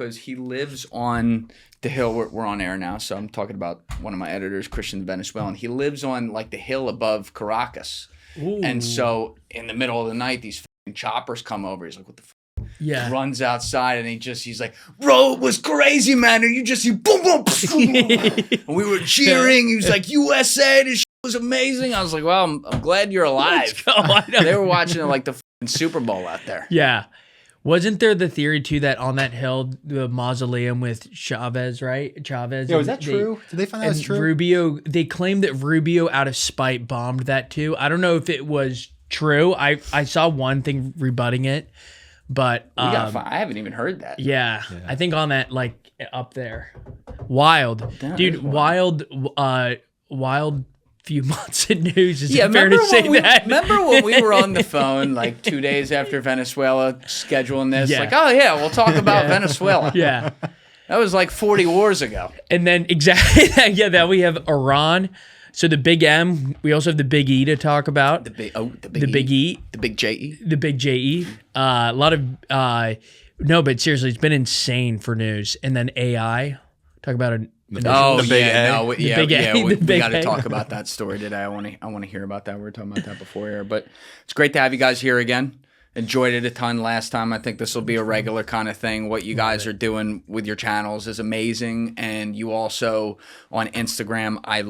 because he lives on the hill. We're on air now, so I'm talking about one of my editors, Christian Venezuelan. He lives on like the hill above Caracas. Ooh. And so in the middle of the night, these fucking choppers come over. He's like, what the fuck? Yeah. Runs outside and he's like, bro, it was crazy, man. And you boom, boom, boom. And we were cheering. He was like, USA, this shit was amazing. I was like, well, I'm glad you're alive. They were watching it like the fucking Super Bowl out there. Yeah. Wasn't there the theory too that on that hill, the mausoleum with Chavez, right? Chavez. Yeah, was that true? Did they find that was true? Rubio, they claimed that Rubio out of spite bombed that too. I don't know if it was true. I saw one thing rebutting it, but I haven't even heard that. Yeah, I think on that like up there, wild, dude, wild few months in news. Is it fair to say that? Remember when we were on the phone like 2 days after Venezuela scheduling this? Yeah. Like, oh yeah, we'll talk about Venezuela. Yeah. That was like 40 wars ago. And then exactly that we have Iran. So the big M, we also have the big E to talk about. The big E. The big J-E. The big J-E. A lot of, no, but seriously, it's been insane for news. And then AI, talk about we got to talk about that story today. I want to hear about that. We were talking about that before here, but it's great to have you guys here again. Enjoyed it a ton last time. I think this will be a regular kind of thing. What you guys are doing with your channels is amazing, and you also on Instagram. I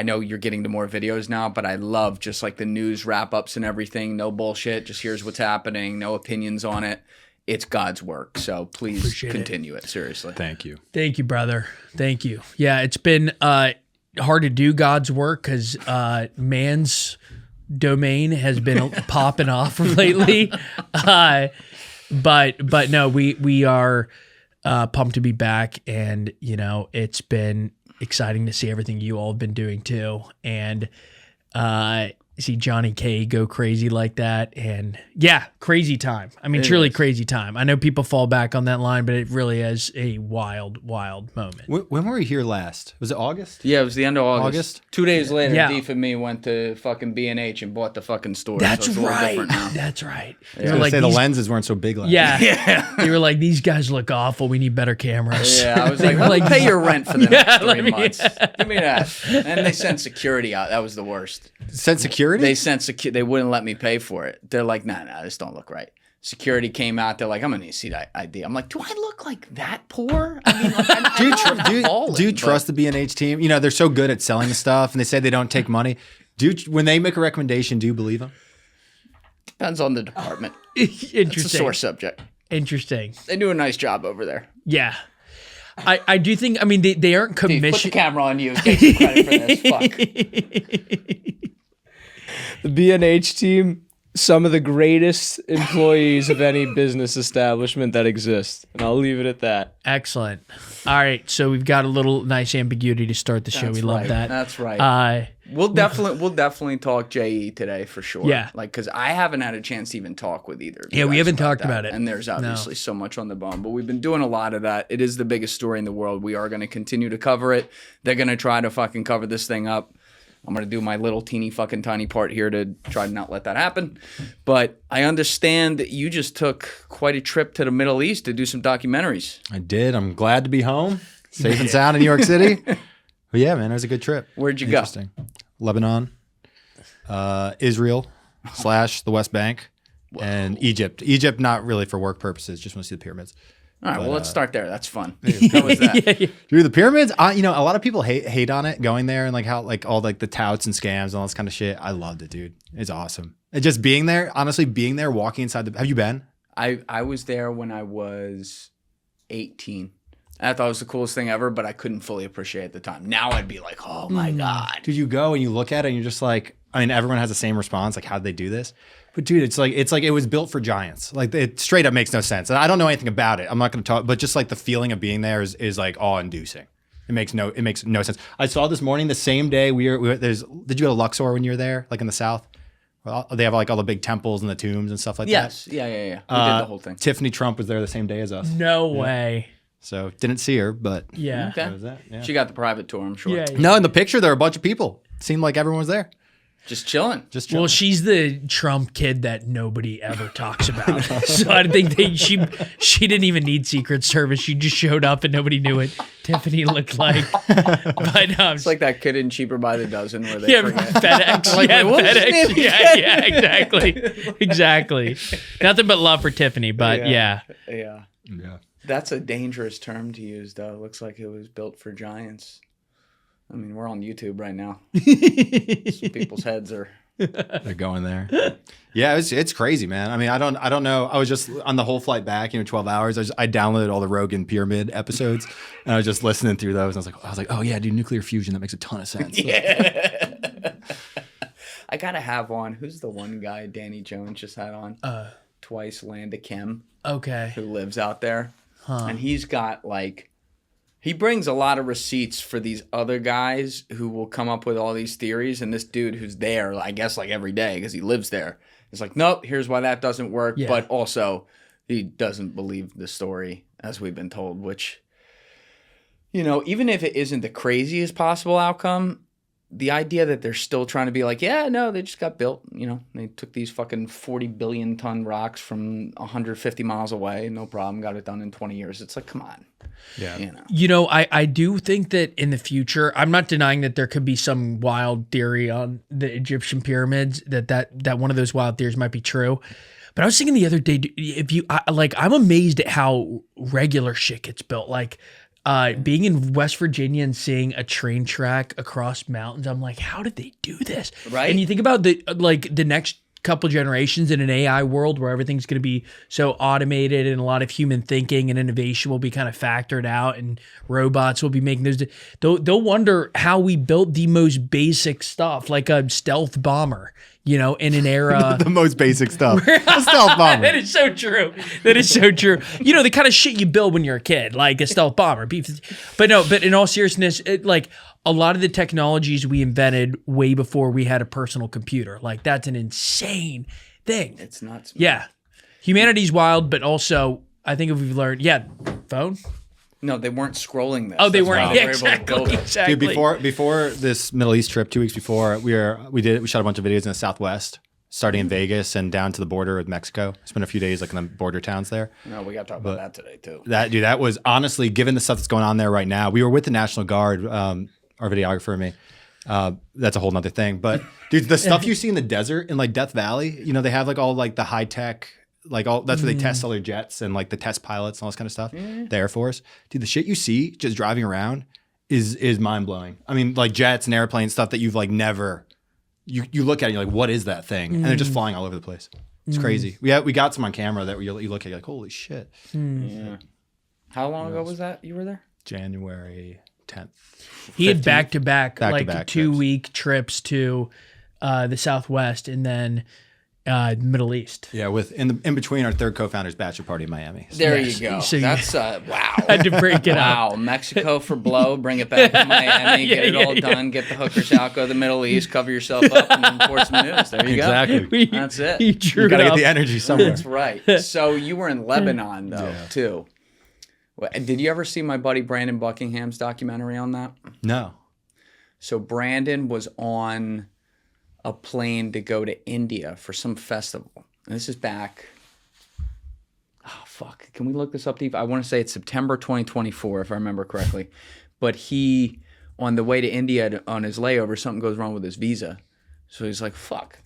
know you're getting to more videos now, but I love just like the news wrap ups and everything. No bullshit. Just here's what's happening. No opinions on it. It's God's work, so please continue it. Seriously. Thank you. Thank you, brother. Thank you. Yeah, it's been hard to do God's work because man's domain has been popping off lately. But no, we are pumped to be back, and it's been exciting to see everything you all have been doing too, and see Johnny K go crazy like that, and crazy time. I mean, truly crazy time. I know people fall back on that line, but it really is a wild moment. When were we here last? Was it August? Yeah, it was the end of August. 2 days later, Deef and me went to fucking B&H and bought the fucking store. That's so right. That's right. I was say the lenses weren't so big last Yeah. You were like, these guys look awful. We need better cameras. Yeah, I was like, let me pay your rent for the next 3 months. Give me that. And they sent security out. That was the worst. Sent security? They sent they wouldn't let me pay for it. They're like, nah, this don't look right. Security came out. They're like, I'm gonna need to see that ID. I'm like, do I look like that poor? I mean, like, do you trust the B&H team? They're so good at selling the stuff, and they say they don't take money. When they make a recommendation, do you believe them? Depends on the department. Interesting. It's a sore subject. Interesting. They do a nice job over there. Yeah. I do think, I mean, they aren't commissioned. Put the camera on you. Get some credit for this. Fuck. The B&H team, some of the greatest employees of any business establishment that exists. And I'll leave it at that. Excellent. All right. So we've got a little nice ambiguity to start the show. We love that. That's right. We'll definitely talk JE today for sure. Yeah. Because I haven't had a chance to even talk with either. Yeah, we haven't talked about it. And there's obviously so much on the bone, but we've been doing a lot of that. It is the biggest story in the world. We are going to continue to cover it. They're going to try to fucking cover this thing up. I'm going to do my little teeny fucking tiny part here to try to not let that happen. But I understand that you just took quite a trip to the Middle East to do some documentaries. I did. I'm glad to be home, safe and sound in New York City. But yeah, man, it was a good trip. Where'd you go? Interesting. Lebanon, Israel / the West Bank, and Egypt. Egypt, not really for work purposes, just want to see the pyramids. All right, well, let's start there. That's fun. How was that? Dude, the pyramids, a lot of people hate on it, going there, and like how like all like the touts and scams and all this kind of shit. I loved it, dude. It's awesome. And just being there, honestly, walking inside have you been? I was there when I was 18. I thought it was the coolest thing ever, but I couldn't fully appreciate it at the time. Now I'd be like, oh my God. Dude, you go and you look at it and you're just like, I mean, everyone has the same response. Like, how'd they do this? But dude, it's like it was built for giants. Like it straight up makes no sense. And I don't know anything about it. I'm not going to talk, but just like the feeling of being there is like awe-inducing. It makes no sense. I saw this morning, the same day did you go to Luxor when you were there, like in the South? Well, they have like all the big temples and the tombs and stuff like that. Yes. Yeah. We did the whole thing. Tiffany Trump was there the same day as us. No way. So didn't see her, but yeah. Okay. That was that. Yeah. She got the private tour, I'm sure. Yeah. No, in the picture there were a bunch of people. It seemed like everyone was there. Just chilling. Well, she's the Trump kid that nobody ever talks about. So I think she didn't even need Secret Service. She just showed up and nobody knew what Tiffany looked like. But it's like that kid in Cheaper by the Dozen where they forget. FedEx. Like, FedEx. Yeah, exactly. Nothing but love for Tiffany, but yeah. That's a dangerous term to use, though. It looks like it was built for giants. I mean, we're on YouTube right now. So people's heads are they're going there. Yeah, it's crazy, man. I mean, I don't know. I was just on the whole flight back, 12 hours. I downloaded all the Rogan Pyramid episodes, and I was just listening through those. And I was like, oh yeah, dude, nuclear fusion. That makes a ton of sense. Yeah. I gotta have on. Who's the one guy Danny Jones just had on? Twice, Landa Kim. Okay. Who lives out there, and he's got he brings a lot of receipts for these other guys who will come up with all these theories. And this dude who's there, I guess, every day because he lives there, is like, nope, here's why that doesn't work. Yeah. But also, he doesn't believe the story as we've been told, which, even if it isn't the craziest possible outcome, the idea that they're still trying to be like, yeah, no, they just got built. They took these fucking 40 billion ton rocks from 150 miles away. No problem. Got it done in 20 years. It's like, come on. Yeah. I do think that in the future, I'm not denying that there could be some wild theory on the Egyptian pyramids, that one of those wild theories might be true. But I was thinking the other day, I'm amazed at how regular shit gets built. Being in West Virginia and seeing a train track across mountains, I'm like, how did they do this? Right. And you think about the next couple generations in an AI world where everything's going to be so automated and a lot of human thinking and innovation will be kind of factored out and robots will be making those. They'll wonder how we built the most basic stuff, like a stealth bomber, in an era. The most basic stuff. A stealth bomber. That is so true. The kind of shit you build when you're a kid, like a stealth bomber. But in all seriousness, a lot of the technologies we invented way before we had a personal computer. That's an insane thing. It's nuts. Yeah. Humanity's wild, but also I think if we've learned, phone? No, they weren't scrolling this. Oh, they weren't. Yeah, exactly. Dude, before this Middle East trip, 2 weeks before, we shot a bunch of videos in the Southwest, starting in Vegas and down to the border with Mexico. Spent a few days in the border towns there. No, we got to talk about that today too. That was honestly, given the stuff that's going on there right now. We were with the National Guard, our videographer and me. That's a whole nother thing. But dude, the stuff you see in the desert in Death Valley, they have all the high tech. That's where they test all their jets and the test pilots and all this kind of stuff. The Air Force, dude, the shit you see just driving around is mind blowing. I mean, jets and airplanes, stuff that you've never. You look at it, and you're like, what is that thing? And they're just flying all over the place. It's crazy. We got some on camera that you look at, you're like, holy shit. Yeah. How long ago was that you were there? January 10th. He had back-to-back 2-week trips to the Southwest and then Middle East. Yeah, in between our third co-founder's bachelor party in Miami. There you go. So that's wow. Had to break it out. Wow, Mexico for blow, bring it back to Miami, get it all done, get the hookers out, go to the Middle East, cover yourself up, and then pour some news. There you go. Exactly. That's it. You gotta get the energy somewhere. That's right. So you were in Lebanon though too. Did you ever see my buddy Brandon Buckingham's documentary on that? No. So Brandon was on a plane to go to India for some festival. And this is back. Oh, fuck. Can we look this up, Steve? I want to say it's September 2024, if I remember correctly. But he, on the way to India on his layover, something goes wrong with his visa. So he's like, fuck.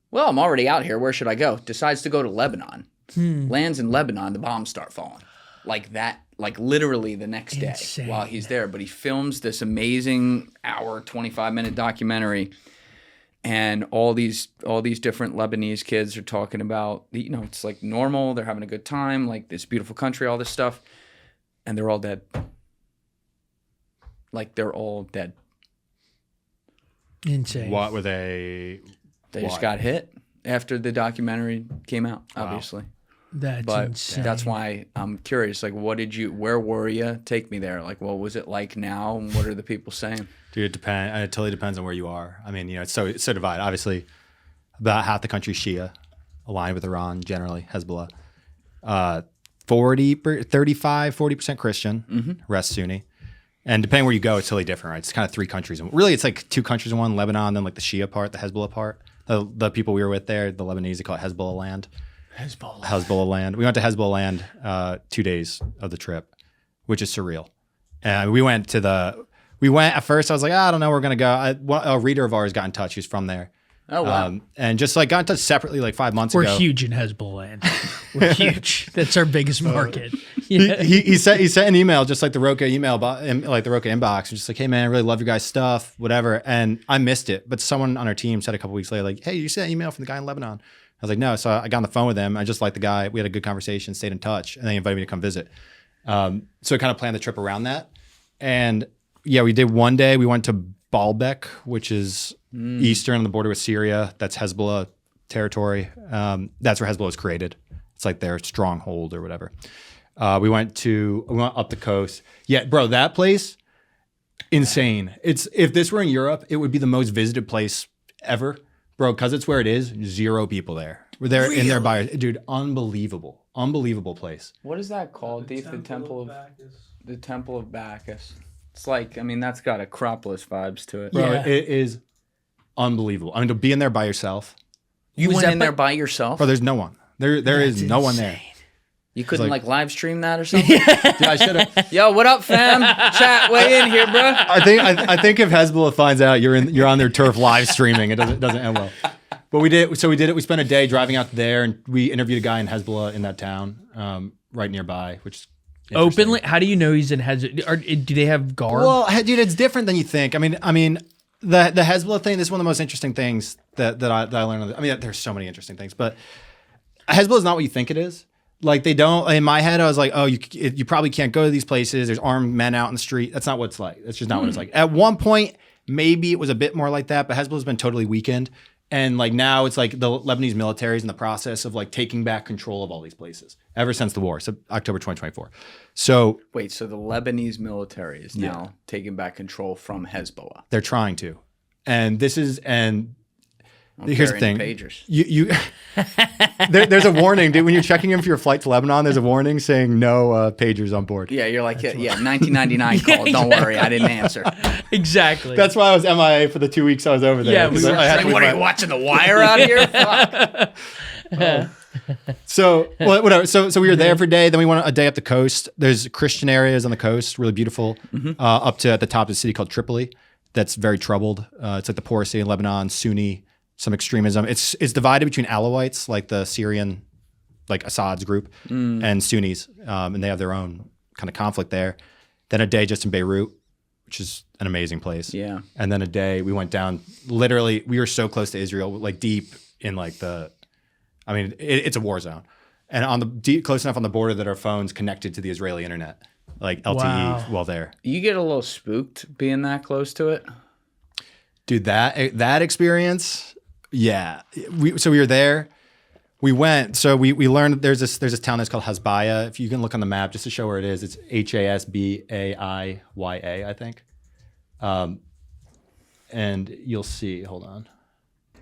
Well, I'm already out here. Where should I go? Decides to go to Lebanon. Lands in Lebanon. The bombs start falling. Like that, literally the next day while he's there. But he films this amazing 25-minute documentary. And all these different Lebanese kids are talking about, it's normal. They're having a good time, this beautiful country, all this stuff. And they're all dead. They're all dead. Insane. What were they? They just got hit after the documentary came out, obviously. That's insane. That's why I'm curious. Where were you? Take me there. What was it like now? And what are the people saying? Dude, it depends. It totally depends on where you are. I mean, it's so divided. Obviously, about half the country Shia, aligned with Iran, generally, Hezbollah. 40% Christian, rest Sunni. And depending where you go, it's totally different, right? It's kind of 3 countries. And really, it's like 2 countries in one, Lebanon, then like the Shia part, the Hezbollah part. The people we were with there, the Lebanese, they call it Hezbollah land. Hezbollah land. We went to Hezbollah land 2 days of the trip, which is surreal. And we went at first, I was like, I don't know, we're going to go. A reader of ours got in touch, who's from there. Oh, wow. And just like got in touch separately like 5 months ago. We're huge in Hezbollah land. We're huge. That's our biggest market. He sent an email, just like the Roca email, like the Roca inbox, just like, hey man, I really love your guys' stuff, whatever. And I missed it, but someone on our team said a couple weeks later, like, hey, you sent an email from the guy in Lebanon. I was like, no. So I got on the phone with him. I just liked the guy. We had a good conversation, stayed in touch, and they invited me to come visit. So I kind of planned the trip around that. And yeah, we did one day. We went to Baalbek, which is eastern on the border with Syria. That's Hezbollah territory. That's where Hezbollah was created. It's like their stronghold or whatever. We went up the coast. Yeah, bro, that place, insane. If this were in Europe, it would be the most visited place ever, bro, because it's where it is. 0 people there. We're there in there by, dude, unbelievable place. What is that called, Deep? The Temple of Bacchus. It's like, I mean, that's got Acropolis vibes to it. Bro, yeah. It is unbelievable. I mean, to be in there by yourself. You went in there by yourself? Bro, there's no one. There is no one there. You couldn't like live stream that or something? Dude, I should have. Yo, what up, fam? Chat, weigh in here, bro. I think if Hezbollah finds out you're on their turf live streaming, it doesn't end well. But we did it. We spent a day driving out there, and we interviewed a guy in Hezbollah in that town, right nearby, which is openly. How do you know he's in Hezbollah? Or do they have guard? Well, dude, it's different than you think. I mean, the Hezbollah thing. This is one of the most interesting things that I learned. I mean, there's so many interesting things, but Hezbollah is not what you think it is. Like they don't. In my head, I was like, oh, you probably can't go to these places. There's armed men out in the street. That's not what it's like. That's just not what it's like. At one point, maybe it was a bit more like that, but Hezbollah's been totally weakened. And like now it's like the Lebanese military is in the process of like taking back control of all these places ever since the war, so October 2024. So wait, so the Lebanese military is now taking back control from Hezbollah. They're trying to. And this is here's the thing. Pagers. There's a warning, dude. When you're checking in for your flight to Lebanon, there's a warning saying no pagers on board. Yeah, you're like, 1999 call. Don't worry, I didn't answer. Exactly. That's why I was MIA for the 2 weeks I was over there. Yeah, we were like, what are you watching The Wire out here? Fuck. So whatever. So we were there for a day. Then we went a day up the coast. There's Christian areas on the coast, really beautiful. Up to at the top of the city called Tripoli, that's very troubled. It's like the poorest city in Lebanon, Sunni. Some extremism. It's divided between Alawites, like the Syrian, like Assad's group, and Sunnis, and they have their own kind of conflict there. Then a day just in Beirut, which is an amazing place. Yeah. And then a day we went down. Literally, we were so close to Israel, like deep in like it's a war zone, and on the close enough on the border that our phones connected to the Israeli internet, like LTE, while there. You get a little spooked being that close to it, dude. That experience. Yeah, we were there. We went. So we learned there's this town that's called Hasbaya. If you can look on the map just to show where it is, it's Hasbaiya, I think. And you'll see. Hold on.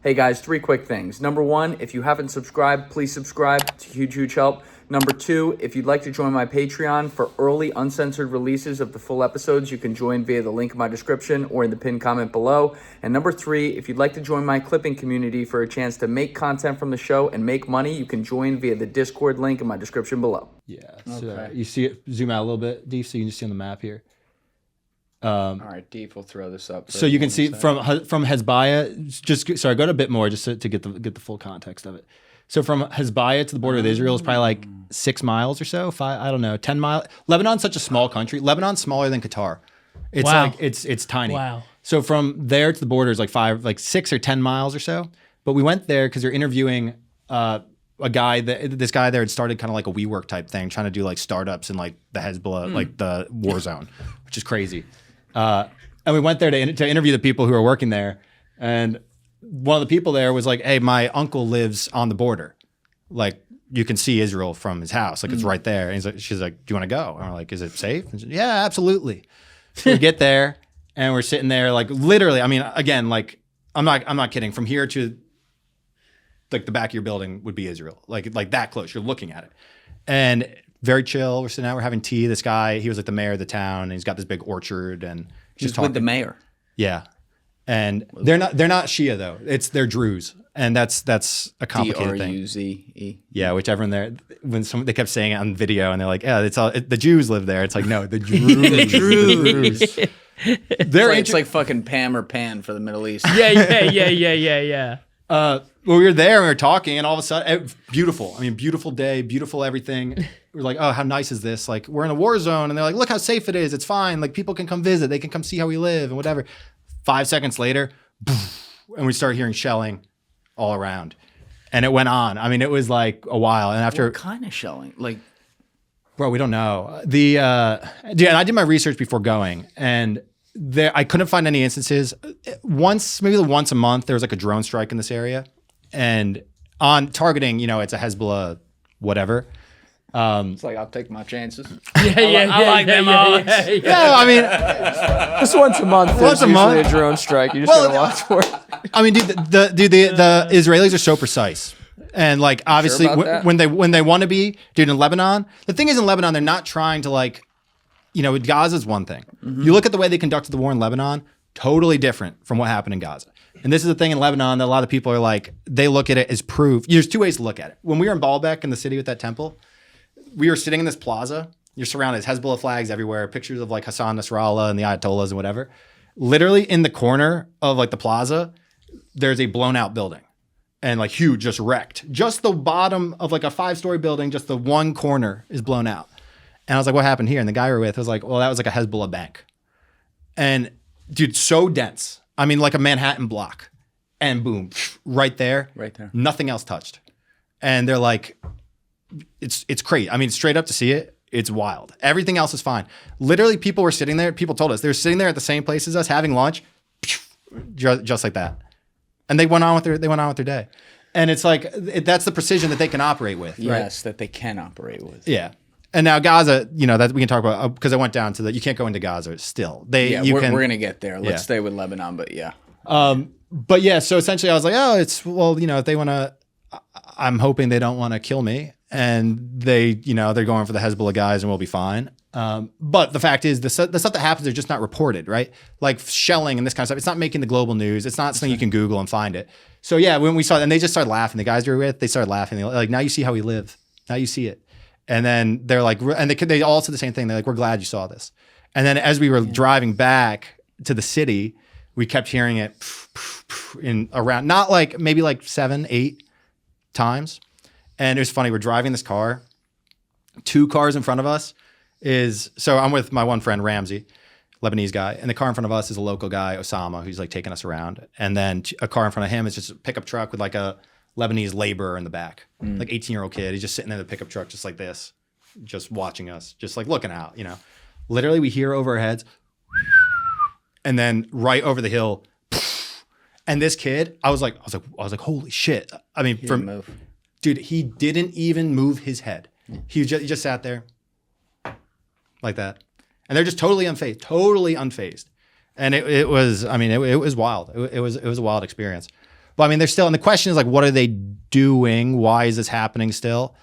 Hey guys, 3 quick things. Number 1, if you haven't subscribed, please subscribe. It's a huge help. Number 2, if you'd like to join my Patreon for early uncensored releases of the full episodes, you can join via the link in my description or in the pinned comment below. And number 3, if you'd like to join my clipping community for a chance to make content from the show and make money, you can join via the Discord link in my description below. Yeah, so you see it, zoom out a little bit, Deep, so you can just see on the map here. All right, Deep, we'll throw this up. So you can see from Hezbollah, go to a bit more just to get the full context of it. So from Hezbollah to the border with Israel is probably like 6 miles or so, 5, I don't know, 10 miles. Lebanon's such a small country. Lebanon's smaller than Qatar. It's like it's tiny. Wow. So from there to the border is like 6 or 10 miles or so. But we went there because they're interviewing a guy this guy there had started kind of like a WeWork type thing, trying to do like startups in like the Hezbollah, like the war zone, which is crazy. And we went there to interview the people who are working there, and one of the people there was like, "Hey, my uncle lives on the border. Like, you can see Israel from his house. Like, it's right there." And she's like, "Do you want to go?" And we're like, "Is it safe?" And she's, "Yeah, absolutely." So we get there, and we're sitting there, like, literally. I mean, again, like, I'm not kidding. From here to like the back of your building would be Israel, like that close. You're looking at it, and very chill. We're sitting out, we're having tea. This guy, he was like the mayor of the town, and he's got this big orchard, and he's with the mayor. Yeah, and they're not Shia though. They're Druze, and that's a complicated thing. D-R-U-Z-E. Yeah, which everyone there, they kept saying it on video, and they're like, yeah, the Jews live there. It's like, no, the Druze. The Druze. It's like fucking Pam or Pan for the Middle East. Yeah. Well, we were there and we were talking, and all of a sudden, beautiful. I mean, beautiful day, beautiful everything. We're like, oh, how nice is this? Like, we're in a war zone, and they're like, look how safe it is. It's fine. Like, people can come visit. They can come see how we live and whatever. 5 seconds later, and we start hearing shelling all around, and it went on. I mean, it was like a while. And after, what kind of shelling? Like, bro, we don't know. And I did my research before going, and I couldn't find any instances. Maybe once a month, there was like a drone strike in this area, and on targeting, it's a Hezbollah, whatever. It's like, I'll take my chances. I like them odds. Yeah, I mean, just once a month. Once a month, a drone strike. You just gotta watch for it. I mean, the Israelis are so precise, and like obviously when they want to be, dude. In Lebanon, the thing is, in Lebanon, they're not trying to like, Gaza's one thing. Mm-hmm. You look at the way they conducted the war in Lebanon, totally different from what happened in Gaza. And this is the thing in Lebanon that a lot of people are like, they look at it as proof. There's two ways to look at it. When we were in Baalbek in the city with that temple, we were sitting in this plaza. You're surrounded, Hezbollah flags everywhere, pictures of like Hassan Nasrallah and the Ayatollahs and whatever. Literally in the corner of like the plaza, there's a blown out building and like huge, just wrecked. Just the bottom of like a 5-story building, just the one corner is blown out. And I was like, what happened here? And the guy we were with was like, well, that was like a Hezbollah bank. And dude, so dense. I mean, like a Manhattan block. And boom, right there. Right there. Nothing else touched. And they're like, it's crazy. I mean, straight up to see it, it's wild. Everything else is fine. Literally, people were sitting there. People told us they were sitting there at the same place as us, having lunch, just like that. And they went on with their day. And it's like that's the precision that they can operate with. Yes, right? that they can operate with. Yeah. And now Gaza, that we can talk about because I went down to you can't go into Gaza still. We're gonna get there. Let's stay with Lebanon, but yeah. But yeah, so essentially I was like, if they want to, I'm hoping they don't want to kill me. And they're going for the Hezbollah guys and we'll be fine. But the fact is the stuff that happens are just not reported, right? Like shelling and this kind of stuff. It's not making the global news. It's not something you can Google and find it. So yeah, when we saw it, and they just started laughing. The guys we were with, they started laughing. They're like, now you see how we live. Now you see it. And then they're like, and they all said the same thing. They're like, we're glad you saw this. And then as we were driving back to the city, we kept hearing it in around, not like maybe like 7, 8 times. And it was funny. We're driving this car. 2 cars in front of us so I'm with my one friend, Ramsey, Lebanese guy. And the car in front of us is a local guy, Osama, who's like taking us around. And then a car in front of him is just a pickup truck with like a Lebanese laborer in the back, like 18-year-old kid. He's just sitting in the pickup truck, just like this, just watching us, just like looking out, Literally, we hear over our heads, and then right over the hill, and this kid, I was like, holy shit! I mean, dude, he didn't even move his head. He just sat there, like that, and they're just totally unfazed, and it was wild. It was a wild experience. But I mean, they're still, and the question is like, what are they doing? Why is this happening still?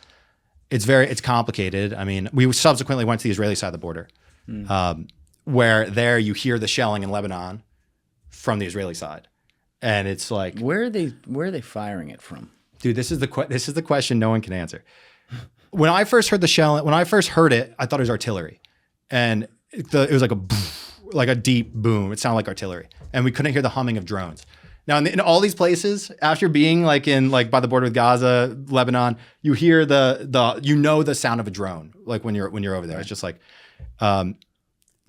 It's complicated. I mean, we subsequently went to the Israeli side of the border, where there you hear the shelling in Lebanon from the Israeli side, and it's like, where are they firing it from? Dude, this is the question no one can answer. When I first heard the shelling, when I first heard it, I thought it was artillery, and it was like a deep boom. It sounded like artillery, and we couldn't hear the humming of drones. Now, in all these places, after being like in like by the border with Gaza, Lebanon, you hear the sound of a drone like when you're over there. Right. It's just like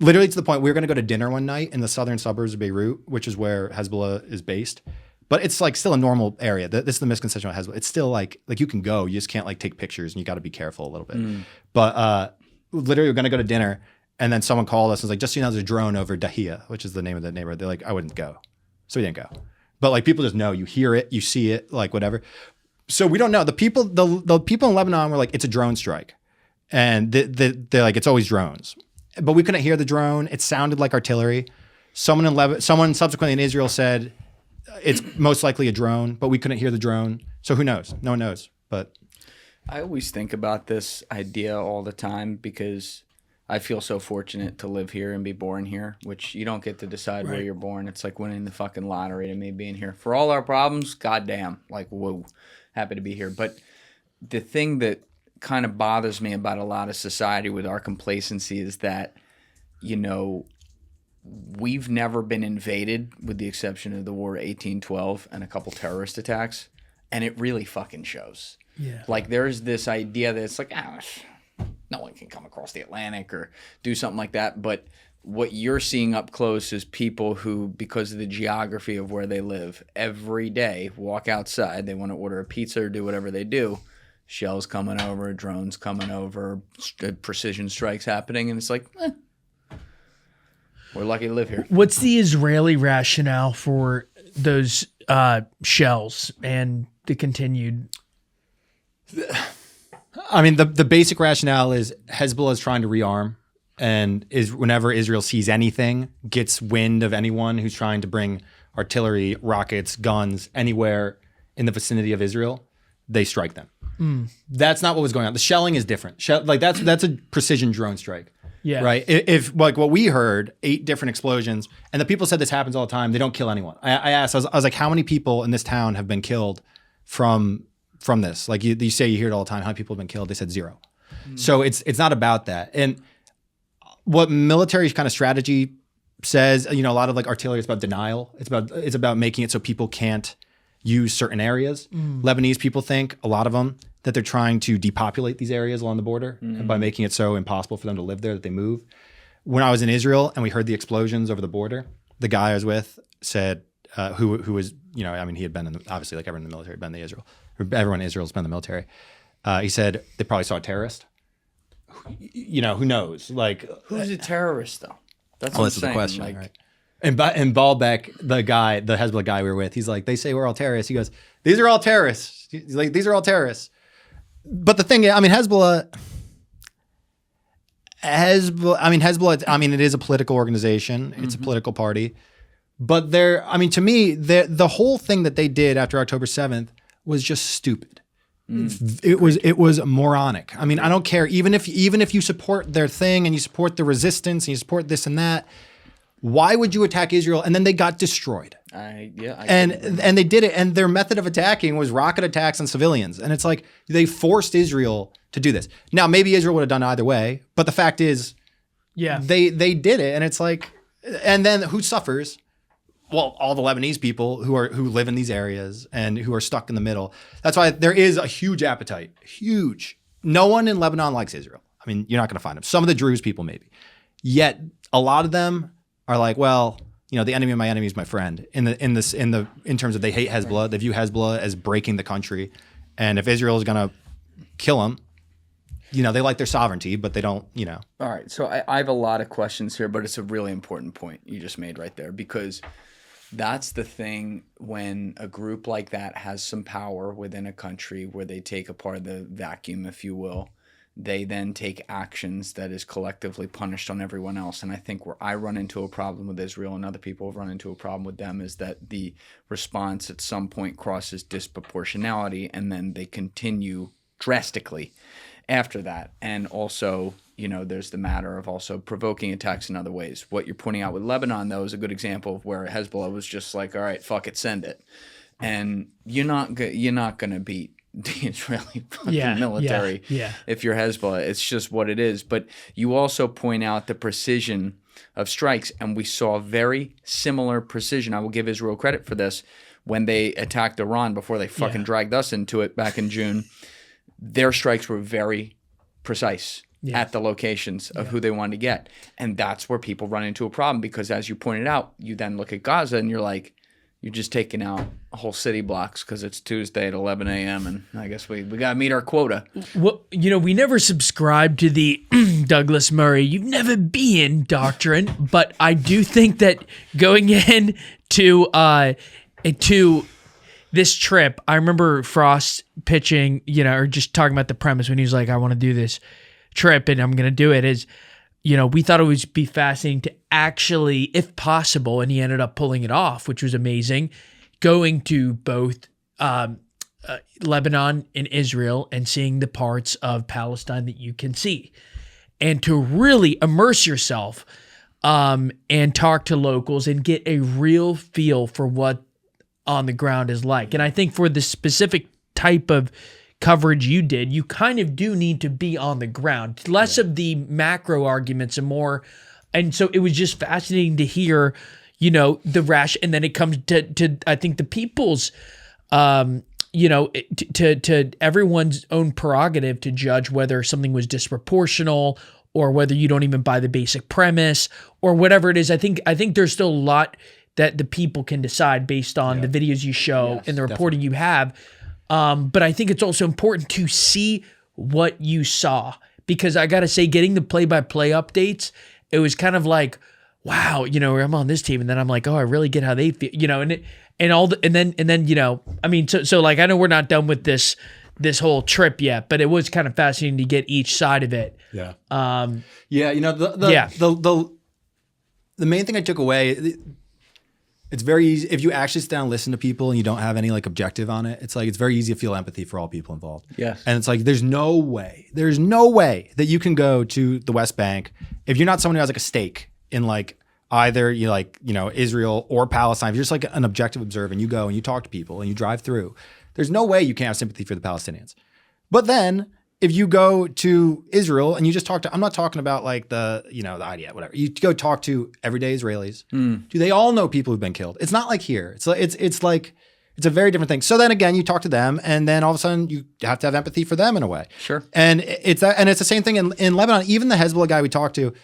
literally to the point we were going to go to dinner one night in the southern suburbs of Beirut, which is where Hezbollah is based. But it's like still a normal area. This is the misconception about Hezbollah. It's still like you can go, you just can't like take pictures, and you got to be careful a little bit. But literally, we're going to go to dinner, and then someone called us and was like, just so you know, there's a drone over Dahia, which is the name of the neighborhood. They're like, I wouldn't go, so we didn't go. But like people just know, you hear it, you see it, like whatever. So we don't know. The people in Lebanon were like, it's a drone strike, and they're like, it's always drones. But we couldn't hear the drone. It sounded like artillery. Someone subsequently in Israel said it's most likely a drone, but we couldn't hear the drone. So who knows? No one knows. But I always think about this idea all the time because I feel so fortunate to live here and be born here, which you don't get to decide where you're born. It's like winning the fucking lottery to me being here. For all our problems, goddamn, like, whoa, happy to be here. But the thing that kind of bothers me about a lot of society with our complacency is that, you know, we've never been invaded with the exception of the War of 1812 and a couple terrorist attacks. And it really fucking shows. Yeah. Like, there's this idea that it's like, no one can come across the Atlantic or do something like that. But what you're seeing up close is people who, because of the geography of where they live, every day walk outside. They want to order a pizza or do whatever they do. Shells coming over, drones coming over, precision strikes happening. And it's like, we're lucky to live here. What's the Israeli rationale for those shells and the continued? I mean, the basic rationale is Hezbollah is trying to rearm, and is whenever Israel sees anything, gets wind of anyone who's trying to bring artillery, rockets, guns anywhere in the vicinity of Israel, they strike them. That's not what was going on. The shelling is different. That's a precision drone strike. Yeah. Right. If like what we heard, 8 different explosions, and the people said this happens all the time. They don't kill anyone. I asked. I was like, how many people in this town have been killed from this? Like you say, you hear it all the time. How many people have been killed? They said 0. So it's not about that. And what military kind of strategy says, you know, a lot of like artillery is about denial. It's about making it so people can't use certain areas. Lebanese people think, a lot of them, that they're trying to depopulate these areas along the border by making it so impossible for them to live there that they move. When I was in Israel and we heard the explosions over the border, the guy I was with said, who was, you know, I mean, he had been obviously like everyone in the military had been in Israel. Everyone in Israel has been in the military. He said they probably saw a terrorist. You know, who knows? Like, who's a terrorist though? That's what I'm saying. The question, like, right? And Baalbek, the Hezbollah guy we were with, he's like, they say we're all terrorists. He goes, these are all terrorists. He's like, these are all terrorists. But the thing, I mean, Hezbollah, it is a political organization. It's a political party. But to me, the whole thing that they did after October 7th was just stupid. It was moronic. I mean, I don't care. Even if you support their thing and you support the resistance and you support this and that, why would you attack Israel? And then they got destroyed. And they did it. And their method of attacking was rocket attacks on civilians. And it's like they forced Israel to do this. Now, maybe Israel would have done it either way, but the fact is, they did it. And it's like, and then who suffers? Well, all the Lebanese people who live in these areas and who are stuck in the middle. That's why there is a huge appetite. Huge. No one in Lebanon likes Israel. I mean, you're not going to find them. Some of the Druze people maybe. Yet a lot of them are like, well, you know, the enemy of my enemy is my friend. In terms of they hate Hezbollah, they view Hezbollah as breaking the country, and if Israel is going to kill them, you know, they like their sovereignty, but they don't, you know. All right, so I have a lot of questions here, but it's a really important point you just made right there, because that's the thing when a group like that has some power within a country where they take apart the vacuum, if you will. They then take actions that is collectively punished on everyone else. And I think where I run into a problem with Israel and other people have run into a problem with them is that the response at some point crosses disproportionality, and then they continue drastically after that. And also, you know, there's the matter of also provoking attacks in other ways. What you're pointing out with Lebanon, though, is a good example of where Hezbollah was just like, all right, fuck it, send it. And you're not going to beat the Israeli military if you're Hezbollah. It's just what it is. But you also point out the precision of strikes, and we saw very similar precision. I will give Israel credit for this. When they attacked Iran before they fucking dragged us into it back in June, their strikes were very precise at the locations of who they wanted to get. And that's where people run into a problem, because as you pointed out, you then look at Gaza and you're like, you're just taking out whole city blocks because it's Tuesday at 11 a.m. and I guess we got to meet our quota. Well, you know, we never subscribe to the Douglas Murray, you've never been doctrine, but I do think that going in to this trip, I remember Frost pitching, you know, or just talking about the premise when he was like, I want to do this trip and I'm going to do it, is, you know, we thought it would be fascinating to actually, if possible, and he ended up pulling it off, which was amazing, going to both Lebanon and Israel and seeing the parts of Palestine that you can see, and to really immerse yourself and talk to locals and get a real feel for what on the ground is like. And I think for the specific type of coverage you did, you kind of do need to be on the ground, less of the macro arguments and more. And so it was just fascinating to hear, the rash. And then it comes to I think the people's, to everyone's own prerogative to judge whether something was disproportional or whether you don't even buy the basic premise or whatever it is. I think there's still a lot that the people can decide based on the videos you show and the reporting you have. But I think it's also important to see what you saw, because I got to say, getting the play-by-play updates, it was kind of like, wow, I'm on this team. And then I'm like, oh, I really get how they feel, and then, so like, I know we're not done with this whole trip yet, but it was kind of fascinating to get each side of it. Yeah. The main thing I took away, it's very easy if you actually sit down and listen to people and you don't have any like objective on it. It's like, it's very easy to feel empathy for all people involved. Yes. And it's like, there's no way that you can go to the West Bank if you're not someone who has like a stake in like either Israel or Palestine. If you're just like an objective observer and you go and you talk to people and you drive through, there's no way you can't have sympathy for the Palestinians. But then if you go to Israel and you just talk to, I'm not talking about like the IDF, whatever. You go talk to everyday Israelis. Do they all know people who've been killed? It's not like here. It's a very different thing. So then again, you talk to them and then all of a sudden you have to have empathy for them in a way. Sure. And it's the same thing in Lebanon. Even the Hezbollah guy we talked to,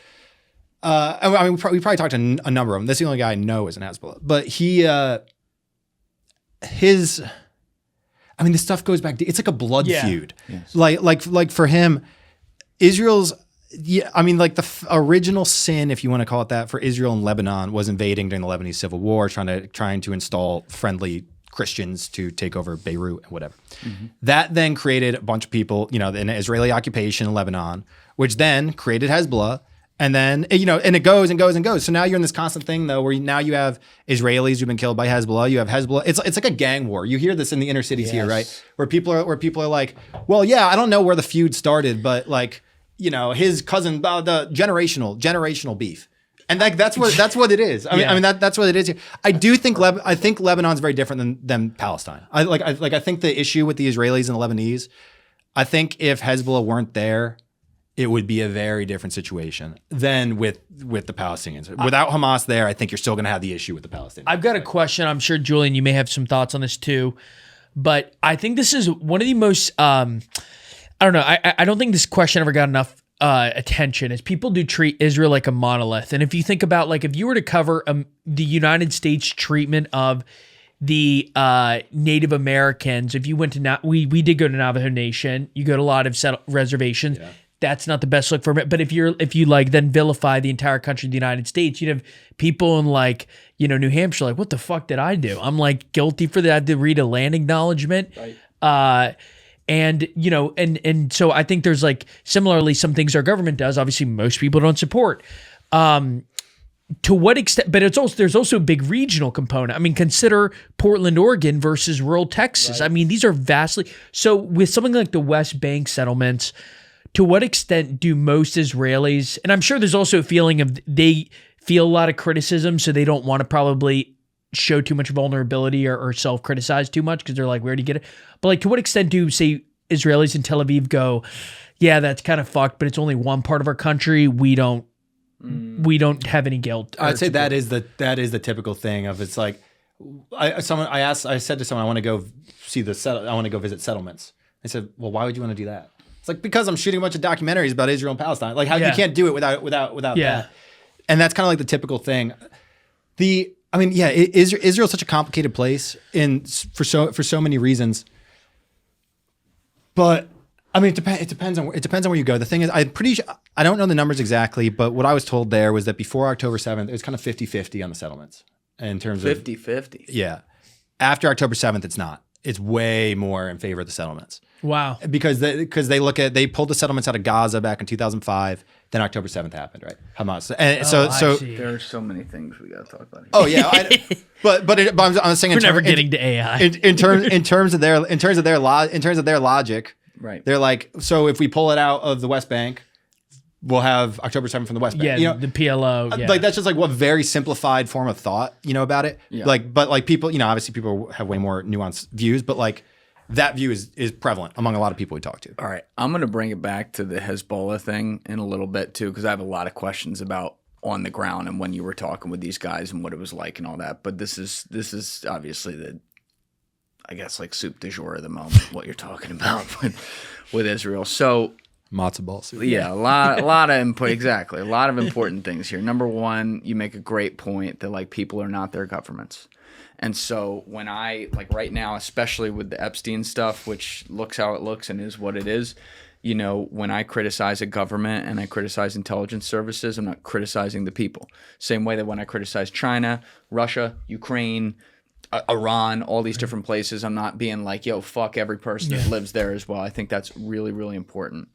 we probably talked to a number of them. This is the only guy I know is in Hezbollah, but this stuff goes back. It's like a blood feud. Yes. Like for him, Israel's. The original sin, if you want to call it that, for Israel and Lebanon was invading during the Lebanese Civil War, trying to install friendly Christians to take over Beirut and whatever. Mm-hmm. That then created a bunch of people, an Israeli occupation in Lebanon, which then created Hezbollah. And then, and it goes and goes and goes. So now you're in this constant thing, though, where now you have Israelis who've been killed by Hezbollah. You have Hezbollah. It's like a gang war. You hear this in the inner cities here, right? Where people are like, well, yeah, I don't know where the feud started, but like, his cousin, the generational beef. And like that's what it is. That's what it is here. I do think I think Lebanon's very different than Palestine. I think the issue with the Israelis and the Lebanese, I think if Hezbollah weren't there, it would be a very different situation than with the Palestinians. Without Hamas there, I think you're still going to have the issue with the Palestinians. I've got a question. I'm sure, Julian, you may have some thoughts on this too. But I think this is one of the most, I don't know, I don't think this question ever got enough attention, is people do treat Israel like a monolith. And if you think about, like, if you were to cover the United States treatment of the Native Americans, if you went to, we did go to Navajo Nation, you go to a lot of reservations. Yeah. That's not the best look for it. But if you like then vilify the entire country of the United States, you'd have people in like, New Hampshire, like, what the fuck did I do? I'm like guilty for that. I had to read a land acknowledgement. Right. And so I think there's like similarly some things our government does, obviously most people don't support. To what extent, but there's also a big regional component. I mean, consider Portland, Oregon versus rural Texas. Right. I mean, these are vastly, so with something like the West Bank settlements, to what extent do most Israelis, and I'm sure there's also a feeling of they feel a lot of criticism, so they don't want to probably show too much vulnerability or self-criticize too much because they're like, where do you get it? But like, to what extent do, say, Israelis in Tel Aviv go, yeah, that's kind of fucked, but it's only one part of our country. We don't have any guilt. I'd say that is the typical thing of, it's like, I said to someone, I want to go I want to go visit settlements. I said, well, why would you want to do that? It's like, because I'm shooting a bunch of documentaries about Israel and Palestine. Like, how you can't do it without that. And that's kind of like the typical thing. Israel's such a complicated place for so many reasons. But I mean, it depends on where you go. The thing is, I'm pretty sure, I don't know the numbers exactly, but what I was told there was that before October 7th, it was kind of 50-50 on the settlements in terms of 50-50. Yeah. After October 7th, it's not. It's way more in favor of the settlements. Wow. Because they pulled the settlements out of Gaza back in 2005. then October 7th happened, right? Hamas. And so there are so many things we got to talk about here. Oh yeah, but I'm saying we're never getting to AI. In terms of their logic, right? They're like, so if we pull it out of the West Bank, we'll have October 7th from the West Bank. Yeah, the PLO. Yeah. Like that's just like what very simplified form of thought, about it. Yeah. But people, obviously people have way more nuanced views, but like that view is prevalent among a lot of people we talk to. All right, I'm going to bring it back to the Hezbollah thing in a little bit too, because I have a lot of questions about on the ground and when you were talking with these guys and what it was like and all that. But this is obviously the, I guess, like soup du jour of the moment, what you're talking about with Israel. So matzo ball soup. Yeah, a lot of input. Exactly, a lot of important things here. Number one, you make a great point that like people are not their governments. And so when I, like right now, especially with the Epstein stuff, which looks how it looks and is what it is, when I criticize a government and I criticize intelligence services, I'm not criticizing the people. Same way that when I criticize China, Russia, Ukraine, Iran, all these different places, I'm not being like, yo, fuck every person that lives there as well. I think that's really, really important.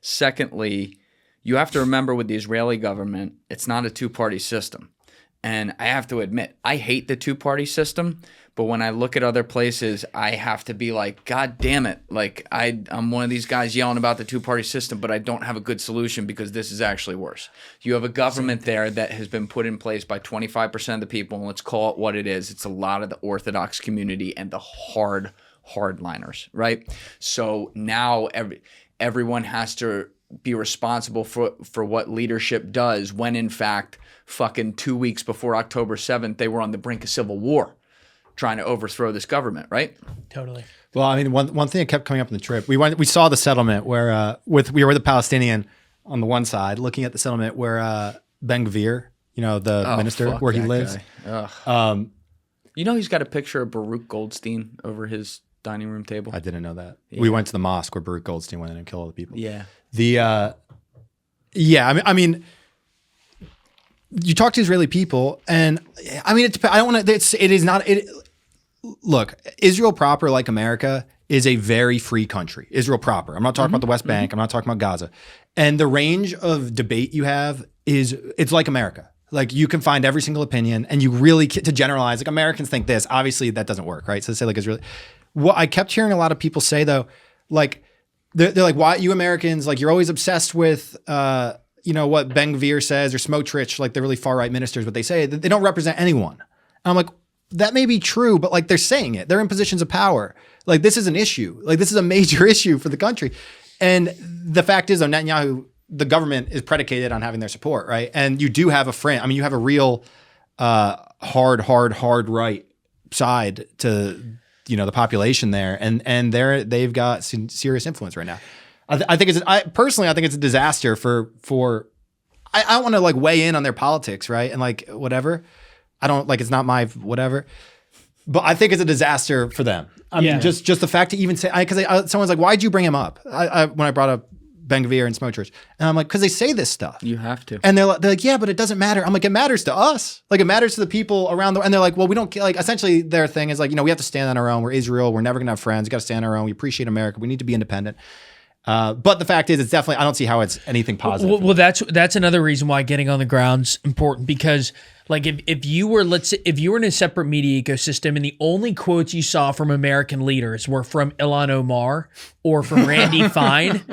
Secondly, you have to remember with the Israeli government, it's not a two-party system. And I have to admit, I hate the two-party system, but when I look at other places, I have to be like, God damn it. Like, I'm one of these guys yelling about the two-party system, but I don't have a good solution because this is actually worse. You have a government there that has been put in place by 25% of the people, and let's call it what it is. It's a lot of the Orthodox community and the hardliners, right? So now everyone has to be responsible for what leadership does when, in fact, fucking 2 weeks before October 7th, they were on the brink of civil war trying to overthrow this government, right? Totally. Well, I mean, one thing that kept coming up on the trip, we saw the settlement where we were with the Palestinian on the one side, looking at the settlement where Ben-Gvir, the minister, where he lives. He's got a picture of Baruch Goldstein over his dining room table. I didn't know that. Yeah. We went to the mosque where Baruch Goldstein went in and killed all the people. Yeah. I mean, you talk to Israeli people, and I mean, I don't want to. It is not. Look, Israel proper, like America, is a very free country. Israel proper. I'm not talking about the West Bank. I'm not talking about Gaza. And the range of debate you have it's like America. Like you can find every single opinion, and you really to generalize. Like Americans think this. Obviously, that doesn't work, right? So to say like Israel. What I kept hearing a lot of people say though, like they're like, why you Americans like you're always obsessed with. What Ben-Gvir says or Smotrich, like the really far right ministers, what they say, they don't represent anyone. And I'm like, that may be true, but like they're saying it. They're in positions of power. Like this is an issue. Like this is a major issue for the country. And the fact is, though, Netanyahu, the government is predicated on having their support, right? And you do have a friend. I mean, you have a real hard right side to the population there, and they've got serious influence right now. I think personally, I think it's a disaster for I don't want to like weigh in on their politics, right? And like whatever. I don't like it's not my whatever. But I think it's a disaster for them. I mean, just the fact to even say because someone's like, why'd you bring him up? When I brought up Ben-Gvir and Smotrich, and I'm like, because they say this stuff. You have to. And they're like, yeah, but it doesn't matter. I'm like, it matters to us. Like it matters to the people around and they're like, well, we don't like. Essentially, their thing is like, we have to stand on our own. We're Israel. We're never gonna have friends. We got to stand on our own. We appreciate America. We need to be independent. But the fact is, it's definitely, I don't see how it's anything positive. Well, that's another reason why getting on the ground's important because like if you were, let's say, if you were in a separate media ecosystem and the only quotes you saw from American leaders were from Ilhan Omar or from Randy Fine,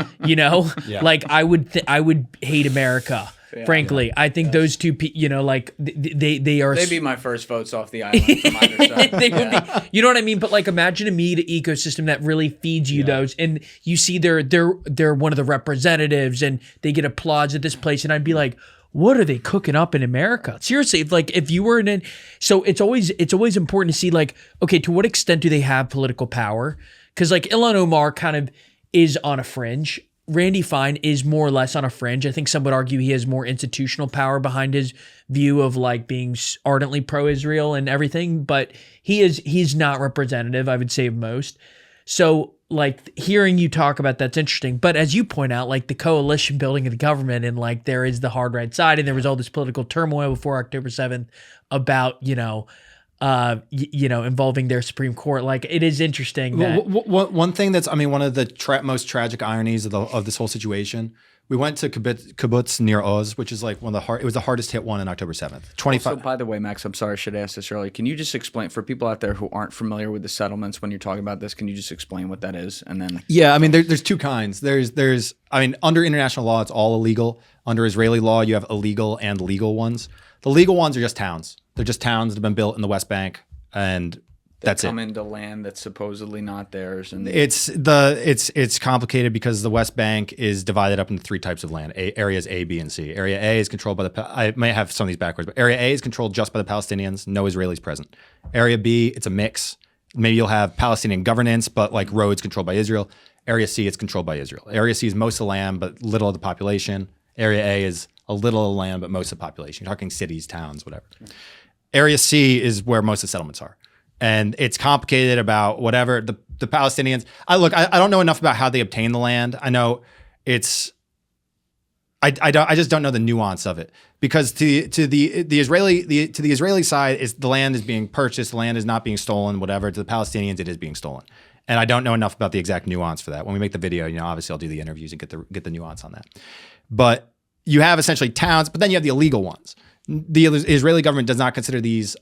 like I would hate America. Yeah, frankly, I think those two, like they are. They'd be my first votes off the island from either side. They would be, you know what I mean? But like, imagine a media ecosystem that really feeds you those, and you see they're one of the representatives, and they get applause at this place, and I'd be like, what are they cooking up in America? Seriously, if you were so it's always important to see like, okay, to what extent do they have political power? Because like Ilhan Omar kind of is on a fringe. Randy Fine is more or less on a fringe. I think some would argue he has more institutional power behind his view of like being ardently pro-Israel and everything, but he's not representative, I would say, of most. So like hearing you talk about that's interesting. But as you point out, like the coalition building of the government and like there is the hard right side and there was all this political turmoil before October 7th about, involving their Supreme Court. Like it is interesting that one thing that's, I mean, one of the most tragic ironies of this whole situation, We went to kibbutz near Oz, which is like one of the it was the hardest hit one on October 7th. 25. Also, by the way, Max, I'm sorry, I should have asked this earlier. Can you just explain for people out there who aren't familiar with the settlements when you're talking about this? Can you just explain what that is? And then yeah, I mean, there's two kinds. There's I mean, under international law, it's all illegal. Under Israeli law, you have illegal and legal ones. The legal ones are just towns. They're just towns that have been built in the West Bank, and that's come it. into land that's supposedly not theirs, and it's complicated because the West Bank is divided up into three types of land: areas A, B, and C. Area A is controlled by I may have some of these backwards, but Area A is controlled just by the Palestinians, no Israelis present. Area B, it's a mix. Maybe you'll have Palestinian governance, but like roads controlled by Israel. Area C, it's controlled by Israel. Area C is most of the land, but little of the population. Area A is a little of the land, but most of the population. You're talking cities, towns, whatever. Area C is where most of the settlements are. And it's complicated about whatever the Palestinians. I don't know enough about how they obtain the land. I know it's. I just don't know the nuance of it because to the Israeli side is the land is being purchased, the land is not being stolen, whatever. To the Palestinians, it is being stolen, and I don't know enough about the exact nuance for that. When we make the video, obviously I'll do the interviews and get the nuance on that. But you have essentially towns, but then you have the illegal ones. The Israeli government does not consider these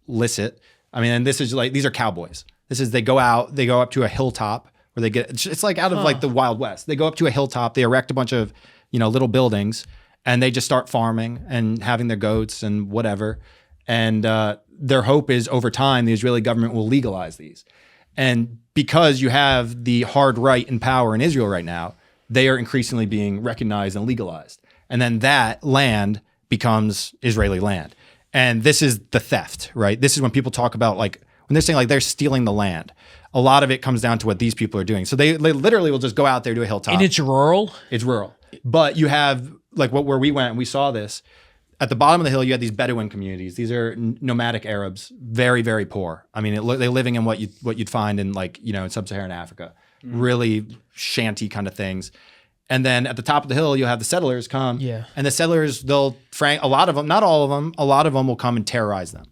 licit. I mean, and this is like, these are cowboys. They go up to a hilltop where they get, it's like out of like the Wild West. They go up to a hilltop, they erect a bunch of, little buildings, and they just start farming and having their goats and whatever. And their hope is over time, the Israeli government will legalize these. And because you have the hard right in power in Israel right now, they are increasingly being recognized and legalized. And then that land becomes Israeli land. And this is the theft, right? This is when people talk about like, when they're saying like they're stealing the land, a lot of it comes down to what these people are doing. So they literally will just go out there to a hilltop. And it's rural? It's rural. But you have like where we went and we saw this, at the bottom of the hill, you had these Bedouin communities. These are nomadic Arabs, very, very poor. I mean, they're living in what you'd find in like, in sub-Saharan Africa, really shanty kind of things. And then at the top of the hill, you'll have the settlers come. Yeah. And the settlers, a lot of them, not all of them, a lot of them will come and terrorize them.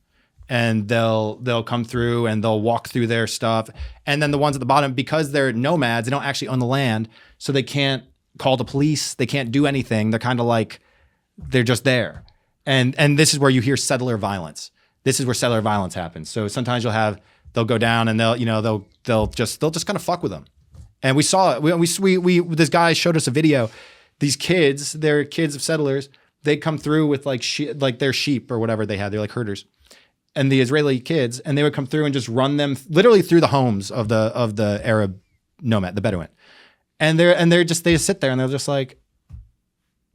And they'll come through and they'll walk through their stuff. And then the ones at the bottom, because they're nomads, they don't actually own the land. So they can't call the police. They can't do anything. They're kind of like, they're just there. And this is where you hear settler violence. This is where settler violence happens. So sometimes they'll go down and they'll just kind of fuck with them. And we saw it. We this guy showed us a video. These kids, they're kids of settlers. They come through with like their sheep or whatever they had. They're like herders, and the Israeli kids, and they would come through and just run them literally through the homes of the Arab nomad, the Bedouin, and they just sit there and they're just like,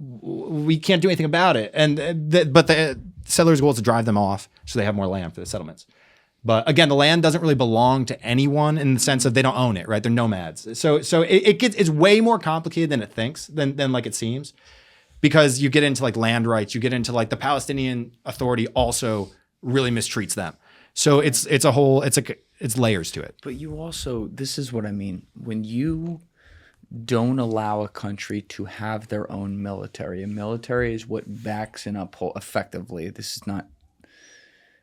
we can't do anything about it. But the settlers' goal is to drive them off so they have more land for the settlements. But again, the land doesn't really belong to anyone in the sense of they don't own it, right? They're nomads. So it's way more complicated than it thinks, than like it seems, because you get into like land rights, you get into like the Palestinian Authority also really mistreats them. So it's layers to it. But you also, this is what I mean, when you don't allow a country to have their own military, a military is what backs and upholds effectively. This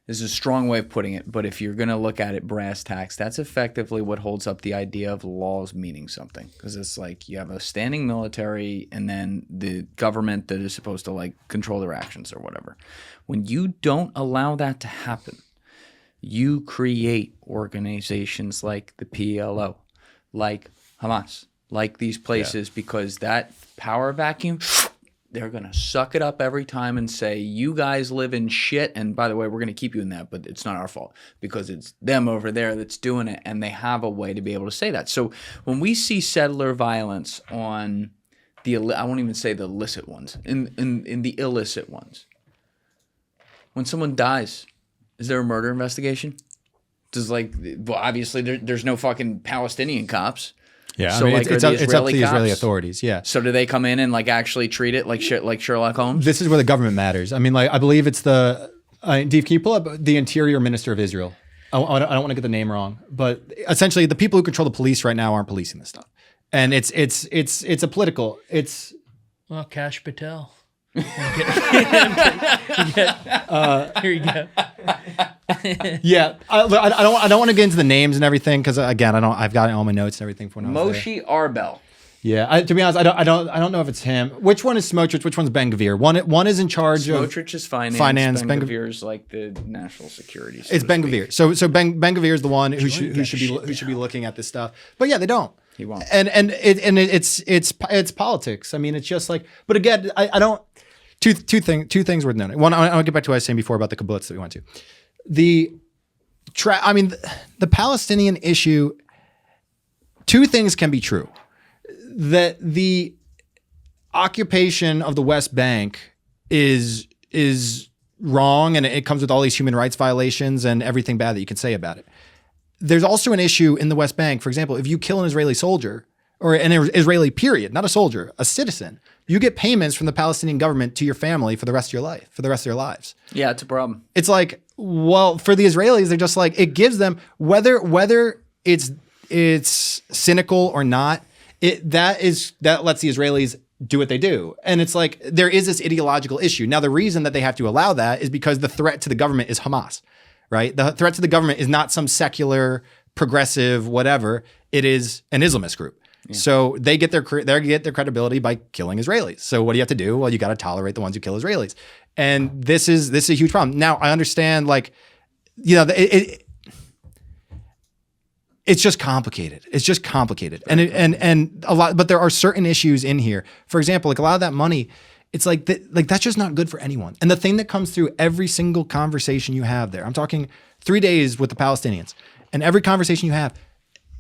is a strong way of putting it, but if you're going to look at it brass tacks, that's effectively what holds up the idea of laws meaning something. Because it's like you have a standing military and then the government that is supposed to like control their actions or whatever. When you don't allow that to happen, you create organizations like the PLO, like Hamas, like these places, because that power vacuum, they're going to suck it up every time and say, you guys live in shit. And by the way, we're going to keep you in that, but it's not our fault because it's them over there that's doing it. And they have a way to be able to say that. So when we see settler violence on I won't even say the illicit ones, in the illicit ones, when someone dies, is there a murder investigation? Obviously there's no fucking Palestinian cops. Yeah, so I mean, like, it's up to the Israeli authorities. Yeah. So do they come in and like actually treat it like shit, like Sherlock Holmes? This is where the government matters. I mean, like I believe it's Dave, can you pull up the Interior Minister of Israel? I don't want to get the name wrong, but essentially the people who control the police right now aren't policing this stuff, and it's a political. Well, Kash Patel. Here you go. Yeah, I don't want to get into the names and everything because again, I've got all my notes and everything for when I was there. Moshe Arbel. Yeah, to be honest, I don't know if it's him. Which one is Smotrich? Which one's Ben-Gvir? One is in charge of Smotrich is finance. Ben-Gvir is like the national security. It's Ben-Gvir. So Ben-Gvir is the one who should be looking at this stuff. But yeah, they don't. He won't. And it's politics. I mean, it's just like. But again, I don't. Two things worth noting. One, I'll get back to what I was saying before about the kibbutz that we went to. The Palestinian issue. Two things can be true. That the occupation of the West Bank is wrong, and it comes with all these human rights violations and everything bad that you can say about it. There's also an issue in the West Bank. For example, if you kill an Israeli soldier, or an Israeli period, not a soldier, a citizen, you get payments from the Palestinian government to your family for the rest of your life, for the rest of their lives. Yeah, it's a problem. It's like, well, for the Israelis, they're just like, it gives them, whether it's cynical or not, that lets the Israelis do what they do. And it's like, there is this ideological issue. Now, the reason that they have to allow that is because the threat to the government is Hamas, right? The threat to the government is not some secular, progressive, whatever. It is an Islamist group. Yeah. So they get their credibility by killing Israelis. So what do you have to do? Well, you got to tolerate the ones who kill Israelis. And this is a huge problem. Now, I understand, like, you know, it's just complicated. It's just complicated. And a lot, but there are certain issues in here. For example, like a lot of that money, it's like that's just not good for anyone. And the thing that comes through every single conversation you have there, I'm talking 3 days with the Palestinians, and every conversation you have,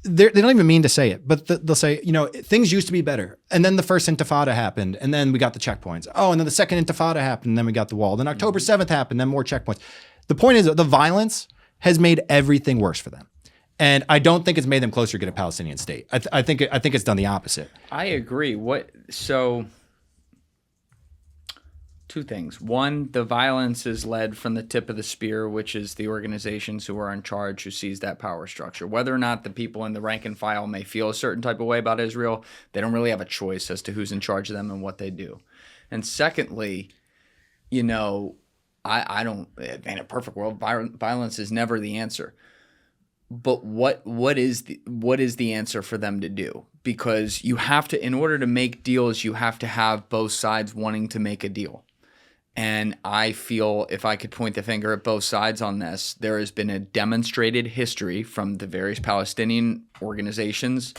they don't even mean to say it, but they'll say, you know, things used to be better. And then the first intifada happened, and then we got the checkpoints. Oh, and then the second intifada happened, and then we got the wall. Then October 7th happened, then more checkpoints. The point is that the violence has made everything worse for them. And I don't think it's made them closer to get a Palestinian state. I think it's done the opposite. I agree. So two things. One, the violence is led from the tip of the spear, which is the organizations who are in charge, who sees that power structure. Whether or not the people in the rank and file may feel a certain type of way about Israel, they don't really have a choice as to who's in charge of them and what they do. And secondly, you know, I don't, in a perfect world, violence is never the answer. But what is the answer for them to do? Because you have to, in order to make deals, you have to have both sides wanting to make a deal. And I feel, if I could point the finger at both sides on this, there has been a demonstrated history from the various Palestinian organizations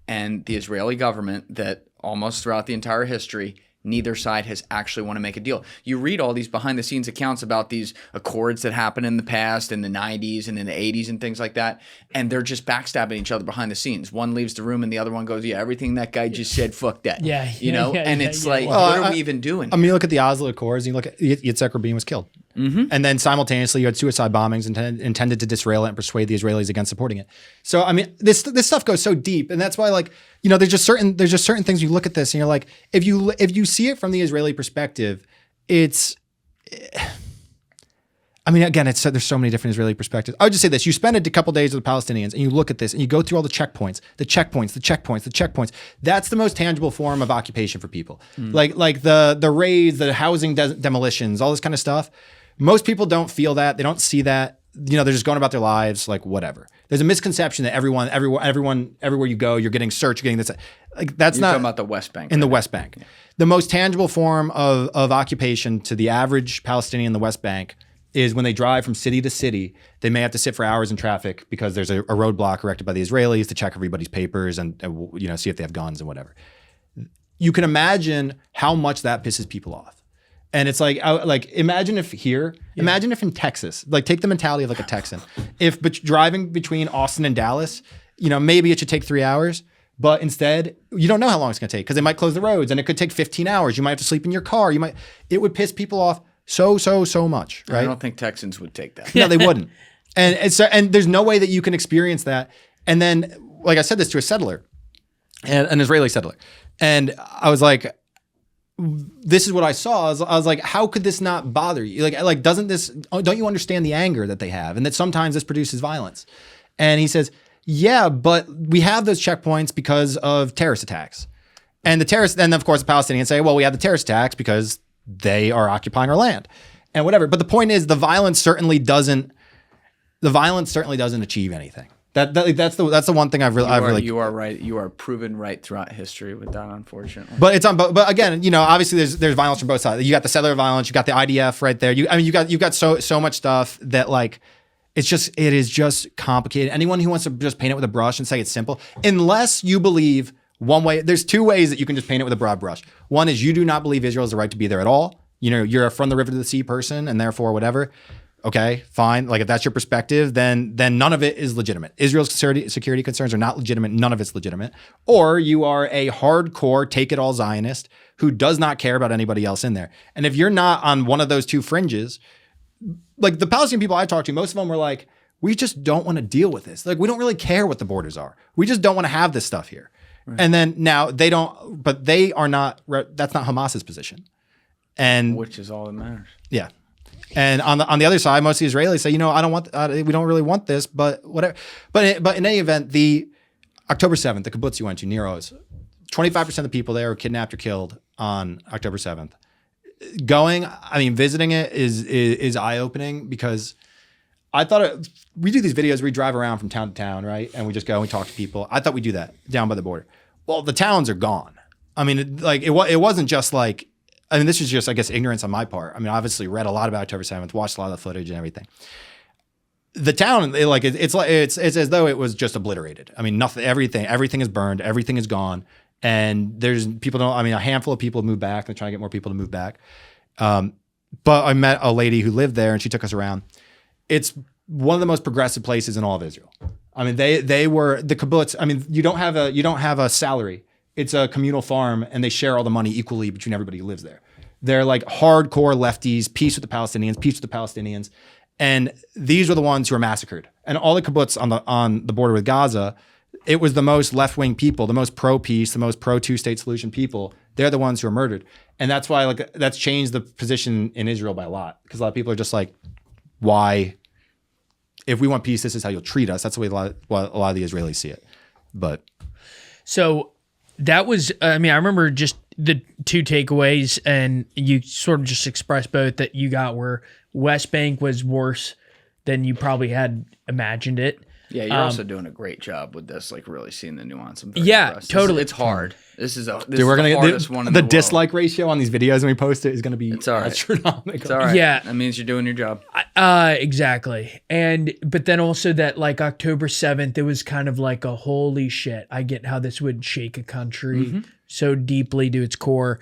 and the Israeli government that almost throughout the entire history, neither side has actually want to make a deal. You read all these behind-the-scenes accounts about these accords that happened in the past, in the 90s and in the 80s and things like that, and they're just backstabbing each other behind the scenes. One leaves the room and the other one goes, yeah, everything that guy just said, fuck that. Yeah. You know? And it's like, what are we even doing? I mean, you look at the Oslo Accords, and you look at Yitzhak Rabin was killed. Mm-hmm. And then simultaneously you had suicide bombings intended to disrail it and persuade the Israelis against supporting it. So, I mean, this stuff goes so deep, and that's why, like, you know, there's just certain things you look at this and you're like, if you see it from the Israeli perspective, it's, I mean, again, there's so many different Israeli perspectives. I would just say this: you spend a couple days with the Palestinians and you look at this and you go through all the checkpoints. That's the most tangible form of occupation for people. Like the raids, the housing demolitions, all this kind of stuff. Most people don't feel that. They don't see that. You know, they're just going about their lives like whatever. There's a misconception that everywhere you go, you're getting searched, you're getting this. Like that's You're not talking about the West Bank. In the West Bank. Yeah. The most tangible form of occupation to the average Palestinian in the West Bank is when they drive from city to city, they may have to sit for hours in traffic because there's a roadblock erected by the Israelis to check everybody's papers and you know, see if they have guns and whatever. You can imagine how much that pisses people off. And it's like imagine if in Texas, like take the mentality of like a Texan. If driving between Austin and Dallas, you know, maybe it should take 3 hours, but instead you don't know how long it's going to take because they might close the roads and it could take 15 hours. You might have to sleep in your car. It would piss people off so much, right? I don't think Texans would take that. No, they wouldn't. And there's no way that you can experience that. And then, like I said this to a settler, an Israeli settler, and I was like, this is what I saw. I was like, how could this not bother you? Like, don't you understand the anger that they have and that sometimes this produces violence? And he says, yeah, but we have those checkpoints because of terrorist attacks. And then of course the Palestinians say, well, we have the terrorist attacks because they are occupying our land and whatever. But the point is the violence certainly doesn't achieve anything. That's the one thing I've really you are right. You are proven right throughout history with that, unfortunately. But it's on. But again, obviously there's violence from both sides. You got the settler violence. You got the IDF right there. You've got so much stuff that like it is just complicated. Anyone who wants to just paint it with a brush and say it's simple, unless you believe one way. There's two ways that you can just paint it with a broad brush. One is you do not believe Israel has the right to be there at all. You're a from the river to the sea person, and therefore whatever. Okay, fine. Like if that's your perspective, then none of it is legitimate. Israel's security concerns are not legitimate. None of it's legitimate. Or you are a hardcore take it all Zionist who does not care about anybody else in there. And if you're not on one of those two fringes, like the Palestinian people I talked to, most of them were like, we just don't want to deal with this. Like we don't really care what the borders are. We just don't want to have this stuff here. Right. And then now they don't, but they are not. That's not Hamas's position. And which is all that matters. Yeah. And on the other side, most of the Israelis say, I don't want, we don't really want this, but whatever. But in any event, the October 7th, the kibbutz you went to, Nero's, 25% of the people there were kidnapped or killed on October 7th. Visiting it is eye-opening because I thought we do these videos where we drive around from town to town, right? And we just go and we talk to people. I thought we do that down by the border. Well, the towns are gone. It wasn't just like, this is just, I guess, ignorance on my part. Obviously read a lot about October 7th, watched a lot of the footage and everything. The town, it's as though it was just obliterated. Nothing, everything is burned, everything is gone. And there's a handful of people moved back. They're trying to get more people to move back. But I met a lady who lived there and she took us around. It's one of the most progressive places in all of Israel. They were the kibbutz. You don't have a salary. It's a communal farm, and they share all the money equally between everybody who lives there. They're like hardcore lefties, peace with the Palestinians. And these were the ones who were massacred. And all the kibbutz on the border with Gaza, it was the most left-wing people, the most pro-peace, the most pro-two-state solution people. They're the ones who are murdered. And that's why that's changed the position in Israel by a lot. Because a lot of people are just like, why? If we want peace, this is how you'll treat us. That's the way a lot of the Israelis see it. But so that was, I remember just the two takeaways, and you sort of just expressed both that you got were West Bank was worse than you probably had imagined it. Yeah, you're also doing a great job with this, like really seeing the nuance. Totally. It's hard. This is the hardest one in the world. The dislike ratio on these videos when we post it is going to be astronomical. It's all right. Yeah. That means you're doing your job. Exactly. But then also that like October 7th, it was kind of like a holy shit. I get how this would shake a country so deeply to its core.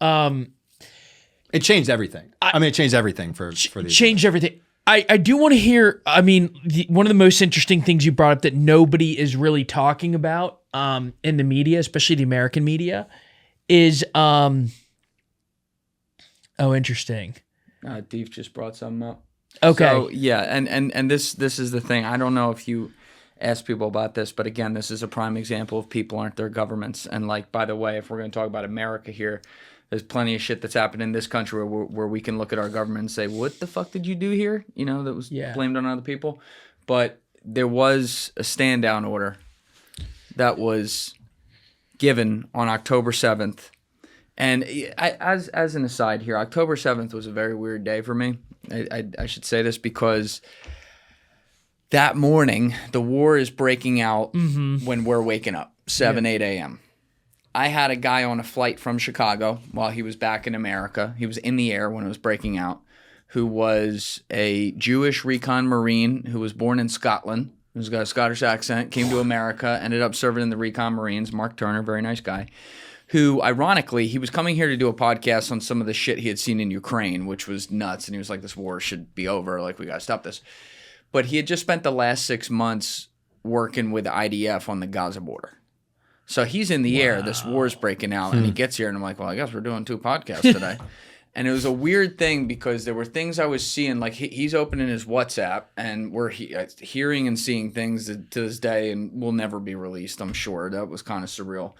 It changed everything. It changed everything for these. Changed everything. I do want to hear, one of the most interesting things you brought up that nobody is really talking about in the media, especially the American media, is, interesting. Deef just brought something up. Okay. So, yeah, and this is the thing. I don't know if you ask people about this, but again, this is a prime example of people aren't their governments. And like, by the way, if we're going to talk about America here, there's plenty of shit that's happened in this country where we can look at our government and say, what the fuck did you do here? That was blamed on other people. But there was a stand down order that was given on October 7th. And as an aside here, October 7th was a very weird day for me. I should say this because that morning, the war is breaking out when we're waking up, 8 a.m. I had a guy on a flight from Chicago while he was back in America. He was in the air when it was breaking out, who was a Jewish recon Marine who was born in Scotland, who's got a Scottish accent, came to America, ended up serving in the recon Marines, Mark Turner, very nice guy, who, ironically, he was coming here to do a podcast on some of the shit he had seen in Ukraine, which was nuts, and he was like, this war should be over, like, we got to stop this. But he had just spent the last 6 months working with IDF on the Gaza border. So he's in the air, this war's breaking out, and he gets here, and I'm like, well, I guess we're doing 2 podcasts today. And it was a weird thing because there were things I was seeing, like he's opening his WhatsApp, and we're hearing and seeing things that, to this day, and will never be released, I'm sure. That was kind of surreal.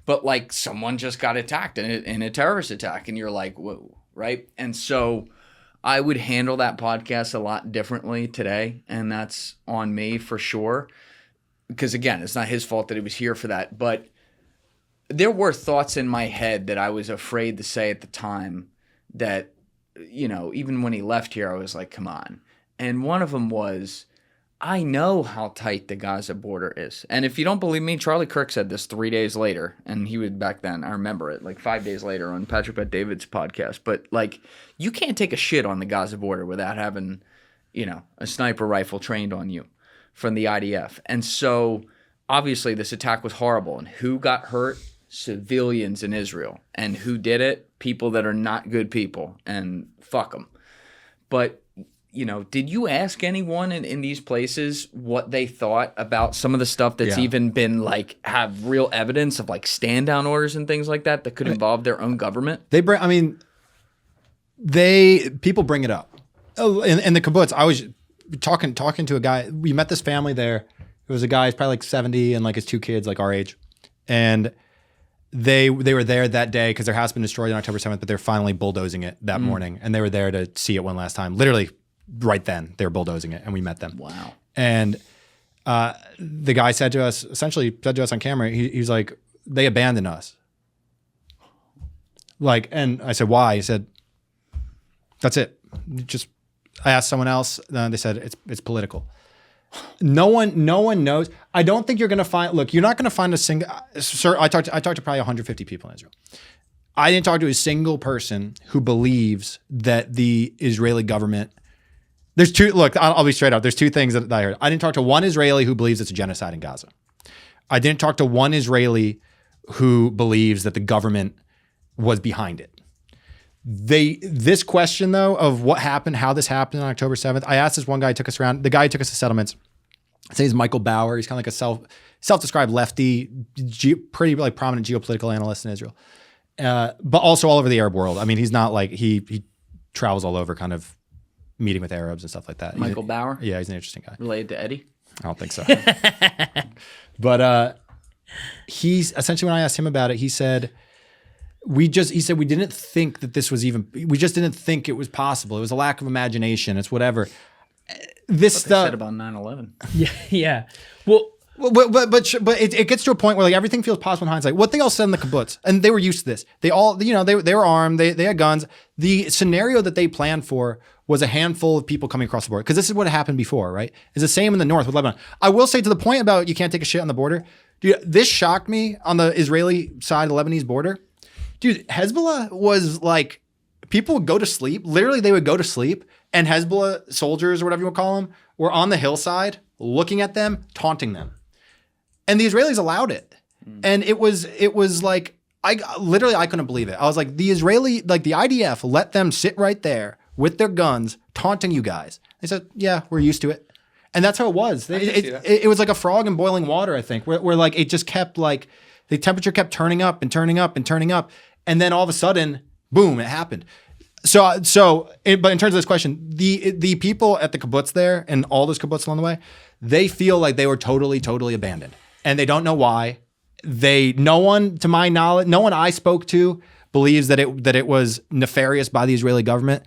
But like someone just got attacked in a terrorist attack, and you're like, whoa, right? And so I would handle that podcast a lot differently today, and that's on me for sure. Because again, it's not his fault that he was here for that, but there were thoughts in my head that I was afraid to say at the time that, even when he left here, I was like, come on. And one of them was, I know how tight the Gaza border is. And if you don't believe me, Charlie Kirk said this 3 days later. And he would back then, I remember it, like 5 days later on Patrick Bet-David's podcast. But like, you can't take a shit on the Gaza border without having, a sniper rifle trained on you from the IDF. And so obviously this attack was horrible. And who got hurt? Civilians in Israel. And who did it? People that are not good people. And fuck them. But did you ask anyone in these places what they thought about some of the stuff that's even been like have real evidence of like stand down orders and things like that could involve their own government? People bring it up. Oh, in the kibbutz, I was talking to a guy. We met this family there. It was a guy, he's probably like 70 and like his 2 kids, like our age. And they were there that day because their house had been destroyed on October 7th, but they're finally bulldozing it that morning. And they were there to see it one last time. Literally, right then, they were bulldozing it, and we met them. Wow. And the guy said to us on camera, he's like, they abandoned us. Like, and I said, why? He said, that's it. I asked someone else, they said, it's political. No one knows. I don't think you're going to find, look, you're not going to find a single, sir, I talked to probably 150 people in Israel. I didn't talk to a single person who believes that the Israeli government, there's two, look, I'll be straight up. There's 2 things that I heard. I didn't talk to one Israeli who believes it's a genocide in Gaza. I didn't talk to one Israeli who believes that the government was behind it. This question though of what happened, how this happened on October 7th, I asked this one guy who took us around, the guy who took us to settlements. His name is Michael Bauer. He's kind of like a self-described lefty, pretty like prominent geopolitical analyst in Israel, but also all over the Arab world. I mean, he's not like, he travels all over kind of meeting with Arabs and stuff like that. Michael Bauer? Yeah, he's an interesting guy. Related to Eddie? I don't think so. But he's essentially, when I asked him about it, he said, we didn't think that this was we just didn't think it was possible. It was a lack of imagination. It's whatever. This stuff said about 9/11. Yeah. Well, but it gets to a point where like everything feels possible in hindsight. What they all said in the kibbutz, and they were used to this. They all, they were armed. They had guns. The scenario that they planned for was a handful of people coming across the border, because this is what happened before, right? It's the same in the north with Lebanon. I will say, to the point about you can't take a shit on the border, dude, this shocked me on the Israeli side of the Lebanese border. Dude, Hezbollah was like, people would go to sleep. Literally, they would go to sleep, and Hezbollah soldiers, or whatever you want to call them, were on the hillside looking at them, taunting them. And the Israelis allowed it. And it was like, I couldn't believe it. I was like, the IDF let them sit right there with their guns, taunting you guys. They said, yeah, we're used to it. And that's how it was. It was like a frog in boiling water, I think, where like it just kept like, the temperature kept turning up and turning up and turning up. And then all of a sudden, boom, it happened. But in terms of this question, the people at the kibbutz there and all those kibbutz along the way, they feel like they were totally, totally abandoned. And they don't know why. No one, to my knowledge, no one I spoke to believes that it was nefarious by the Israeli government.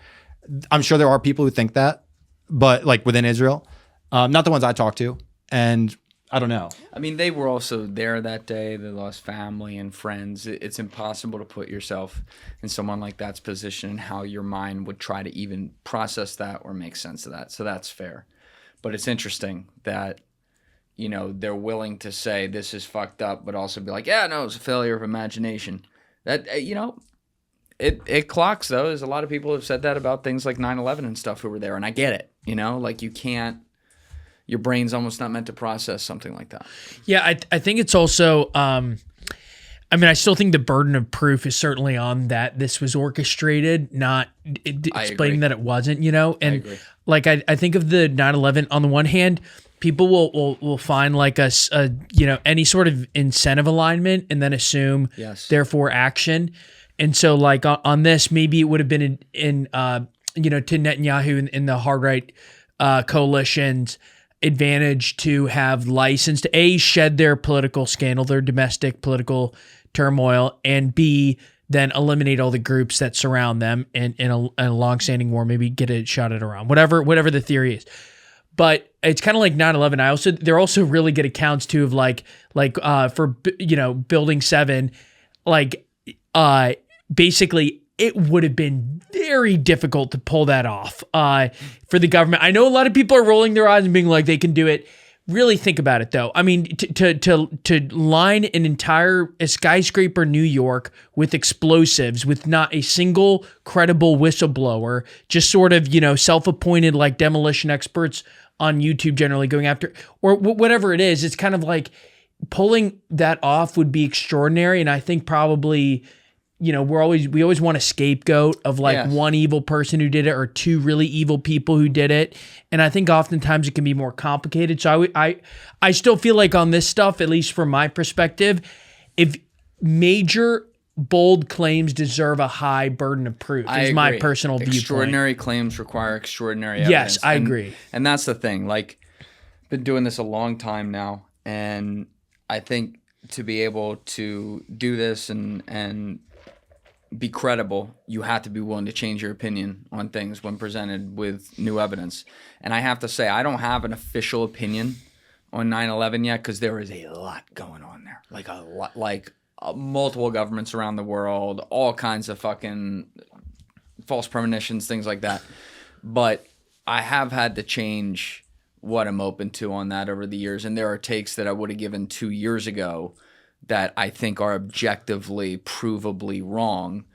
I'm sure there are people who think that, but like within Israel, not the ones I talked to. And I don't know. I mean, they were also there that day. They lost family and friends. It's impossible to put yourself in someone like that's position and how your mind would try to even process that or make sense of that. So that's fair. But it's interesting that, they're willing to say this is fucked up, but also be like, yeah, no, it's a failure of imagination. That, it clocks, though. There's a lot of people who have said that about things like 9/11 and stuff who were there. And I get it, like you can't. Your brain's almost not meant to process something like that. Yeah, I think it's also, I still think the burden of proof is certainly on that this was orchestrated, not explaining that it wasn't, And like, I think of the 9/11, on the one hand, people will find like any sort of incentive alignment and then assume, therefore action. And so like on this, maybe it would have been in to Netanyahu in the hard right coalition's advantage to have license to shed their political scandal, their domestic political turmoil, and B, then eliminate all the groups that surround them in a long-standing war, maybe get a shot at Iran, whatever the theory is. But it's kind of like 9/11. They're also really good accounts too of like for Building 7, like basically it would have been very difficult to pull that off for the government. I know a lot of people are rolling their eyes and being like, they can do it. Really think about it, though. I mean, to line a skyscraper New York with explosives, with not a single credible whistleblower, just sort of, self-appointed like demolition experts on YouTube generally going after, or whatever it is, it's kind of like pulling that off would be extraordinary. And I think probably, we always want a scapegoat of like one evil person who did it or two really evil people who did it. And I think oftentimes it can be more complicated. So I still feel like on this stuff, at least from my perspective, if major bold claims deserve a high burden of proof, is my personal viewpoint. Extraordinary claims require extraordinary evidence. Yes, I agree. And that's the thing. Like, been doing this a long time now, and I think to be able to do this and be credible, you have to be willing to change your opinion on things when presented with new evidence. And I have to say, I don't have an official opinion on 9/11 yet, because there is a lot going on there. Like a lot, multiple governments around the world, all kinds of fucking false premonitions, things like that. But I have had to change what I'm open to on that over the years. And there are takes that I would have given 2 years ago that I think are objectively, provably wrong.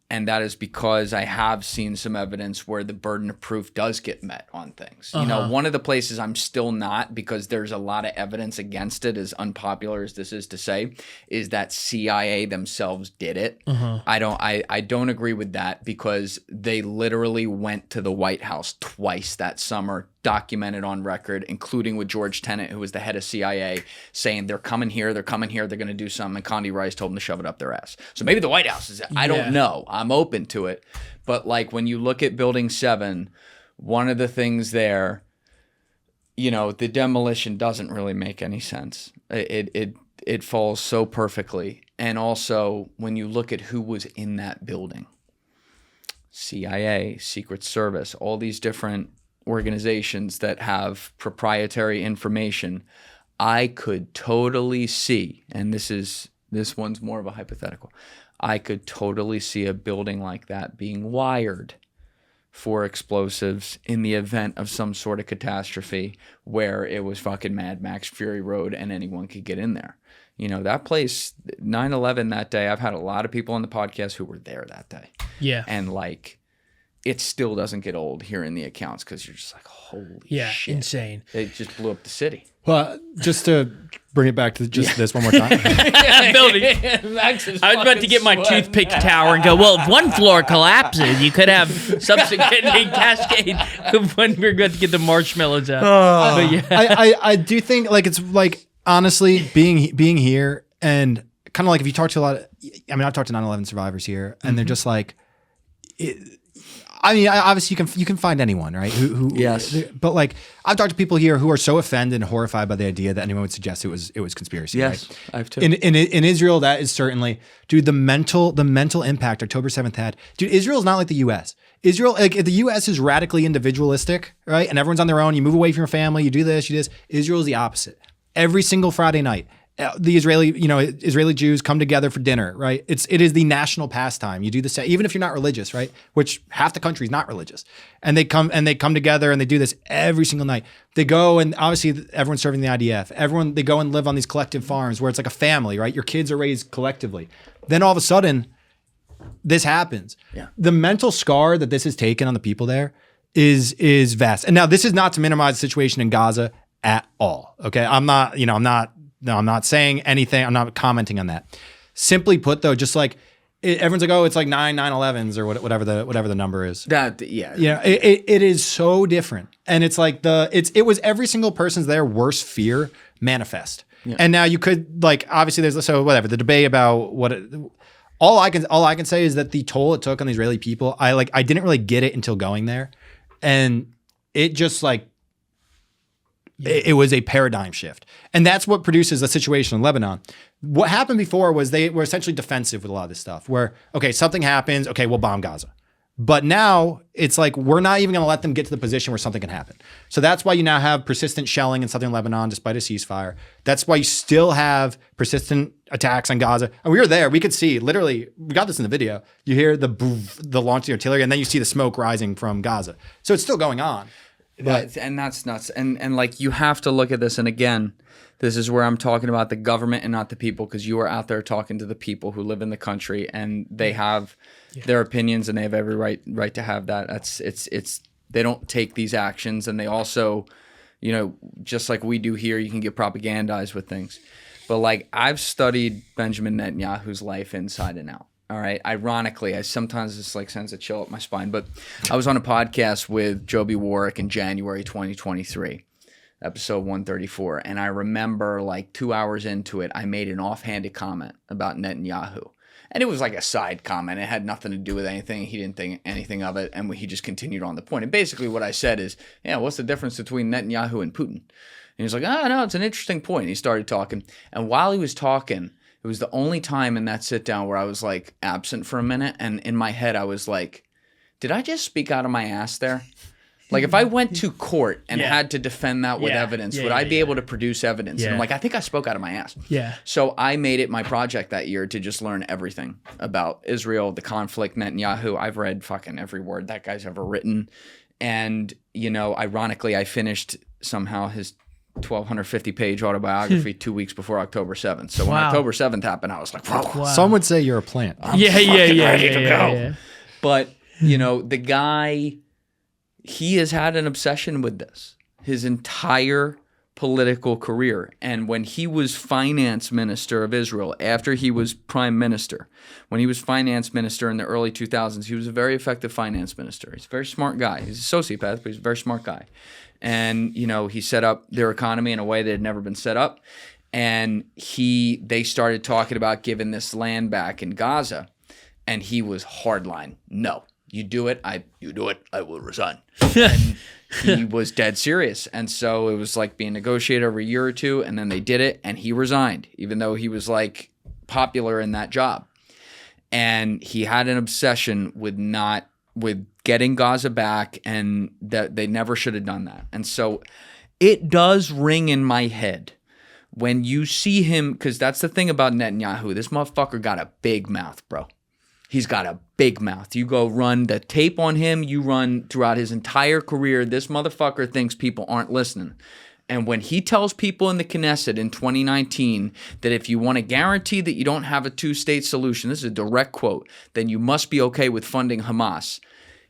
And that is because I have seen some evidence where the burden of proof does get met on things. One of the places I'm still not, because there's a lot of evidence against it, as unpopular as this is to say, is that CIA themselves did it. I don't agree with that, because they literally went to the White House twice that summer, documented on record, including with George Tenet, who was the head of CIA, saying they're coming here, they're going to do something, and Condi Rice told them to shove it up their ass. So maybe the White House is, I don't know. I'm open to it. But like when you look at Building 7, one of the things there, the demolition doesn't really make any sense. It falls so perfectly. And also when you look at who was in that building, CIA, Secret Service, all these different organizations that have proprietary information, I could totally see, and this one's more of a hypothetical, I could totally see a building like that being wired for explosives in the event of some sort of catastrophe where it was fucking Mad Max Fury Road and anyone could get in there. That place, 9/11 that day, I've had a lot of people on the podcast who were there that day. Yeah. And it still doesn't get old hearing the accounts, because you're just like, holy shit. Insane. They just blew up the city. Well, just to bring it back to just this one more time. Building. I was about to get my toothpick tower and go, well, if one floor collapses, you could have subsequent cascade when we're going to get the marshmallows out. But yeah. I do think it's honestly being here, and kind of like if you talk to I've talked to 9/11 survivors here, and they're just like, obviously you can find anyone, right? Who yes. But I've talked to people here who are so offended and horrified by the idea that anyone would suggest it was conspiracy. Yes, right? I've too. In Israel, that is certainly, dude, the mental impact October 7th had. Dude, Israel's not like the U.S. Israel, the U.S. is radically individualistic, right? And everyone's on their own. You move away from your family. You do this. You do this. Israel is the opposite. Every single Friday night, the Israeli Jews come together for dinner, right? It is the national pastime. You do this even if you're not religious, right? Which half the country is not religious, and they come together and they do this every single night. They go, and obviously everyone's serving the IDF. They go and live on these collective farms where it's like a family, right? Your kids are raised collectively. Then all of a sudden, this happens. Yeah. The mental scar that this has taken on the people there is vast. And now this is not to minimize the situation in Gaza at all. Okay, I'm not saying anything. I'm not commenting on that. Simply put, though, just everyone's like, oh, it's like 9/11s or whatever the number is. It is so different, and it's like it was every single person's worst fear manifest. Yeah. And now you could obviously there's the debate about what. All I can say is that the toll it took on the Israeli people, I didn't really get it until going there, and it just It was a paradigm shift. And that's what produces a situation in Lebanon. What happened before was they were essentially defensive with a lot of this stuff where, okay, something happens, okay, we'll bomb Gaza, But now it's like we're not even going to let them get to the position where something can happen. So that's why you now have persistent shelling in southern Lebanon despite a ceasefire. That's why you still have persistent attacks on Gaza. And we were there. We could see literally, we got this in the video. You hear the launch of the artillery and then you see the smoke rising from Gaza. So it's still going on. And that's nuts. And like you have to look at this. And again, this is where I'm talking about the government and not the people, because you are out there talking to the people who live in the country and they have their opinions and they have every right to have that. It's they don't take these actions, and they also, you know, just like we do here, you can get propagandized with things. But like I've studied Benjamin Netanyahu's life inside and out. All right. Ironically, I sometimes just like sends a chill up my spine. But I was on a podcast with Joby Warwick in January 2023, episode 134. And I remember like 2 hours into it, I made an offhanded comment about Netanyahu. And it was like a side comment. It had nothing to do with anything. He didn't think anything of it. And he just continued on the point. And basically what I said is, yeah, what's the difference between Netanyahu and Putin? And he was like, oh, no, it's an interesting point. And he started talking. And while he was talking, it was the only time in that sit down where I was like absent for a minute. And in my head, I was like, did I just speak out of my ass there? Like if I went to court and had to defend that with evidence, would I be able to produce evidence? And I'm like, I think I spoke out of my ass. Yeah. So I made it my project that year to just learn everything about Israel, the conflict, Netanyahu. I've read fucking every word that guy's ever written. And, you know, ironically, I finished somehow his 1,250-page autobiography 2 weeks before October 7th. So when October 7th happened, I was like, wow. Some would say you're a plant. I'm ready to go. But, you know, the guy, he has had an obsession with this his entire political career. And when he was finance minister of Israel, after he was prime minister, when he was finance minister in the early 2000s, he was a very effective finance minister. He's a very smart guy. He's a sociopath, but he's a very smart guy. And, you know, he set up their economy in a way that had never been set up. And they started talking about giving this land back in Gaza. And he was hardline. No, you do it, I will resign. And he was dead serious. And so it was like being negotiated over a year or two. And then they did it. And he resigned, even though he was like popular in that job. And he had an obsession with getting Gaza back, and that they never should have done that. And so it does ring in my head when you see him, because that's the thing about Netanyahu. This motherfucker got a big mouth, bro. He's got a big mouth. You go run the tape on him, you run throughout his entire career. This motherfucker thinks people aren't listening. And when he tells people in the Knesset in 2019 that if you want to guarantee that you don't have a two-state solution, this is a direct quote, then you must be okay with funding Hamas.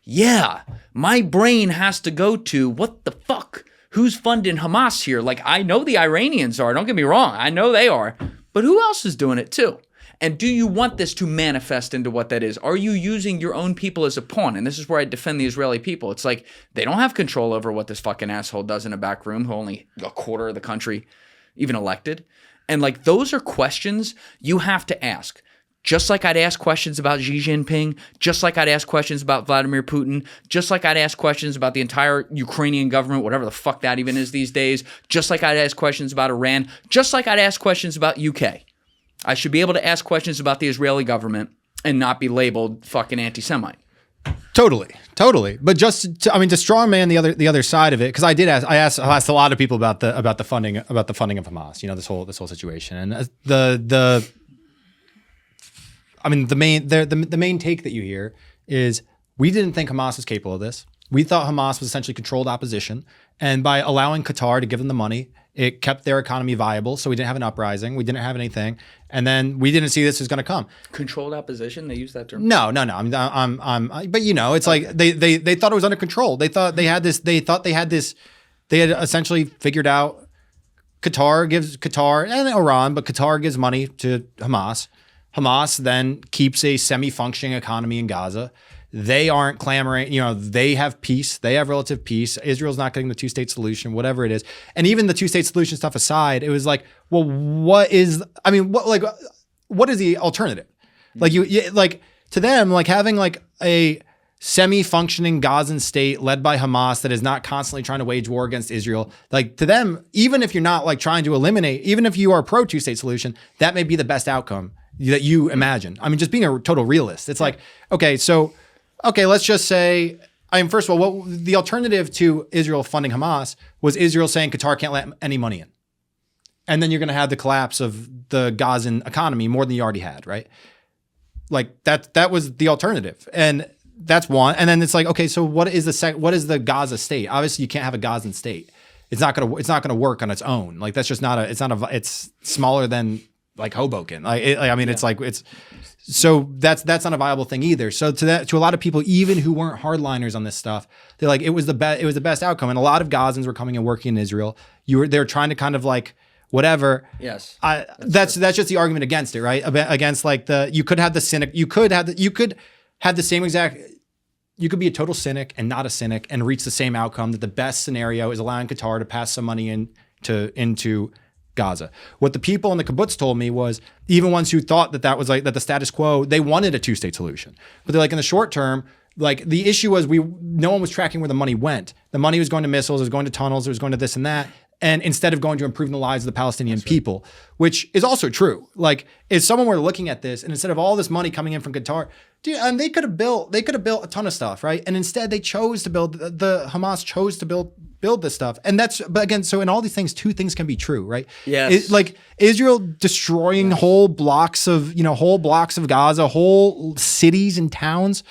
Yeah, my brain has to go to, what the fuck? Who's funding Hamas here? Like, I know the Iranians are, don't get me wrong, I know they are, but who else is doing it too? And do you want this to manifest into what that is? Are you using your own people as a pawn? And this is where I defend the Israeli people. It's like they don't have control over what this fucking asshole does in a back room who only a quarter of the country even elected. And like those are questions you have to ask. Just like I'd ask questions about Xi Jinping, just like I'd ask questions about Vladimir Putin, just like I'd ask questions about the entire Ukrainian government, whatever the fuck that even is these days, just like I'd ask questions about Iran, just like I'd ask questions about UK. I should be able to ask questions about the Israeli government and not be labeled fucking anti-Semite. Totally. But to strongman the other side of it, because I asked a lot of people about the funding of Hamas. You know, this whole situation, and the main take that you hear is we didn't think Hamas was capable of this. We thought Hamas was essentially controlled opposition, and by allowing Qatar to give them the money, it kept their economy viable. So we didn't have an uprising, we didn't have anything, and then we didn't see this was going to come. Controlled opposition? They use that term? No. But you know, it's like they thought it was under control. They thought they had this. They had essentially figured out. Qatar and Iran, but Qatar gives money to Hamas. Hamas then keeps a semi-functioning economy in Gaza. They aren't clamoring, you know, they have peace. They have relative peace. Israel's not getting the two-state solution, whatever it is. And even the two-state solution stuff aside, it was like, well, what is the alternative? Like like to them, like having like a semi-functioning Gazan state led by Hamas that is not constantly trying to wage war against Israel, like to them, even if you're not like trying to eliminate, even if you are pro two-state solution, that may be the best outcome that you imagine. I mean, just being a total realist, it's like, okay, so okay, let's just say, first of all, the alternative to Israel funding Hamas was Israel saying Qatar can't let any money in. And then you're going to have the collapse of the Gazan economy more than you already had, right? Like that was the alternative. And that's one. And then it's like, okay, so what is the Gaza state? Obviously you can't have a Gazan state. It's not going to work on its own. Like that's just it's smaller than like Hoboken. So that's not a viable thing either. So to a lot of people, even who weren't hardliners on this stuff, they're like, it was the best outcome. And a lot of Gazans were coming and working in Israel. They're trying to kind of like, whatever. Yes. That's just the argument against it, right? Against like you could have the cynic, you could have the same exact, you could be a total cynic and not a cynic and reach the same outcome, that the best scenario is allowing Qatar to pass some money into Gaza. What the people in the kibbutz told me was, even ones who thought that was like that the status quo, they wanted a two-state solution. But they're like, in the short term, like the issue was no one was tracking where the money went. The money was going to missiles, it was going to tunnels, it was going to this and that. And instead of going to improving the lives of the Palestinian people, which is also true. Like, if someone were looking at this, and instead of all this money coming in from Qatar, dude, and they could have built a ton of stuff, right? And instead they chose to build, the Hamas chose to build this stuff. And but again, so in all these things, two things can be true, right? Yes. Like Israel destroying whole blocks of Gaza, whole cities and towns.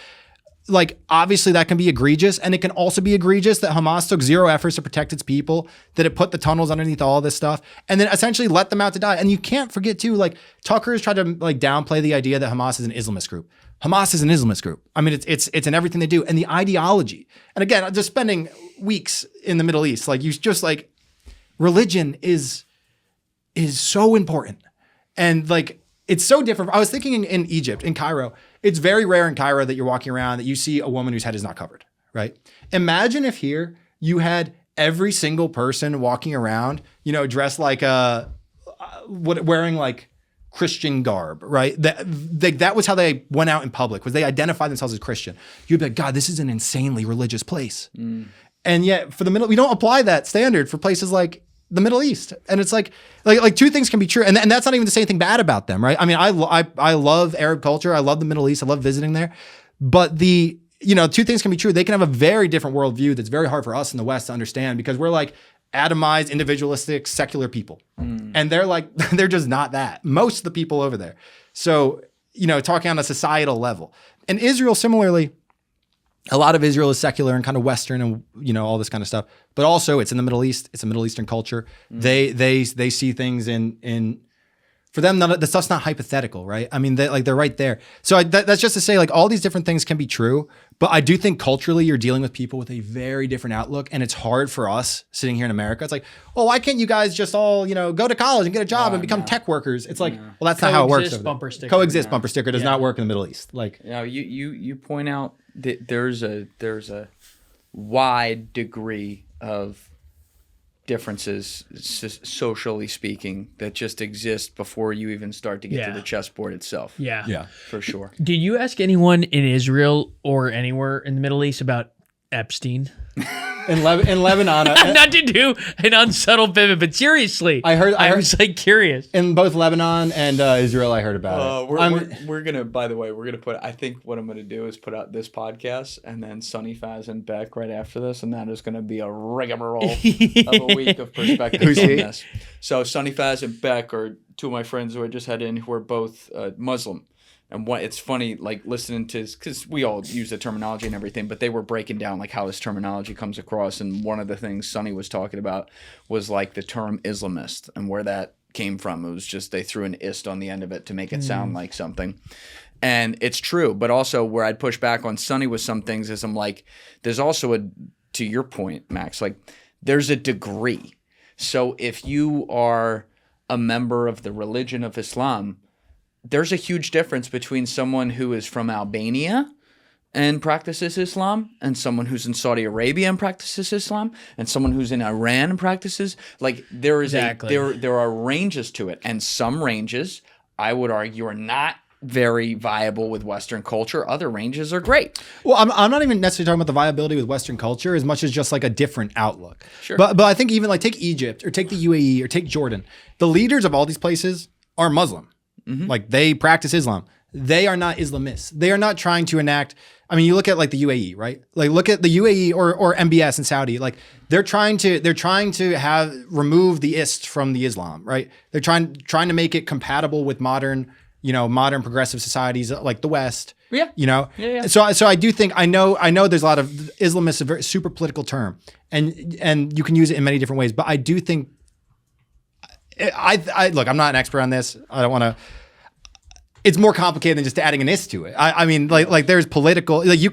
Like, obviously that can be egregious, and it can also be egregious that Hamas took zero efforts to protect its people, that it put the tunnels underneath all this stuff, and then essentially let them out to die. And you can't forget too, like, Tucker has tried to like downplay the idea that Hamas is an Islamist group. Hamas is an Islamist group. I mean, it's in everything they do, and the ideology. And again, just spending weeks in the Middle East, like, you just like, religion is so important, and like, it's so different. I was thinking in Egypt, in Cairo, it's very rare in Cairo that you're walking around that you see a woman whose head is not covered, right? Imagine if here you had every single person walking around, dressed like wearing like Christian garb, right? That was how they went out in public, was they identified themselves as Christian. You'd be like, God, this is an insanely religious place. And yet for we don't apply that standard for places like the Middle East. And it's like two things can be true. And that's not even to say anything bad about them, right? I mean, I love Arab culture. I love the Middle East. I love visiting there. But two things can be true. They can have a very different worldview that's very hard for us in the West to understand, because we're like atomized, individualistic, secular people. And they're just not that. Most of the people over there. So, talking on a societal level. And Israel, similarly, a lot of Israel is secular and kind of Western and, all this kind of stuff. But also it's in the Middle East. It's a Middle Eastern culture. They see things in for them, the stuff's not hypothetical, right? I mean, they're right there. So that's just to say, like, all these different things can be true. But I do think culturally you're dealing with people with a very different outlook. And it's hard for us sitting here in America. It's like, oh, why can't you guys just all, go to college and get a job and become tech workers? It's like, well, that's not how it works. Bumper sticker. Coexist bumper sticker does not work in the Middle East. Like, you point out that there's a wide degree of differences, socially speaking, that just exist before you even start to get to the chessboard itself. Yeah, for sure. Did you ask anyone in Israel or anywhere in the Middle East about Epstein? In Lebanon, not to do an unsettled pivot, but seriously, I was like curious. In both Lebanon and Israel, I heard about it. We're gonna, by the way, I think what I'm gonna do is put out this podcast and then Sonny Faz and Beck right after this, and that is gonna be a rigmarole of a week of perspective on this. So Sonny Faz and Beck are two of my friends who I just had in, who are both Muslim. And it's funny, like, listening to, because we all use the terminology and everything, but they were breaking down like how this terminology comes across. And one of the things Sonny was talking about was like the term Islamist and where that came from. It was just they threw an ist on the end of it to make it sound like something. And it's true. But also where I'd push back on Sonny with some things is I'm like, there's also to your point, Max, like there's a degree. So if you are a member of the religion of Islam, there's a huge difference between someone who is from Albania and practices Islam, and someone who's in Saudi Arabia and practices Islam, and someone who's in Iran and practices. Like, there is there are ranges to it, and some ranges I would argue are not very viable with Western culture. Other ranges are great. Well, I'm not even necessarily talking about the viability with Western culture as much as just like a different outlook. Sure. But I think even like take Egypt or take the UAE or take Jordan. The leaders of all these places are Muslim. Like, they practice Islam. they are not Islamists. They are not trying to enact. I mean, you look at like the UAE, right? Like look at the UAE or MBS in Saudi. Like they're trying to have remove the ist from the Islam, right? They're trying to make it compatible with modern progressive societies like the West. Yeah. Yeah. So I do think I know there's a lot of Islamists, a very super political term, and you can use it in many different ways. But I do think I look. I'm not an expert on this. I don't want to. It's more complicated than just adding an ist to it. I mean, like there's political, like I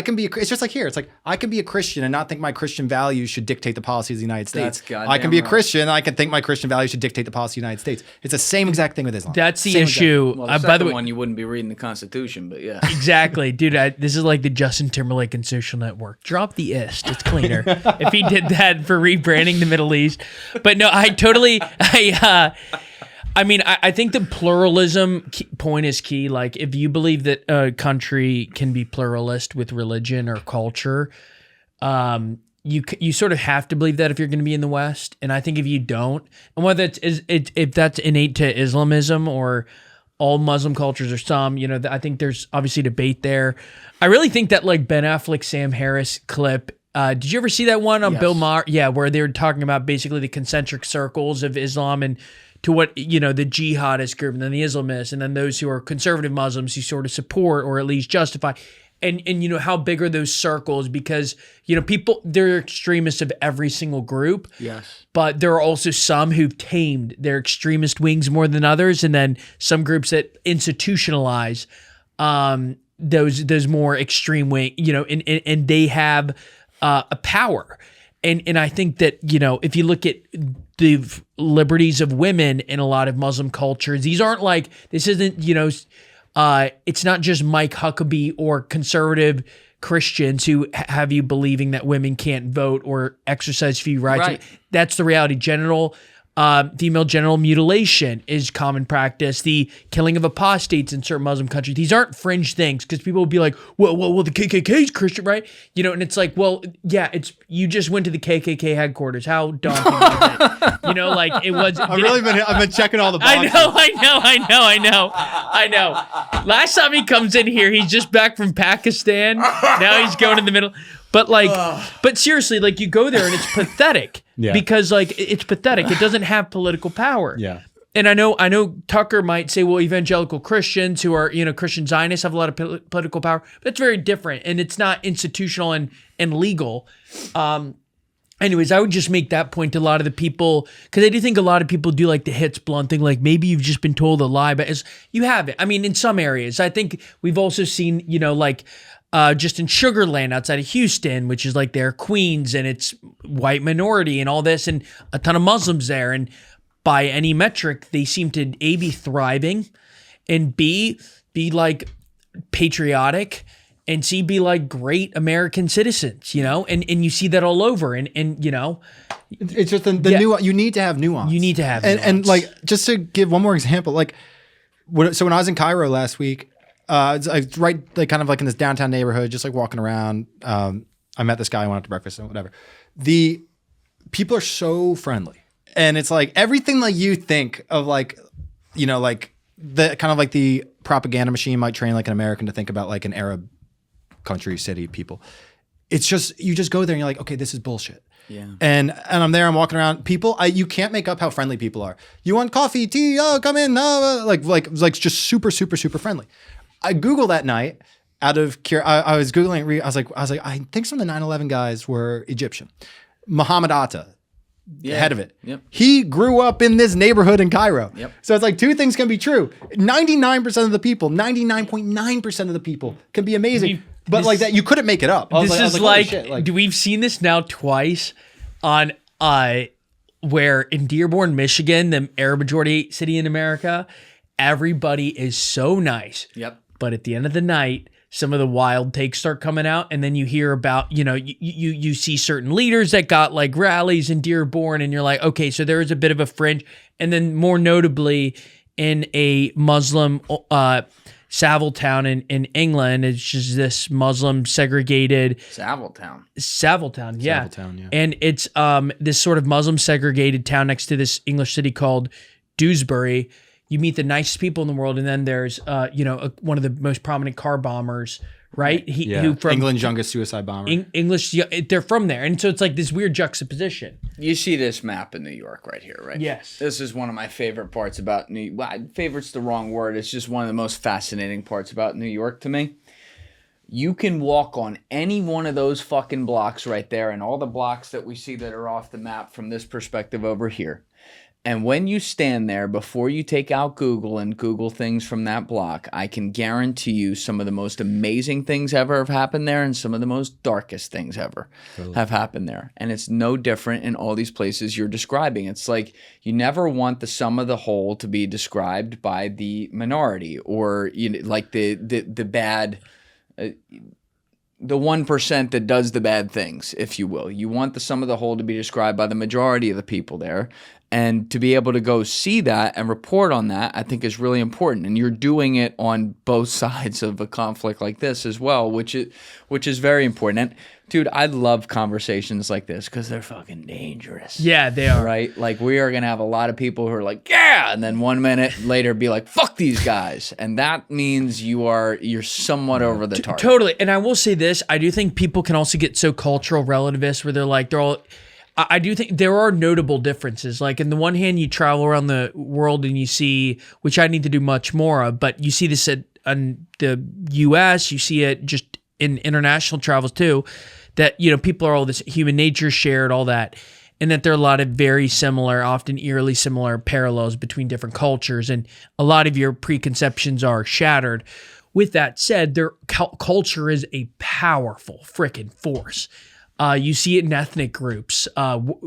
can be, it's just like here. It's like, I can be a Christian and not think my Christian values should dictate the policy of the United States. I can be a Christian and I can think my Christian values should dictate the policy of the United States. It's the same exact thing with Islam. That's the issue. Well, by the way, you wouldn't be reading the Constitution, but yeah. Exactly. Dude, this is like the Justin Timberlake and Social Network. Drop the ist. It's cleaner. If he did that for rebranding the Middle East. But no, I think the pluralism point is key. Like, if you believe that a country can be pluralist with religion or culture, you sort of have to believe that if you're going to be in the West. And I think if you don't, and whether if that's innate to Islamism or all Muslim cultures or some, I think there's obviously debate there. I really think that like Ben Affleck, Sam Harris clip. Did you ever see that one on Bill Maher? Yeah, where they were talking about basically the concentric circles of Islam and to what, the jihadist group and then the Islamists and then those who are conservative Muslims who sort of support or at least justify. And how big are those circles? Because, they're extremists of every single group. Yes. But there are also some who've tamed their extremist wings more than others. And then some groups that institutionalize those more extreme wing, and they have a power. And I think that, if you look at the liberties of women in a lot of Muslim cultures, these aren't like, this isn't, it's not just Mike Huckabee or conservative Christians who have you believing that women can't vote or exercise few rights. Right. That's the reality. Female genital mutilation is common practice. The killing of apostates in certain Muslim countries. These aren't fringe things because people will be like, well, the KKK is Christian, right? And it's like, well, yeah, you just went to the KKK headquarters. How daunting is it? Like it was. I've been checking all the boxes. I know. Last time he comes in here, he's just back from Pakistan. Now he's going in the middle. But but seriously, like you go there and it's pathetic. Yeah. Because like it's pathetic. It doesn't have political power. Yeah. And I know Tucker might say, well, evangelical Christians who are, Christian Zionists have a lot of political power. But that's very different. And it's not institutional and legal. Anyways, I would just make that point to a lot of the people, because I do think a lot of people do like the hits blunt thing, like maybe you've just been told a lie, but you haven't. I mean, in some areas, I think we've also seen, just in Sugar Land outside of Houston, which is like their Queens and it's white minority and all this and a ton of Muslims there. And by any metric, they seem to A, be thriving and B, be like patriotic and C, be like great American citizens, and you see that all over. And it's just the nuance. You need to have nuance. You need to have nuance. And like, just to give one more example, like, when I was in Cairo last week, I was right, like kind of like in this downtown neighborhood, just like walking around. I met this guy, I went out to breakfast and whatever. The people are so friendly. And it's like everything like you think of like, like the kind of like the propaganda machine might train like an American to think about like an Arab country, city, people. It's just, you just go there and you're like, okay, this is bullshit. Yeah. And I'm there, I'm walking around. People, you can't make up how friendly people are. You want coffee, tea, oh, come in, like just super, super, super friendly. I Googled that night out of I was Googling, I was like, I think some of the 9/11 guys were Egyptian. Muhammad Atta, head of it. Yep. He grew up in this neighborhood in Cairo. Yep. So it's like two things can be true. 99% of the people, 99.9% of the people can be amazing. But like that, you couldn't make it up. This is like, we've seen this now twice on where in Dearborn, Michigan, the Arab majority city in America, everybody is so nice. Yep. But at the end of the night, some of the wild takes start coming out, and then you hear about, you see certain leaders that got like rallies in Dearborn, and you're like, okay, so there is a bit of a fringe. And then more notably in a Muslim Savile town in England, it's just this Muslim segregated Savile town, yeah. Savile town, yeah. And it's this sort of Muslim segregated town next to this English city called Dewsbury. you meet the nicest people in the world, and then there's one of the most prominent car bombers, right? Who from England's youngest suicide bomber. English, they're from there, and so it's like this weird juxtaposition. You see this map in New York right here, right? Yes. This is one of my favorite parts about New York. Well, favorite's the wrong word. It's just one of the most fascinating parts about New York to me. You can walk on any one of those fucking blocks right there, and all the blocks that we see that are off the map from this perspective over here. And when you stand there, before you take out Google and Google things from that block, I can guarantee you some of the most amazing things ever have happened there and some of the most darkest things ever have happened there. And it's no different in all these places you're describing. It's like you never want the sum of the whole to be described by the minority or like the bad... the 1% that does the bad things, if you will. You want the sum of the whole to be described by the majority of the people there. And to be able to go see that and report on that, I think is really important. And you're doing it on both sides of a conflict like this as well, which is very important. And dude, I love conversations like this because they're fucking dangerous. Yeah, they are. Right? Like we are going to have a lot of people who are like, yeah, and then 1 minute later be like, fuck these guys. And that means you're somewhat over the target. Totally. And I will say this, I do think people can also get so cultural relativist where they're all... I do think there are notable differences. Like, in the one hand, you travel around the world and you see, which I need to do much more of, but you see this in the U.S., you see it just in international travels too, that, people are all this human nature shared, all that, and that there are a lot of very similar, often eerily similar parallels between different cultures, and a lot of your preconceptions are shattered. With that said, their culture is a powerful freaking force. You see it in ethnic groups,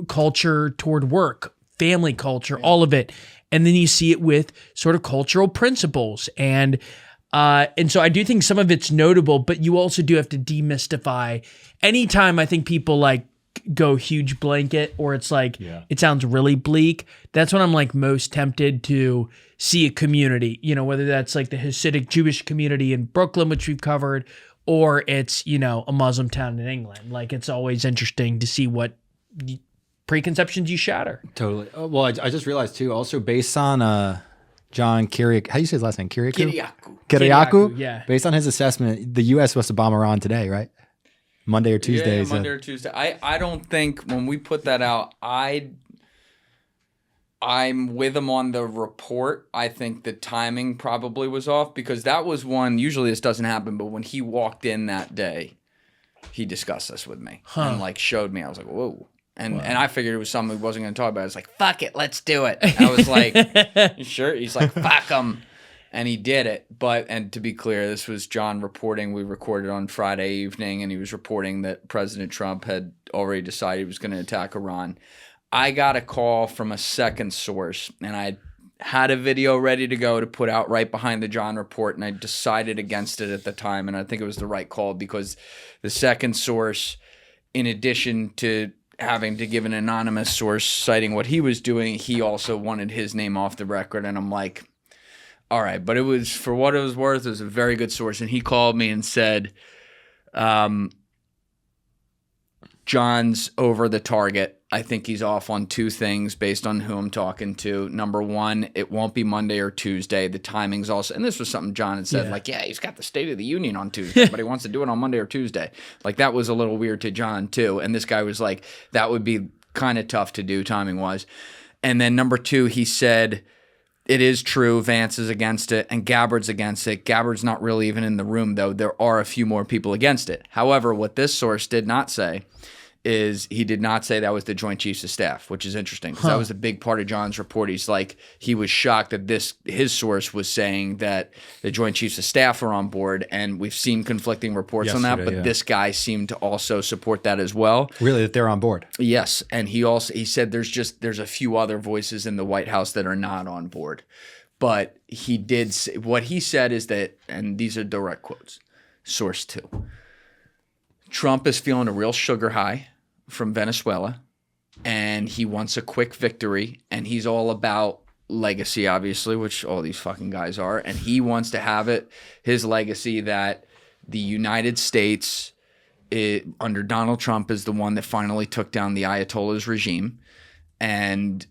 culture toward work, family culture, all of it. And then you see it with sort of cultural principles. And so I do think some of it's notable, but you also do have to demystify. Anytime I think people like go huge blanket or it's like, it sounds really bleak, that's when I'm like most tempted to see a community, whether that's like the Hasidic Jewish community in Brooklyn, which we've covered, or it's, a Muslim town in England. Like, it's always interesting to see what preconceptions you shatter. Totally. Well, I just realized, too, also based on John Kiriakou, how do you say his last name? Kiriakou? Yeah. Based on his assessment, the U.S. was to bomb Iran today, right? Monday or Tuesday. Yeah, Monday or Tuesday. I don't think when we put that out, I'm with him on the report. I think the timing probably was off because that was one, usually this doesn't happen, but when he walked in that day, he discussed this with me and like showed me. I was like, whoa. And I figured it was something he wasn't going to talk about. I was like, fuck it, let's do it. I was like, you sure? He's like, fuck him. And he did it. And to be clear, this was John reporting. We recorded on Friday evening, and he was reporting that President Trump had already decided he was going to attack Iran. I got a call from a second source, and I had a video ready to go to put out right behind the John report, and I decided against it at the time, and I think it was the right call because the second source, in addition to having to give an anonymous source citing what he was doing, he also wanted his name off the record, and I'm like, all right, but it was, for what it was worth, it was a very good source, and he called me and said, John's over the target. I think he's off on two things based on who I'm talking to. Number one, it won't be Monday or Tuesday. The timing's also, and this was something John had said, like, he's got the State of the Union on Tuesday, but he wants to do it on Monday or Tuesday. Like, that was a little weird to John, too. And this guy was like, that would be kind of tough to do timing-wise. And then number two, he said, it is true, Vance is against it, and Gabbard's against it. Gabbard's not really even in the room, though. There are a few more people against it. However, what this source did not say is he did not say that was the Joint Chiefs of Staff, which is interesting because that was a big part of John's report. He's like, he was shocked that his source was saying that the Joint Chiefs of Staff are on board, and we've seen conflicting reports on that, but this guy seemed to also support that as well. Really, that they're on board? Yes, and he said there's a few other voices in the White House that are not on board, but he did say, what he said is that, and these are direct quotes, source 2, Trump is feeling a real sugar high from Venezuela, and he wants a quick victory, and he's all about legacy, obviously, which all these fucking guys are, and he wants to have his legacy that the United States under Donald Trump is the one that finally took down the Ayatollah's regime, and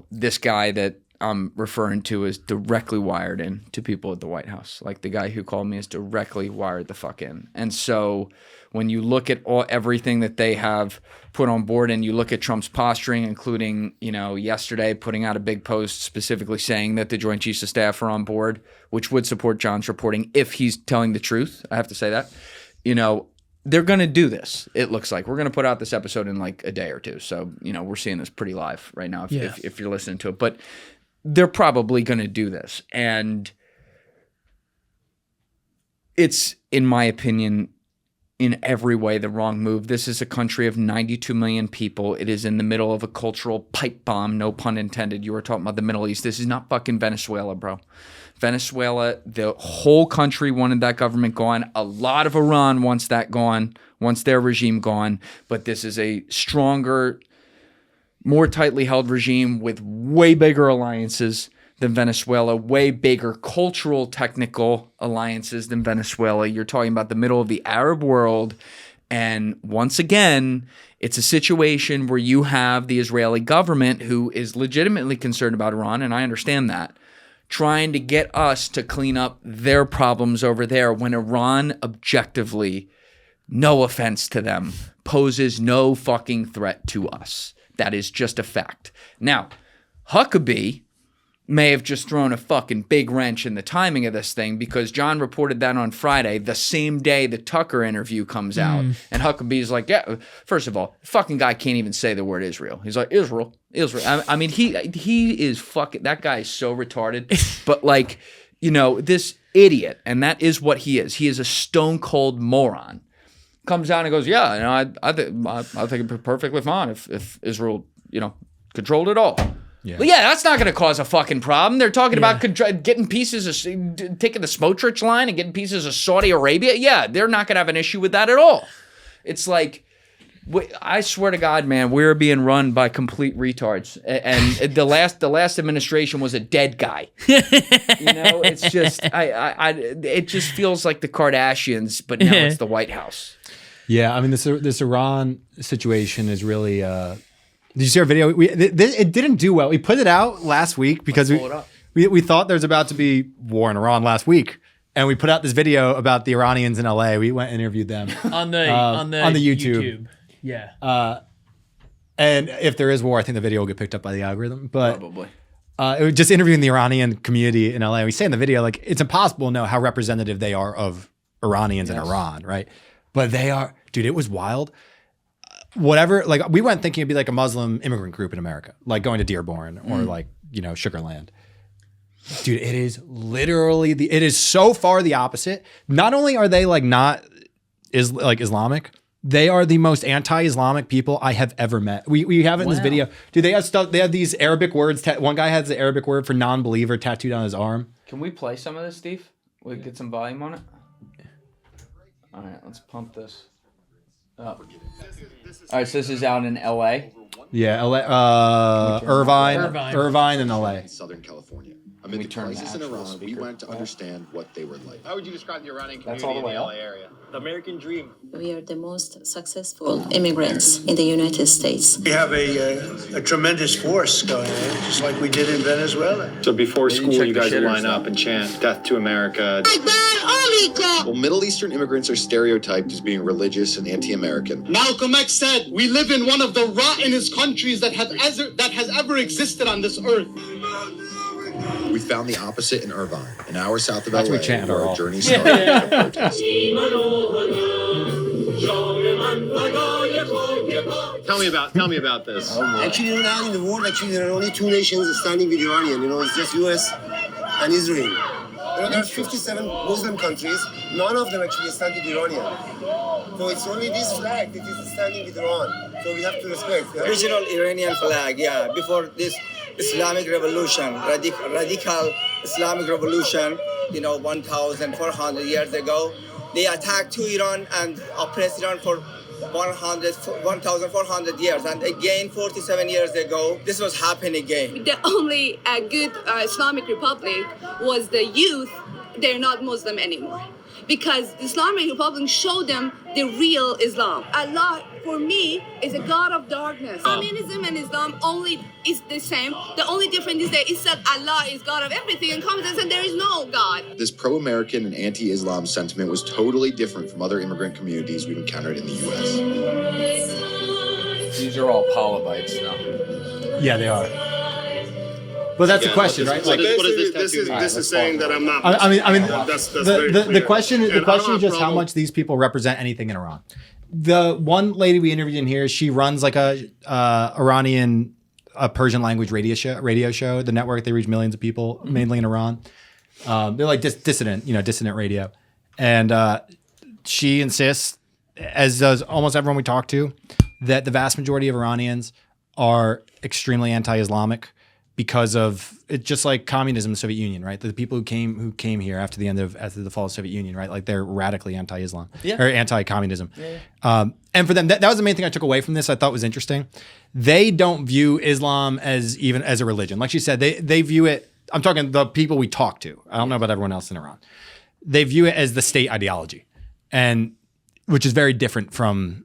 this guy that I'm referring to is directly wired in to people at the White House. Like the guy who called me is directly wired the fuck in. And so when you look at everything that they have put on board and you look at Trump's posturing, including, yesterday putting out a big post specifically saying that the Joint Chiefs of Staff are on board, which would support John's reporting if he's telling the truth. I have to say that, they're going to do this. It looks like we're going to put out this episode in like a day or two. So, we're seeing this pretty live right now if you're listening to it, but they're probably going to do this. And it's, in my opinion, in every way the wrong move. This is a country of 92 million people. It is in the middle of a cultural pipe bomb, no pun intended. You were talking about the Middle East. This is not fucking Venezuela, bro. Venezuela, the whole country wanted that government gone. A lot of Iran wants that gone, wants their regime gone. But this is a stronger, more tightly held regime with way bigger alliances than Venezuela, way bigger cultural, technical alliances than Venezuela. You're talking about the middle of the Arab world. And once again, it's a situation where you have the Israeli government, who is legitimately concerned about Iran, and I understand that, trying to get us to clean up their problems over there when Iran objectively, no offense to them, poses no fucking threat to us. That is just a fact. Now, Huckabee may have just thrown a fucking big wrench in the timing of this thing, because John reported that on Friday, the same day the Tucker interview comes out. And Huckabee's like, yeah, first of all, fucking guy can't even say the word Israel. He's like, Israel. I mean, he is fucking, that guy is so retarded. But like, this idiot, and that is what he is. He is a stone cold moron. Comes out and goes, yeah, I think it'd be perfectly fine if Israel, controlled it all. Yeah. Well, yeah, that's not going to cause a fucking problem. They're talking about getting pieces of, taking the Smotrich line and getting pieces of Saudi Arabia. Yeah, they're not going to have an issue with that at all. It's like, I swear to God, man, we're being run by complete retards. And the last administration was a dead guy. It's just, it just feels like the Kardashians, but now it's the White House. Yeah, I mean, this Iran situation is really. Did you see our video? It didn't do well. We put it out last week because we thought there was about to be war in Iran last week, and we put out this video about the Iranians in LA. We went and interviewed them on the YouTube. Yeah. And if there is war, I think the video will get picked up by the algorithm. But probably. It was just interviewing the Iranian community in LA. We say in the video, like, it's impossible to know how representative they are of Iranians in Iran, right? But they are, dude. It was wild. Whatever, like, we went thinking it'd be like a Muslim immigrant group in America, like going to Dearborn or like, Sugar Land. Dude, it is literally it is so far the opposite. Not only are they like not Islamic, they are the most anti-Islamic people I have ever met. We have it in this video. Dude, they have stuff. They have these Arabic words. One guy has the Arabic word for non-believer tattooed on his arm. Can we play some of this, Steve? We get some volume on it. All right, let's pump this. All right, so this is out in L.A. Yeah, LA, Irvine, and LA. Southern California. Amid the crisis in Iran, we went to understand what they were like. How would you describe the Iranian community in the LA area? The American dream. We are the most successful immigrants in the United States. We have a tremendous force going on, just like we did in Venezuela. So before school, you guys would line up and chant "Death to America." Well, Middle Eastern immigrants are stereotyped as being religious and anti-American. Malcolm X said, "We live in one of the rottenest countries that has ever existed on this earth." We found the opposite in Irvine, an hour south of LA, where our journey started. Tell me about this. Actually, now in the world, there are only two nations standing with Iranian. It's just US and Israel. There are 57 Muslim countries. None of them actually stand with Iranian. So it's only this flag that is standing with Iran. So we have to respect. Yeah? Original Iranian flag, before this Islamic revolution, radical Islamic revolution, 1,400 years ago. They attacked to Iran and oppressed Iran for 1,400 years. And again, 47 years ago, this was happening again. The only good Islamic Republic was the youth. They're not Muslim anymore. Because the Islamic Republic showed them the real Islam. Allah for me, is a god of darkness. Communism and Islam only is the same. The only difference is that it said Allah is God of everything, and communism said there is no God. This pro-American and anti-Islam sentiment was totally different from other immigrant communities we've encountered in the U.S. These are all Polybites now. Yeah, they are. But that's the question, right? So this is saying that I'm not. I mean, that's very clear. the question is just how much these people represent anything in Iran. The one lady we interviewed in here, she runs like a Iranian, Persian language radio show. The network, they reach millions of people, mainly in Iran. They're like dissident radio, and she insists, as does almost everyone we talk to, that the vast majority of Iranians are extremely anti-Islamic because of it's just like communism in the Soviet Union, right? The people who came here after the fall of the Soviet Union, right? Like they're radically anti-Islam or anti-communism. Yeah. And for them, that was the main thing I took away from this. I thought was interesting. They don't view Islam as a religion. Like she said, they view it. I'm talking the people we talk to. I don't know about everyone else in Iran. They view it as the state ideology, and which is very different from.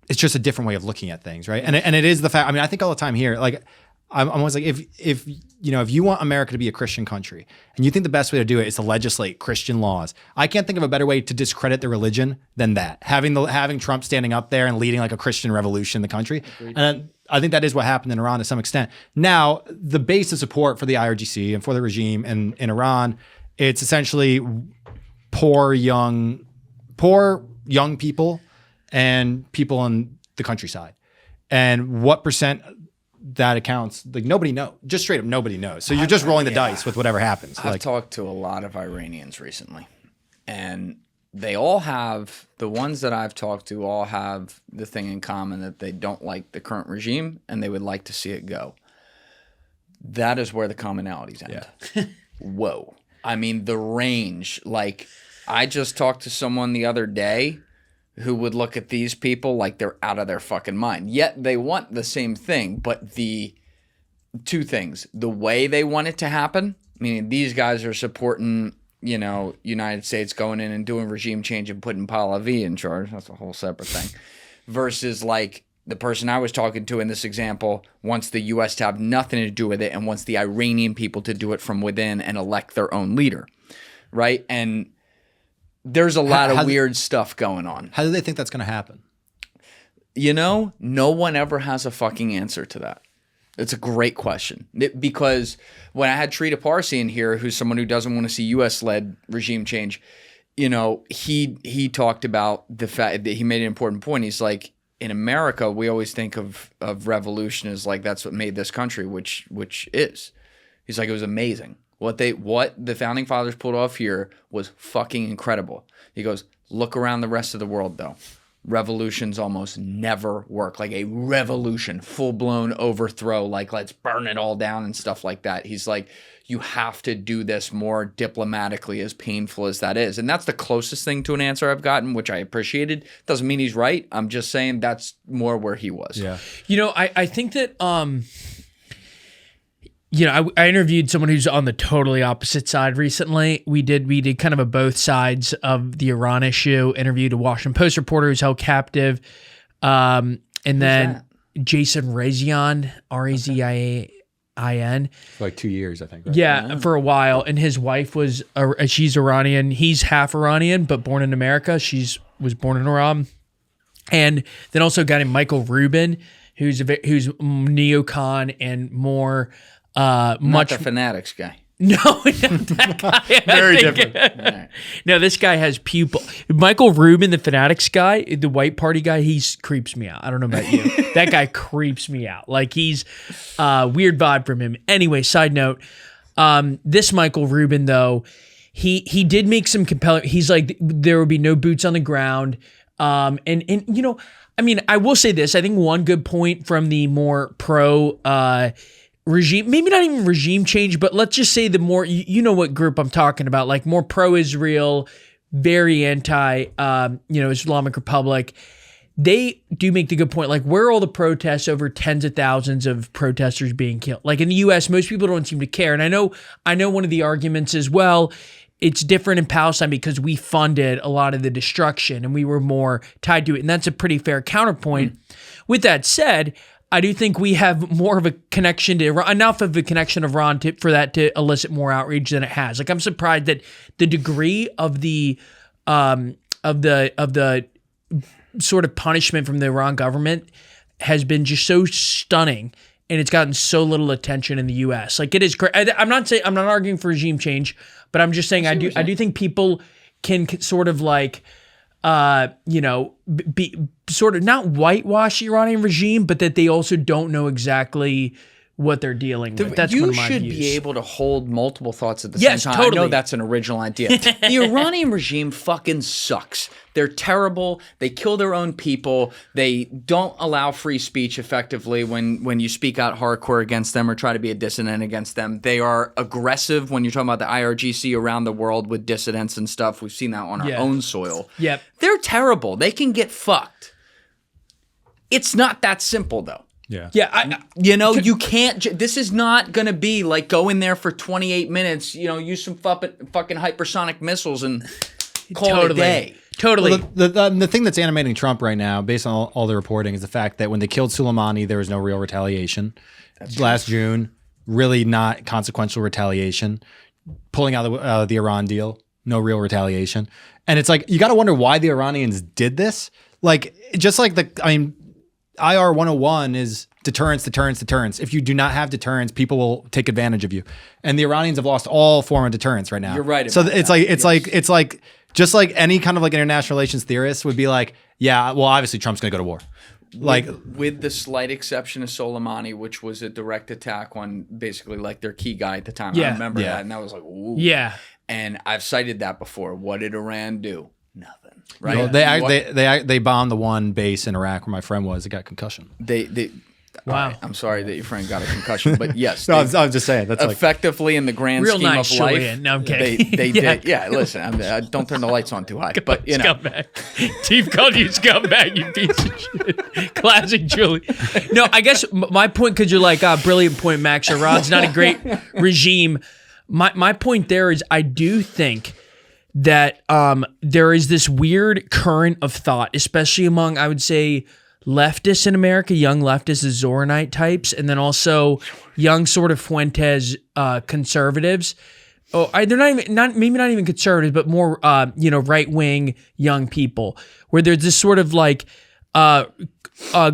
It's just a different way of looking at things, right? And it is the fact. I mean, I think all the time here, like. I'm always like, if you want America to be a Christian country and you think the best way to do it is to legislate Christian laws, I can't think of a better way to discredit the religion than that. Having Trump standing up there and leading like a Christian revolution in the country. Agreed. And I think that is what happened in Iran to some extent. Now, the base of support for the IRGC and for the regime in Iran, it's essentially poor young people and people in the countryside. And what percent that accounts, like nobody knows, just straight up nobody knows. So you're just rolling the dice with whatever happens. I've talked to a lot of Iranians recently, and they all have, the ones that I've talked to all have the thing in common that they don't like the current regime and they would like to see it go. That is where the commonalities end. Yeah. Whoa. I mean, the range, like I just talked to someone the other day who would look at these people like they're out of their fucking mind. Yet they want the same thing, but the two things, the way they want it to happen, meaning these guys are supporting, United States going in and doing regime change and putting Pahlavi in charge. That's a whole separate thing. Versus like the person I was talking to in this example wants the U.S. to have nothing to do with it and wants the Iranian people to do it from within and elect their own leader, right? And there's a lot of weird stuff going on. How do they think that's going to happen? No one ever has a fucking answer to that. It's a great question. Because when I had Trita Parsi in here, who's someone who doesn't want to see U.S.-led regime change, he talked about the fact that he made an important point. He's like, in America, we always think of revolution as like that's what made this country, which is. He's like, it was amazing. What the founding fathers pulled off here was fucking incredible. He goes, look around the rest of the world though. Revolutions almost never work. Like a revolution, full-blown overthrow, like let's burn it all down and stuff like that. He's like, you have to do this more diplomatically, as painful as that is. And that's the closest thing to an answer I've gotten, which I appreciated. Doesn't mean he's right. I'm just saying that's more where he was. Yeah. I think that I interviewed someone who's on the totally opposite side recently. We did kind of a both sides of the Iran issue. Interviewed a Washington Post reporter who's held captive, and then Jason Rezian, Reziin, for like 2 years, I think. Right? Yeah, for a while. And his wife she's Iranian. He's half Iranian, but born in America. Was born in Iran. And then also a guy named Michael Rubin, who's neocon and more. Not the fanatics guy. No, not that guy. Very different. Right. No, this guy has pupil. Michael Rubin, the fanatics guy, the white party guy, he creeps me out. I don't know about you. That guy creeps me out. Like he's weird vibe from him. Anyway, side note, this Michael Rubin though, he did make some compelling. He's like, there will be no boots on the ground. And I mean, I will say this. I think one good point from the more pro regime, maybe not even regime change, but let's just say the more, you know what group I'm talking about, like more pro-Israel, very anti, Islamic Republic. They do make the good point, like where are all the protests, over tens of thousands of protesters being killed? Like in the U.S., most people don't seem to care. And I know one of the arguments is, well, it's different in Palestine because we funded a lot of the destruction and we were more tied to it. And that's a pretty fair counterpoint. With that said, I do think we have more of a connection to Iran, enough of a connection of Iran for that to elicit more outrage than it has. Like, I'm surprised that the degree of the sort of punishment from the Iran government has been just so stunning, and it's gotten so little attention in the U.S. Like, it is crazy. I'm not arguing for regime change, but I'm just saying I do think people can sort of like, be sort of not whitewash the Iranian regime, but that they also don't know exactly what they're dealing with. That's one of my views. You should be able to hold multiple thoughts at the same time. Totally. I know that's an original idea. The Iranian regime fucking sucks. They're terrible. They kill their own people. They don't allow free speech effectively when you speak out hardcore against them or try to be a dissident against them. They are aggressive when you're talking about the IRGC around the world with dissidents and stuff. We've seen that on our own soil. Yep. They're terrible. They can get fucked. It's not that simple, though. Yeah. Yeah. You can't. This is not going to be like go in there for 28 minutes, use some fucking hypersonic missiles and call it a day. Totally. Well, the thing that's animating Trump right now, based on all the reporting, is the fact that when they killed Soleimani, there was no real retaliation. Last June, really not consequential retaliation. Pulling out the Iran deal, no real retaliation. And it's like, you got to wonder why the Iranians did this. Like, just like IR 101 is deterrence. If you do not have deterrence, people will take advantage of you. And the Iranians have lost all form of deterrence right now. You're right. So it's like just like any kind of like international relations theorist would be like, yeah, well, obviously Trump's going to go to war. Like, with the slight exception of Soleimani, which was a direct attack on basically like their key guy at the time. I remember that, and that was like, ooh. Yeah. And I've cited that before. What did Iran do? Nothing. Right? Well, they bombed the one base in Iraq where my friend was. It got concussion. Wow. Right, I'm sorry that your friend got a concussion, but yes. No, I was just saying. That's effectively in the grand scheme nice, of life. Julian. No, I'm kidding. They did. Yeah, listen, don't turn the lights on too high. But scumbag. Steve called you scumbag, you piece of shit. Classic Julian. No, I guess my point, because you're like, brilliant point, Max. Iran's not a great regime. My point there is, I do think that there is this weird current of thought, especially among, I would say, leftists in America, young leftists, the Zoranite types, and then also young sort of Fuentes conservatives. They're maybe not even conservatives, but more right wing young people, where there's this sort of like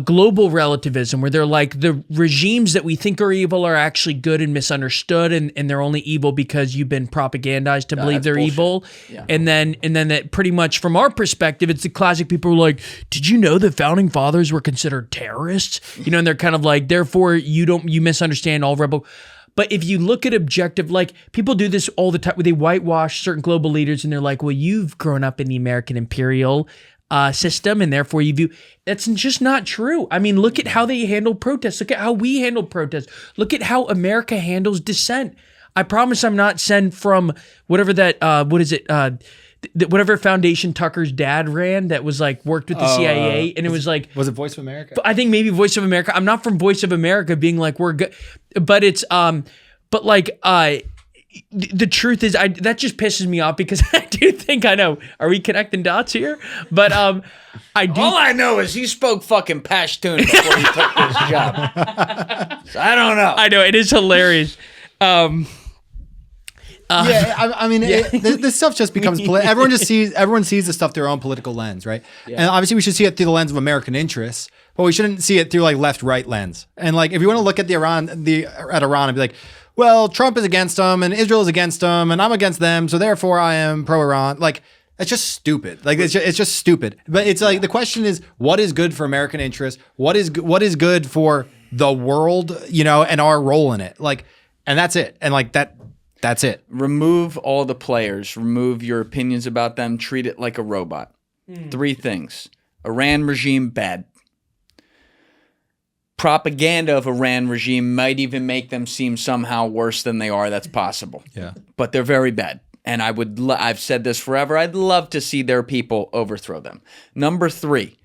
global relativism, where they're like, the regimes that we think are evil are actually good and misunderstood, and they're only evil because you've been propagandized to believe they're bullshit. Evil. Yeah. And then that pretty much from our perspective, it's the classic people who are like, did you know the founding fathers were considered terrorists? And they're kind of like, therefore you misunderstand all rebel. But if you look at objective, like, people do this all the time, where they whitewash certain global leaders and they're like, well, you've grown up in the American imperial system, and therefore you view. That's just not true. I mean, look at how they handle protests. Look at how we handle protests. Look at how America handles dissent. I promise I'm not sent from whatever that whatever foundation Tucker's dad ran that was like worked with the CIA, and it was like, was it Voice of America? I think maybe Voice of America. I'm not from Voice of America being like, we're good, but it's the truth is, that just pisses me off, because I do think I know. Are we connecting dots here? But I do. All I know is he spoke fucking Pashtun before he took this job. So I don't know. I know, it is hilarious. This stuff just becomes political. Everyone sees the stuff through their own political lens, right? Yeah. And obviously we should see it through the lens of American interests, but we shouldn't see it through like left-right lens. And like, if you want to look at Iran and be like, well, Trump is against them and Israel is against them and I'm against them, so therefore I am pro-Iran. Like, it's just stupid. Like, it's just stupid. But it's like, the question is, what is good for American interests? What is good for the world, and our role in it? Like, and that's it. And like that's it. Remove all the players. Remove your opinions about them. Treat it like a robot. 3 things. Iran regime, bad. Propaganda of Iran regime might even make them seem somehow worse than they are. That's possible. Yeah. But they're very bad. And I've said this forever. I'd love to see their people overthrow them. Number 3,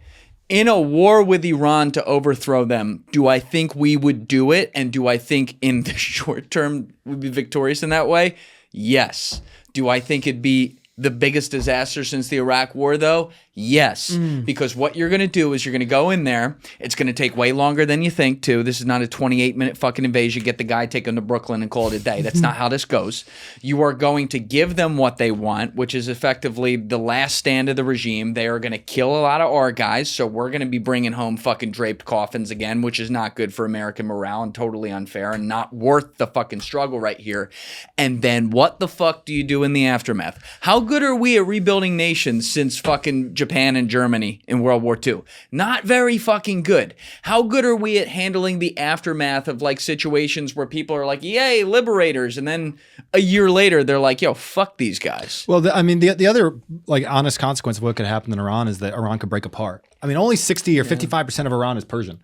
in a war with Iran to overthrow them, do I think we would do it? And do I think in the short term we'd be victorious in that way? Yes. Do I think it'd be the biggest disaster since the Iraq War, though? Yes. Because what you're going to do is you're going to go in there. It's going to take way longer than you think, too. This is not a 28-minute fucking invasion. Get the guy, take him to Brooklyn, and call it a day. That's not how this goes. You are going to give them what they want, which is effectively the last stand of the regime. They are going to kill a lot of our guys, so we're going to be bringing home fucking draped coffins again, which is not good for American morale and totally unfair and not worth the fucking struggle right here. And then what the fuck do you do in the aftermath? How good are we at rebuilding nations since fucking Japan and Germany in World War II? Not very fucking good. How good are we at handling the aftermath of like situations where people are like, yay, liberators, and then a year later they're like, yo, fuck these guys? Well, the other like honest consequence of what could happen in Iran is that Iran could break apart. I mean, only 60 or 55% of Iran is Persian.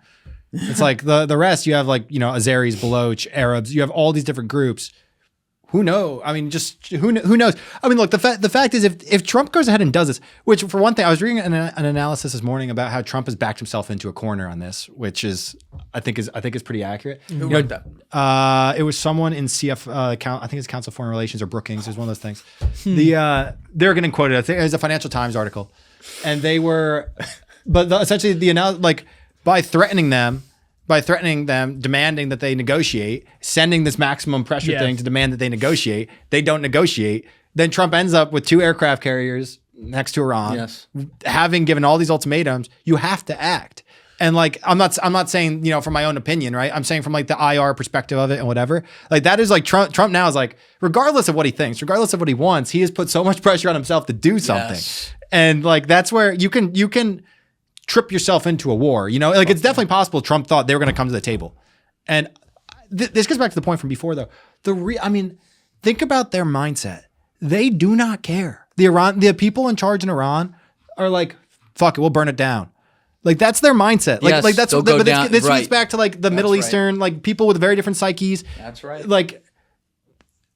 It's like the rest, you have like, you know, Azeris, Baloch, Arabs, you have all these different groups. Who knows? I mean, just who knows? I mean, look, the fact is, if Trump goes ahead and does this, which for one thing, I was reading an analysis this morning about how Trump has backed himself into a corner on this, which is I think is pretty accurate. Who wrote that? It was someone in I think it's Council of Foreign Relations or Brookings. It was one of those things. They're getting quoted. I think it was a Financial Times article, and they were, essentially the analysis, like by threatening them, demanding that they negotiate, sending this maximum pressure thing to demand that they negotiate. They don't negotiate. Then Trump ends up with 2 aircraft carriers next to Iran. Yes. Having given all these ultimatums, you have to act. And like, I'm not saying, you know, from my own opinion, right? I'm saying from like the IR perspective of it and whatever. Like that is like Trump now is like, regardless of what he thinks, regardless of what he wants, he has put so much pressure on himself to do something. Yes. And like, that's where you can trip yourself into a war, you know, like it's definitely possible Trump thought they were going to come to the table. And this goes back to the point from before though. I mean, think about their mindset. They do not care. The people in charge in Iran are like, fuck it, we'll burn it down. Like that's their mindset. Like, yes, like that's what, but this right. leads back to like the Middle Eastern, like people with very different psyches. That's right. Like,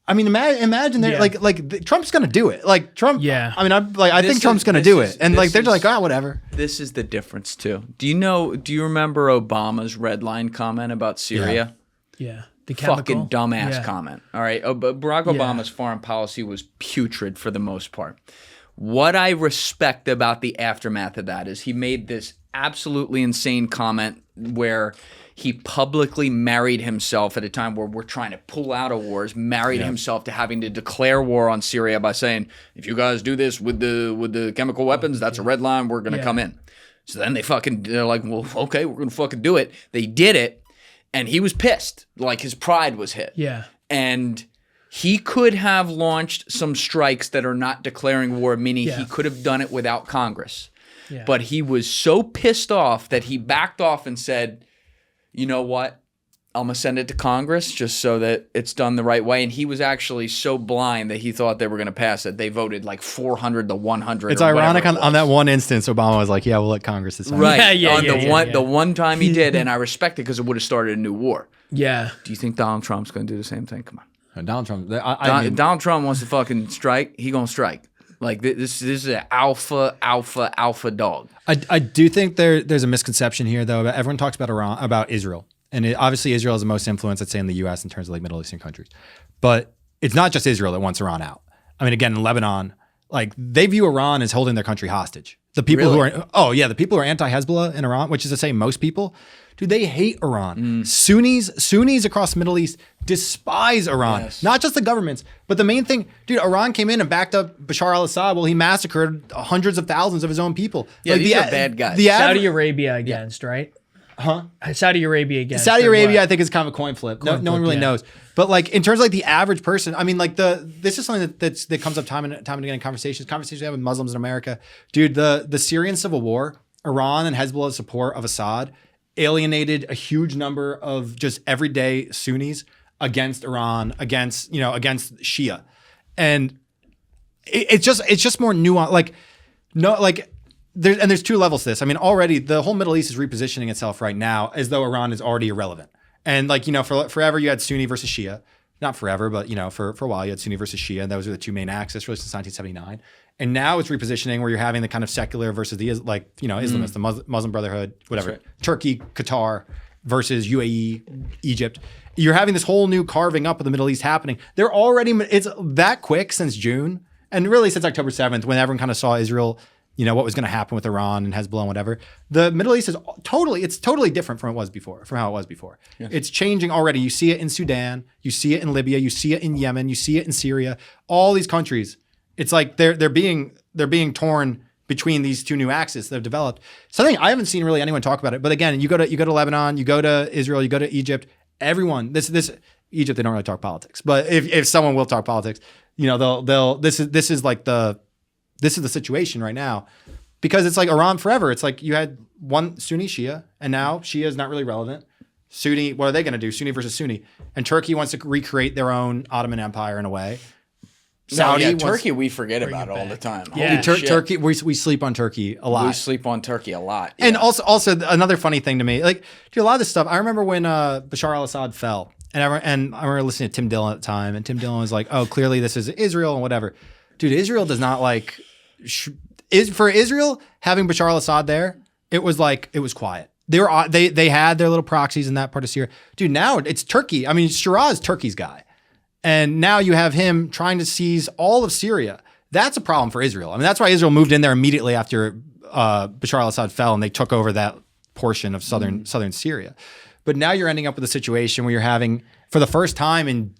I mean, imagine they're like Trump's gonna do it. Like Trump. Yeah. I mean, I think Trump's gonna do it, and like they're like, whatever. This is the difference too. Do you remember Obama's red line comment about Syria? Yeah. The chemical. Fucking dumbass comment. All right. Barack Obama's foreign policy was putrid for the most part. What I respect about the aftermath of that is he made this absolutely insane comment where he publicly married himself at a time where we're trying to pull out of wars, married himself to having to declare war on Syria by saying, if you guys do this with the chemical weapons, that's a red line, we're going to come in. So then they're like, well, okay, we're going to fucking do it. They did it, and he was pissed. Like his pride was hit. Yeah. And he could have launched some strikes that are not declaring war, meaning he could have done it without Congress. Yeah. But he was so pissed off that he backed off and said, you know what? I'm going to send it to Congress just so that it's done the right way. And he was actually so blind that he thought they were going to pass it. They voted like 400 to 100. It's ironic on that one instance, Obama was like, yeah, we'll let Congress decide. Right. The one time he did, and I respect it because it would have started a new war. Yeah. Do you think Donald Trump's going to do the same thing? Come on. Donald Trump. Donald Trump wants to fucking strike. He going to strike. Like this is an alpha dog. I do think there's a misconception here though. Everyone talks about Israel, and obviously Israel is the most influence, let's say, in the U.S. in terms of like Middle Eastern countries. But it's not just Israel that wants Iran out. I mean, again, in Lebanon, like they view Iran as holding their country hostage. The people who are the people who are anti-Hezbollah in Iran, which is to say most people, dude, they hate Iran. Sunnis across the Middle East despise Iran. Yes. Not just the governments, but the main thing, dude, Iran came in and backed up Bashar al-Assad while he massacred hundreds of thousands of his own people. Yeah, like, these are bad guys. Saudi Arabia against, right? Huh? Saudi Arabia against. Saudi Arabia, I think, is kind of a coin flip. No one really knows. But like in terms of like the average person, I mean, like this is something that comes up time and again in conversations we have with Muslims in America. Dude, the Syrian civil war, Iran and Hezbollah's support of Assad alienated a huge number of just everyday Sunnis against Iran, against Shia. And it's just more nuanced. There's 2 levels to this. I mean, already the whole Middle East is repositioning itself right now as though Iran is already irrelevant. And like, you know, for forever you had Sunni versus Shia. Not forever, but you know, for a while you had Sunni versus Shia, and those are the 2 main axes really since 1979. And now it's repositioning where you're having the kind of secular versus the Islamists, the Muslim Brotherhood, whatever, right. Turkey, Qatar, versus UAE, Egypt. You're having this whole new carving up of the Middle East happening. They're already, it's that quick since June, and really since October 7th, when everyone kind of saw Israel, what was going to happen with Iran and Hezbollah and whatever. The Middle East is totally different from how it was before. Yes. It's changing already. You see it in Sudan, you see it in Libya, you see it in Yemen, you see it in Syria. All these countries, it's like they're being torn between these two new axes that have developed. Something I haven't seen really anyone talk about it. But again, you go to Lebanon, you go to Israel, you go to Egypt. Everyone, this Egypt, they don't really talk politics. But if someone will talk politics, this is the situation right now, because it's like Iran forever. It's like you had one Sunni Shia, and now Shia is not really relevant. Sunni, what are they going to do? Sunni versus Sunni, and Turkey wants to recreate their own Ottoman Empire in a way. Turkey, we forget about it all the time. Yeah, Turkey, we sleep on Turkey a lot. We sleep on Turkey a lot. Yeah. And also another funny thing to me, like, dude, a lot of this stuff. I remember when Bashar al-Assad fell, and I remember listening to Tim Dillon at the time, and Tim Dillon was like, "Oh, clearly this is Israel and whatever." Dude, Israel does not like. For Israel having Bashar al-Assad there, it was quiet. They had their little proxies in that part of Syria. Dude, now it's Turkey. I mean, Shiraz is Turkey's guy. And now you have him trying to seize all of Syria. That's a problem for Israel. I mean, that's why Israel moved in there immediately after Bashar al-Assad fell, and they took over that portion of southern Syria. But now you're ending up with a situation where you're having, for the first time in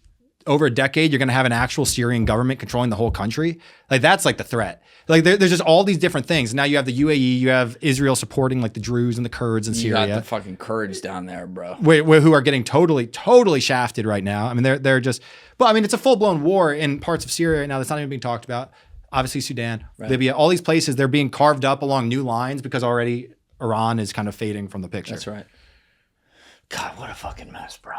over a decade, you're going to have an actual Syrian government controlling the whole country. Like, that's like the threat. Like, there's just all these different things. Now you have the UAE, you have Israel supporting like the Druze and the Kurds in Syria. You got the fucking Kurds down there, bro. Who are getting totally shafted right now. I mean, they're just, but I mean, it's a full-blown war in parts of Syria right now that's not even being talked about. Obviously Sudan, right. Libya, all these places, they're being carved up along new lines because already Iran is kind of fading from the picture. That's right. God, what a fucking mess, bro.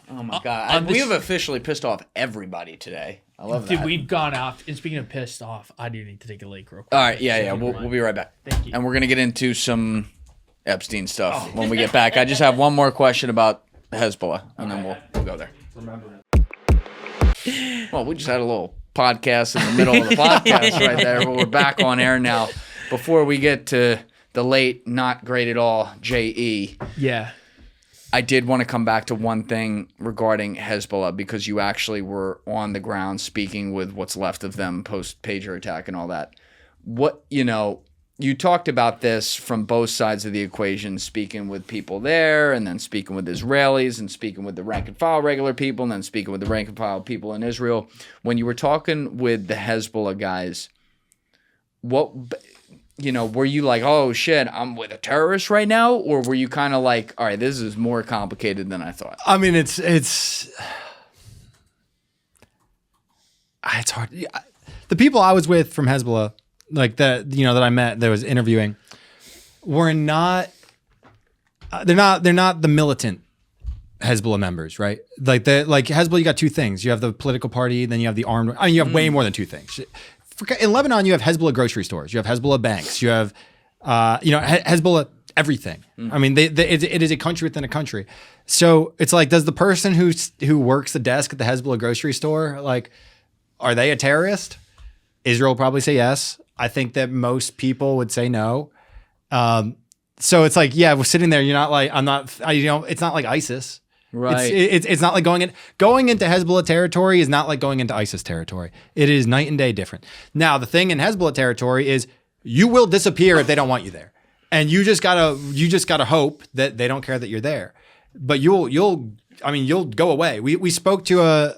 Oh my God. We have officially pissed off everybody today. I love that. Dude, we've gone off. And speaking of pissed off, I do need to take a leak real quick. All right, yeah. We'll be right back. Thank you. And we're going to get into some Epstein stuff when we get back. I just have one more question about Hezbollah, and then we'll go there. Remember it. Well, we just had a little podcast in the middle of the podcast right there, but we're back on air now. Before we get to the late, not great at all, J.E. Yeah. I did want to come back to one thing regarding Hezbollah, because you actually were on the ground speaking with what's left of them post-pager attack and all that. You talked about this from both sides of the equation, speaking with people there and then speaking with Israelis and speaking with the rank and file regular people and then speaking with the rank and file people in Israel. When you were talking with the Hezbollah guys, were you like, oh shit, I'm with a terrorist right now? Or were you kind of like, all right, this is more complicated than I thought? I mean, it's hard. The people I was with from Hezbollah, like that I met, that was interviewing, were not, they're not the militant Hezbollah members, right? Like Hezbollah, you got two things. You have the political party, then you have the armed, I mean, you have way more than two things. In Lebanon, you have Hezbollah grocery stores, you have Hezbollah banks, you have, Hezbollah everything. I mean, it is a country within a country. So it's like, does the person who works the desk at the Hezbollah grocery store, like, are they a terrorist? Israel will probably say yes. I think that most people would say no. So it's like, yeah, we're sitting there. You're not like, it's not like ISIS. Right. It's not like going into Hezbollah territory is not like going into ISIS territory. It is night and day different. Now, the thing in Hezbollah territory is you will disappear if they don't want you there. And you just gotta hope that they don't care that you're there. But you'll go away. We spoke to a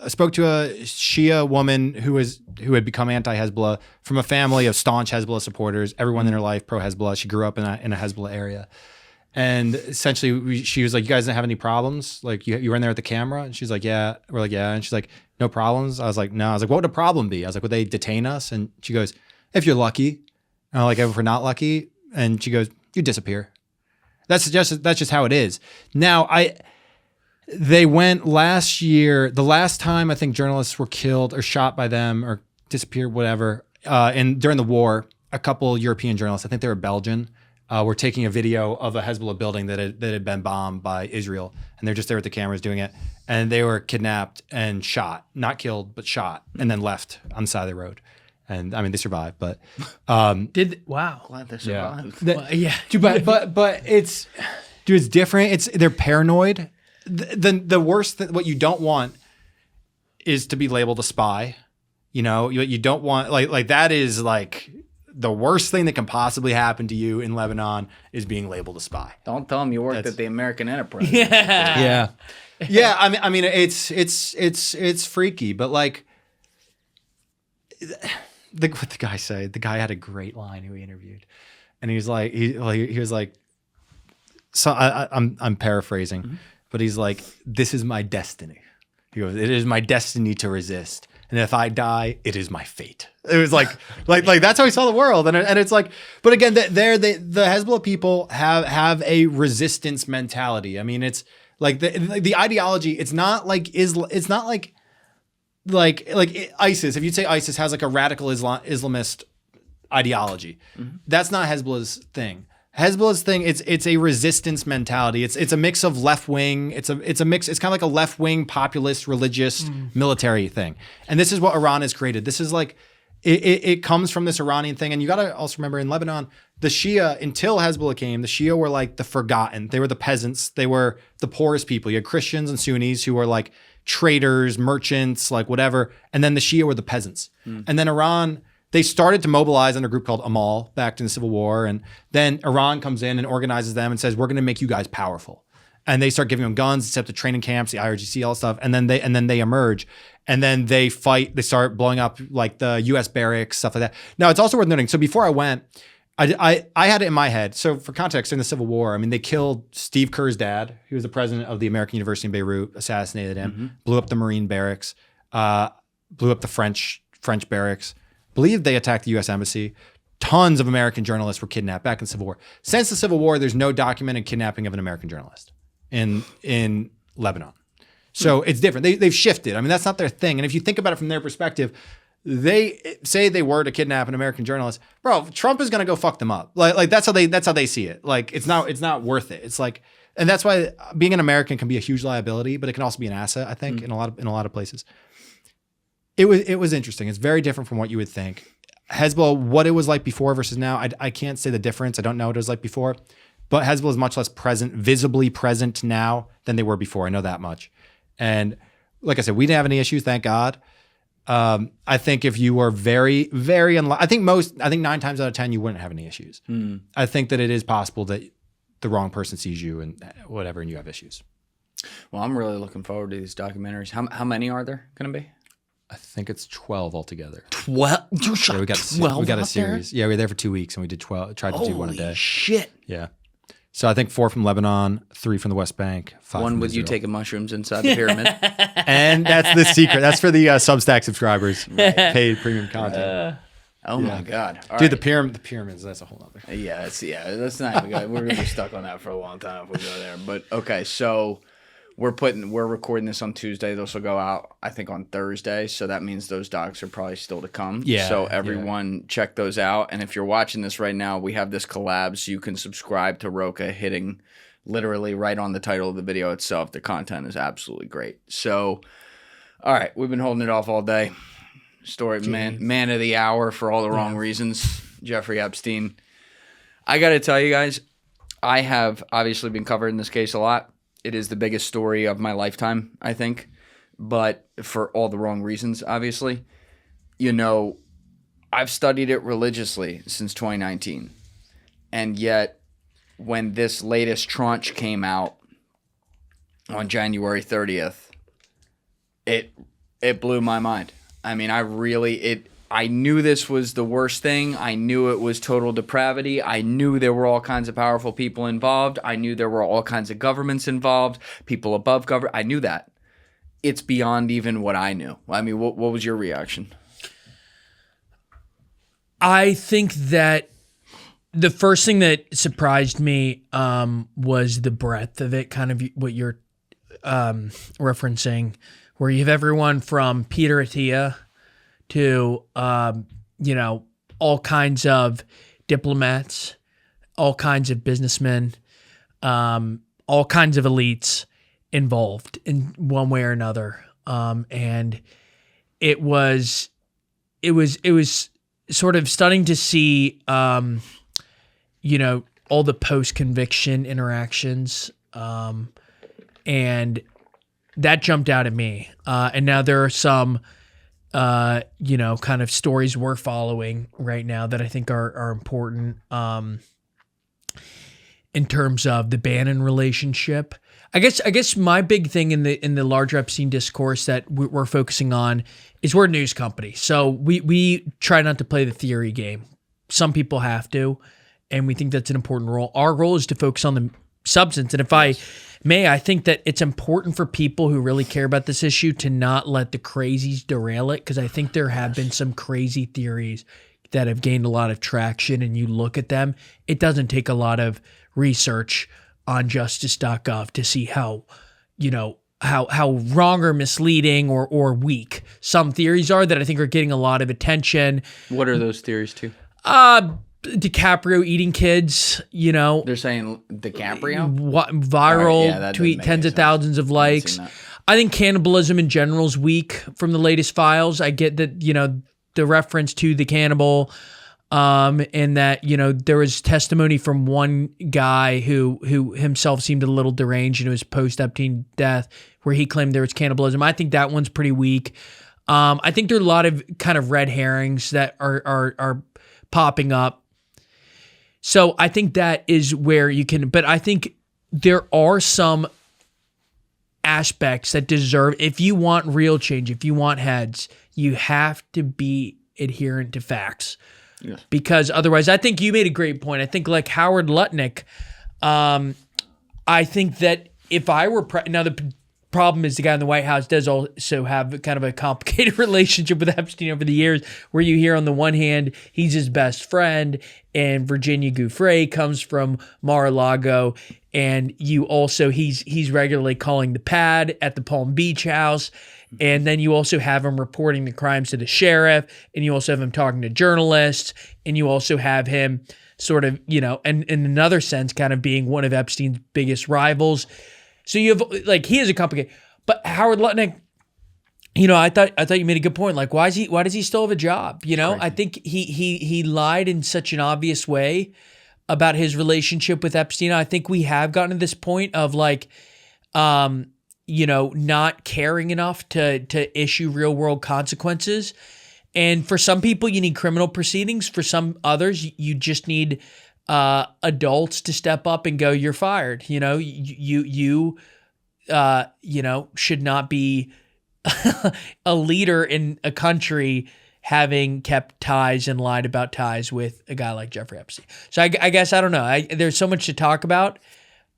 Shia woman who had become anti-Hezbollah from a family of staunch Hezbollah supporters. Everyone in her life pro-Hezbollah. She grew up in a Hezbollah area. And essentially, she was like, "You guys didn't have any problems? Like, you were in there with the camera?" And she's like, "Yeah." We're like, "Yeah." And she's like, "No problems?" I was like, "No." I was like, "What would a problem be?" I was like, "Would they detain us?" And she goes, "If you're lucky." And I'm like, "If we're not lucky?" And she goes, "You disappear." That's just how it is. Now, they went last year. The last time I think journalists were killed or shot by them or disappeared, whatever, and during the war, a couple European journalists, I think they were Belgian, were taking a video of a Hezbollah building that had been bombed by Israel, and they're just there with the cameras doing it, and they were kidnapped and shot, not killed, but shot, and then left on the side of the road. And I mean, they survived, but wow, glad they survived. Yeah, But it's Dude, it's different. They're paranoid. The worst what you don't want is to be labeled a spy. You know, you don't want like that is like the worst thing that can possibly happen to you in Lebanon is being labeled a spy. Don't tell them you worked at the American Enterprise. Yeah. Yeah. I mean, it's freaky, but like what the guy said. The guy had a great line who he interviewed, and he was like, he was like, so I'm paraphrasing, but he's like, this is my destiny. He goes, it is my destiny to resist. And if I die, it is my fate. It was like that's how he saw the world. And it's like, but again, the Hezbollah people have a resistance mentality. I mean, it's like the ideology. It's not like it's not like ISIS. If you'd say ISIS has like a radical Islamist ideology, that's not Hezbollah's thing. Hezbollah's thing, it's a resistance mentality. It's a mix of left wing. It's a mix. It's kind of like a left wing populist religious military thing. And this is what Iran has created. This is like it comes from this Iranian thing. And you got to also remember in Lebanon, the Shia, until Hezbollah came, the Shia were like the forgotten. They were the peasants. They were the poorest people. You had Christians and Sunnis who were like traders, merchants, like whatever. And then the Shia were the peasants. And then Iran, they started to mobilize under a group called Amal back in the Civil War. And then Iran comes in and organizes them and says, we're going to make you guys powerful. And they start giving them guns, set up the training camps, the IRGC, all that stuff. And then they emerge. And then they fight. They start blowing up like the US barracks, stuff like that. Now, it's also worth noting. So before I went, I had it in my head. So for context, in the Civil War, I mean, they killed Steve Kerr's dad. He was the president of the American University in Beirut, assassinated him, blew up the Marine barracks, blew up the French barracks. Believed they attacked the U.S. Embassy. Tons of American journalists were kidnapped back in the Civil War. Since the Civil War, there's no documented kidnapping of an American journalist in Lebanon. So it's different. They've shifted. I mean, that's not their thing. And if you think about it from their perspective, they say they were to kidnap an American journalist. Bro, Trump is going to go fuck them up. Like that's how they see it. Like it's not worth it. It's like, and that's why being an American can be a huge liability, but it can also be an asset, I think, in a lot of places. It was interesting. It's very different from what you would think. Hezbollah, what it was like before versus now, I can't say the difference. I don't know what it was like before, but Hezbollah is much less visibly present now than they were before. I know that much. And like I said, we didn't have any issues, thank God. I think if you were very, very I think 9 times out of 10 you wouldn't have any issues. I think that it is possible that the wrong person sees you and whatever, and you have issues. Well, I'm really looking forward to these documentaries. How many are there going to be? I think it's 12 altogether. 12? You shot 12 we got a series. There? Yeah, we were there for 2 weeks and we did 12. Tried to do one a day. Holy shit. Yeah. So I think 4 from Lebanon, 3 from the West Bank, 5 one from with Israel. you taking mushrooms inside the pyramid. And that's the secret. That's for the Substack subscribers. Paid premium content. My God. All Dude, right. the pyramids, that's a whole other. Yeah, that's not even good. We're going to be stuck on that for a long time if we go there. But okay, so we're recording this on Tuesday. This will go out, I think, on Thursday. So that means those docs are probably still to come. Yeah. So everyone check those out. And if you're watching this right now, we have this collab. So you can subscribe to Roca hitting literally right on the title of the video itself. The content is absolutely great. So, all right. We've been holding it off all day. Story man of the hour for all the wrong reasons. Jeffrey Epstein. I got to tell you guys, I have obviously been covering this case a lot. It is the biggest story of my lifetime, I think, but for all the wrong reasons, obviously. You know, I've studied it religiously since 2019, and yet when this latest tranche came out on January 30th, it blew my mind. I mean, I knew this was the worst thing. I knew it was total depravity. I knew there were all kinds of powerful people involved. I knew there were all kinds of governments involved, people above government. I knew that. It's beyond even what I knew. I mean, what was your reaction? I think that the first thing that surprised me was the breadth of it, kind of what you're referencing, where you have everyone from Peter Attia to, all kinds of diplomats, all kinds of businessmen, all kinds of elites involved in one way or another. And it was sort of stunning to see, all all the post-conviction interactions, and that jumped out at me. And now there are some, kind of stories we're following right now that I think are important in terms of the Bannon relationship. I guess my big thing in the larger Epstein discourse that we're focusing on is we're a news company. So we try not to play the theory game. Some people have to, and we think that's an important role. Our role is to focus on the substance. And if I may, I think that it's important for people who really care about this issue to not let the crazies derail it, because I think there have been some crazy theories that have gained a lot of traction, and you look at them, it doesn't take a lot of research on justice.gov to see how wrong or misleading or weak some theories are that I think are getting a lot of attention. What are those theories too? DiCaprio eating kids, They're saying DiCaprio? Viral tweet, tens of thousands of likes. I think cannibalism in general is weak from the latest files. I get that, the reference to the cannibal, and that, there was testimony from one guy who himself seemed a little deranged in his post-Epstein death, where he claimed there was cannibalism. I think that one's pretty weak. I think there are a lot of kind of red herrings that are popping up. So I think that is where you can, but I think there are some aspects that deserve, if you want real change, if you want heads, you have to be adherent to facts. Yes. Because otherwise, I think you made a great point. I think like Howard Lutnick, I think that if I were, now the problem is the guy in the White House does also have kind of a complicated relationship with Epstein over the years, where you hear on the one hand, he's his best friend, and Virginia Giuffre comes from Mar-a-Lago, and you also, he's regularly calling the pad at the Palm Beach house. And then you also have him reporting the crimes to the sheriff, and you also have him talking to journalists, and you also have him sort of, and in another sense, kind of being one of Epstein's biggest rivals. So you have, like, he is a complicated, but Howard Lutnick, I thought you made a good point. Like, why does he still have a job? I think he lied in such an obvious way about his relationship with Epstein. I think we have gotten to this point of like, not caring enough to issue real world consequences. And for some people, you need criminal proceedings. For some others, you just need adults to step up and go, you're fired. You should not be a leader in a country having kept ties and lied about ties with a guy like Jeffrey Epstein. So I guess, I don't know. There's so much to talk about.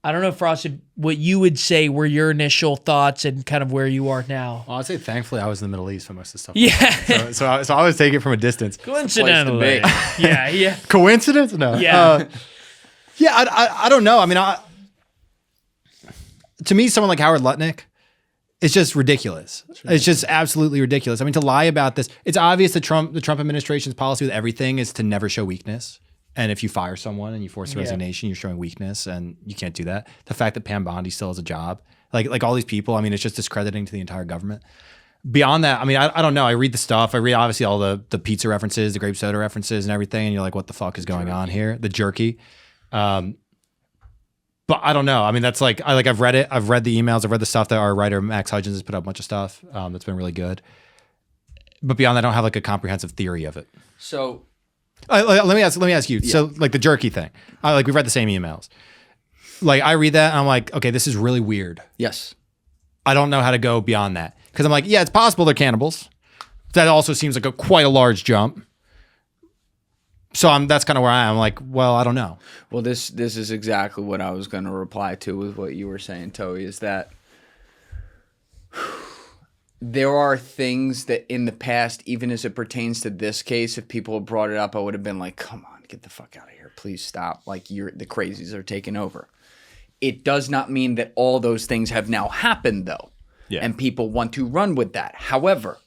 I don't know, Frost, what you would say were your initial thoughts and kind of where you are now. Well, I'd say thankfully I was in the Middle East for most of the stuff. Yeah. So I was taking it from a distance. Coincidentally. Yeah. Coincidence? No. Yeah. I don't know. I mean, to me, someone like Howard Lutnick, it's just ridiculous. It's just absolutely ridiculous. I mean, to lie about this, it's obvious that the Trump administration's policy with everything is to never show weakness. And if you fire someone and you force a resignation, you're showing weakness, and you can't do that. The fact that Pam Bondi still has a job, like all these people, I mean, it's just discrediting to the entire government. Beyond that, I mean, I don't know. I read the stuff. I read obviously all the pizza references, the grape soda references and everything. And you're like, what the fuck is going on here? The jerky. But I don't know. I mean, that's like, I've read it. I've read the emails. I've read the stuff that our writer, Max Hudgens, has put up a bunch of stuff that's been really good. But beyond that, I don't have like a comprehensive theory of it. So... let me ask you. Yeah. So like the jerky thing, we've read the same emails. Like I read that and I'm like, okay, this is really weird. Yes. I don't know how to go beyond that. Cause I'm like, yeah, it's possible they're cannibals. That also seems like quite a large jump. So that's kind of where I am. I'm like, well, I don't know. Well, this is exactly what I was going to reply to with what you were saying, Toey, is that there are things that in the past, even as it pertains to this case, if people had brought it up, I would have been like, come on, get the fuck out of here. Please stop. Like the crazies are taking over. It does not mean that all those things have now happened though. Yeah. And people want to run with that. However,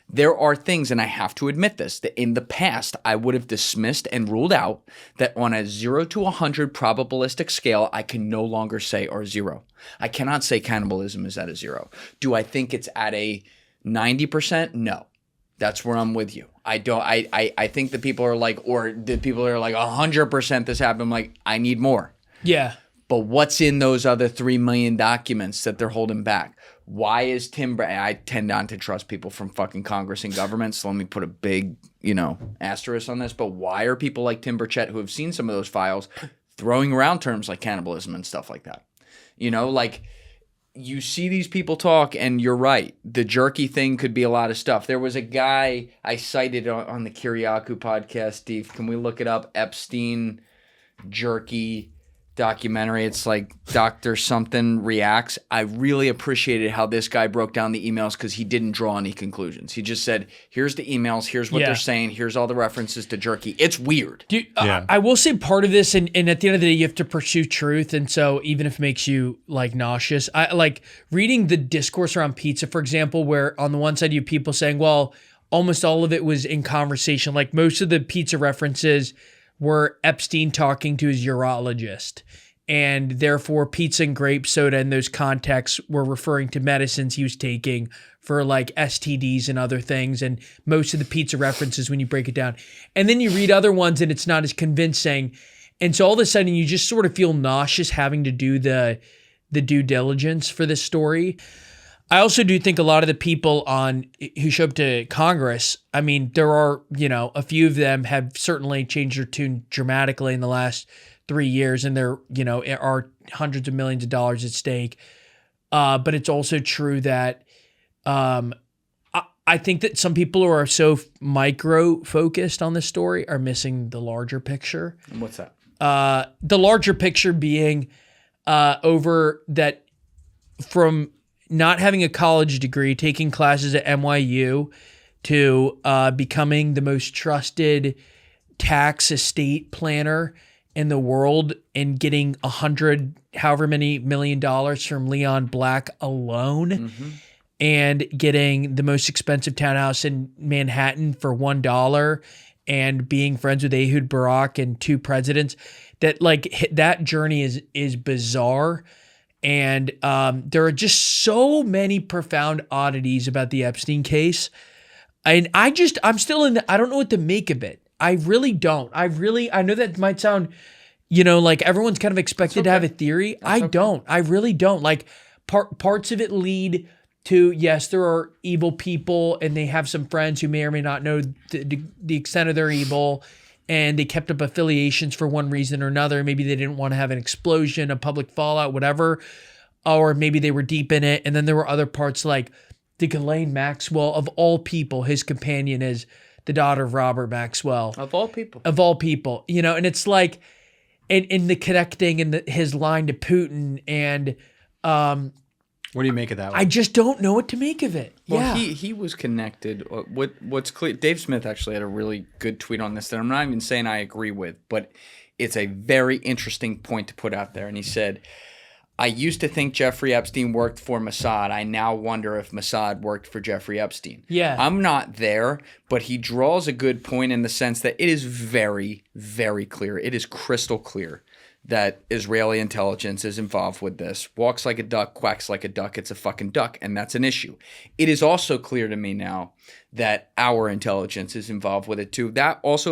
there are things, and I have to admit this, that in the past I would have dismissed and ruled out that on a 0 to 100 probabilistic scale, I can no longer say are 0. I cannot say cannibalism is at a 0. Do I think it's at a 90%? No. That's where I'm with you. I think the people are like, or the people are like 100% this happened. I'm like, I need more. Yeah. But what's in those other 3 million documents that they're holding back? Why is Tim Brennan? I tend not to trust people from fucking Congress and government, so let me put a big, asterisk on this. But why are people like Tim Burchett, who have seen some of those files, throwing around terms like cannibalism and stuff like that? You see these people talk, and you're right. The Jerky thing could be a lot of stuff. There was a guy I cited on the Kiriakou podcast, Steve. Can we look it up? Epstein, Jerky documentary. It's like Dr. Something Reacts. I really appreciated how this guy broke down the emails because he didn't draw any conclusions. He just said, here's the emails, here's what they're saying, here's all the references to Jerky. It's weird. Dude, I will say part of this, and at the end of the day, you have to pursue truth. And so even if it makes you nauseous, I like reading the discourse around pizza, for example, where on the one side you have people saying, well, almost all of it was in conversation. Like most of the pizza references were Epstein talking to his urologist, and therefore pizza and grape soda in those contexts were referring to medicines he was taking for like STDs and other things, and most of the pizza references when you break it down. And then you read other ones and it's not as convincing, and so all of a sudden you just sort of feel nauseous having to do the due diligence for this story. I also do think a lot of the people who show up to Congress, I mean, there are, a few of them have certainly changed their tune dramatically in the last 3 years, and there, are hundreds of millions of dollars at stake. But it's also true that I think that some people who are so micro-focused on this story are missing the larger picture. And what's that? The larger picture being over that from not having a college degree, taking classes at NYU, to becoming the most trusted tax estate planner in the world and getting however many million dollars from Leon Black alone, and getting the most expensive townhouse in Manhattan for $1, and being friends with Ehud Barak and 2 presidents. That journey is bizarre. And there are just so many profound oddities about the Epstein case. And I'm still I don't know what to make of it. I really don't. I know that might sound, like everyone's kind of expected to have a theory. I don't. I really don't. Like parts of it lead to, yes, there are evil people and they have some friends who may or may not know the extent of their evil, and they kept up affiliations for one reason or another. Maybe they didn't want to have an explosion, a public fallout, whatever. Or maybe they were deep in it. And then there were other parts like the Ghislaine Maxwell, of all people, his companion is the daughter of Robert Maxwell. Of all people. Of all people. And it's like, in the connecting and his line to Putin, and what do you make of that one? I just don't know what to make of it. Well, he was connected. What's clear, Dave Smith actually had a really good tweet on this that I'm not even saying I agree with, but it's a very interesting point to put out there. And he said, I used to think Jeffrey Epstein worked for Mossad. I now wonder if Mossad worked for Jeffrey Epstein. Yeah. I'm not there, but he draws a good point in the sense that it is very, very clear. It is crystal clear that Israeli intelligence is involved with this. Walks like a duck, quacks like a duck. It's a fucking duck, and that's an issue. It is also clear to me now that our intelligence is involved with it too. That was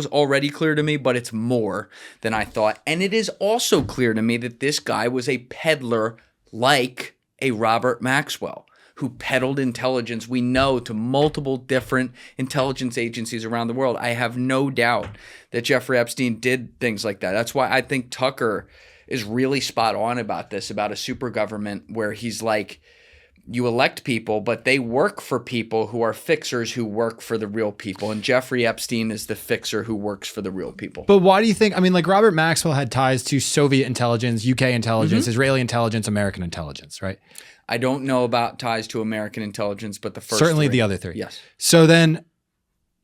already clear to me, but it's more than I thought. And it is also clear to me that this guy was a peddler like a Robert Maxwell, who peddled intelligence, we know, to multiple different intelligence agencies around the world. I have no doubt that Jeffrey Epstein did things like that. That's why I think Tucker is really spot on about this, about a super government where he's like, you elect people, but they work for people who are fixers who work for the real people. And Jeffrey Epstein is the fixer who works for the real people. But why do you think, Robert Maxwell had ties to Soviet intelligence, UK intelligence, Israeli intelligence, American intelligence, right? I don't know about ties to American intelligence, but the first certainly 3. The other 3. Yes. So then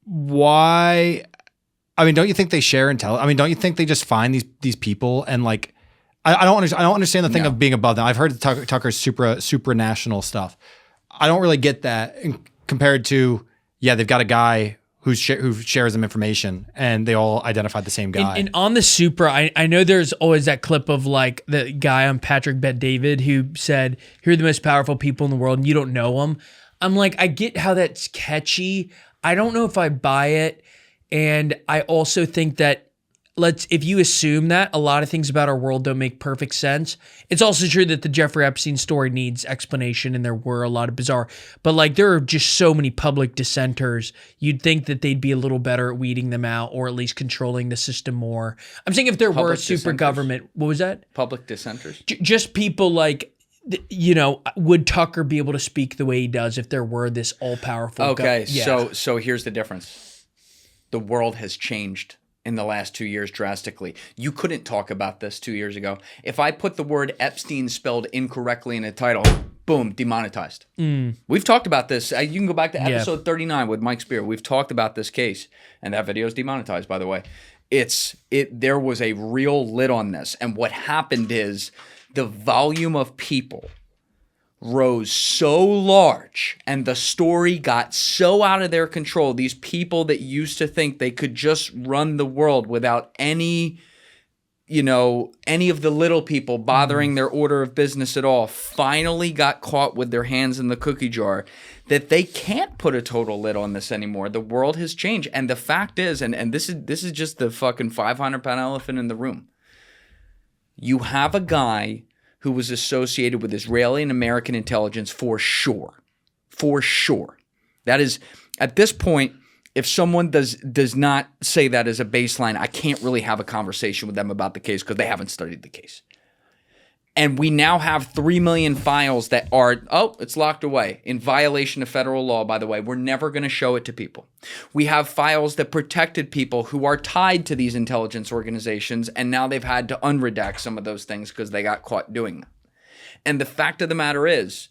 why, don't you think they share intel? Don't you think they just find these people and like, I don't understand the thing of being above them. I've heard Tucker's supranational stuff. I don't really get that compared to, they've got a guy who shares them information and they all identified the same guy. And on the Supra, I know there's always that clip of like the guy on Patrick Bet David who said, "Who are the most powerful people in the world?" and you don't know them. I'm like, I get how that's catchy. I don't know if I buy it. And I also think that if you assume that a lot of things about our world don't make perfect sense, it's also true that the Jeffrey Epstein story needs explanation and there were a lot of bizarre, but like there are just so many public dissenters. You'd think that they'd be a little better at weeding them out or at least controlling the system more. I'm saying if there were a super government, what was that? Public dissenters. Just people like, would Tucker be able to speak the way he does if there were this all-powerful Okay, so here's the difference. The world has changed in the last 2 years drastically. You couldn't talk about this 2 years ago. If I put the word Epstein spelled incorrectly in a title, boom, demonetized. We've talked about this. You can go back to episode 39 with Mike Spear. We've talked about this case, and that video is demonetized, by the way. There was a real lid on this, and what happened is the volume of people rose so large and the story got so out of their control. These people that used to think they could just run the world without any of the little people bothering their order of business at all, finally got caught with their hands in the cookie jar, that they can't put a total lid on this anymore. The world has changed. And the fact is, and this is just the fucking 500-pound elephant in the room. You have a guy who was associated with Israeli and American intelligence for sure. For sure. That is, at this point, if someone does not say that as a baseline, I can't really have a conversation with them about the case because they haven't studied the case. And we now have 3 million files that are, it's locked away in violation of federal law, by the way. We're never going to show it to people. We have files that protected people who are tied to these intelligence organizations, and now they've had to unredact some of those things because they got caught doing them. And the fact of the matter is,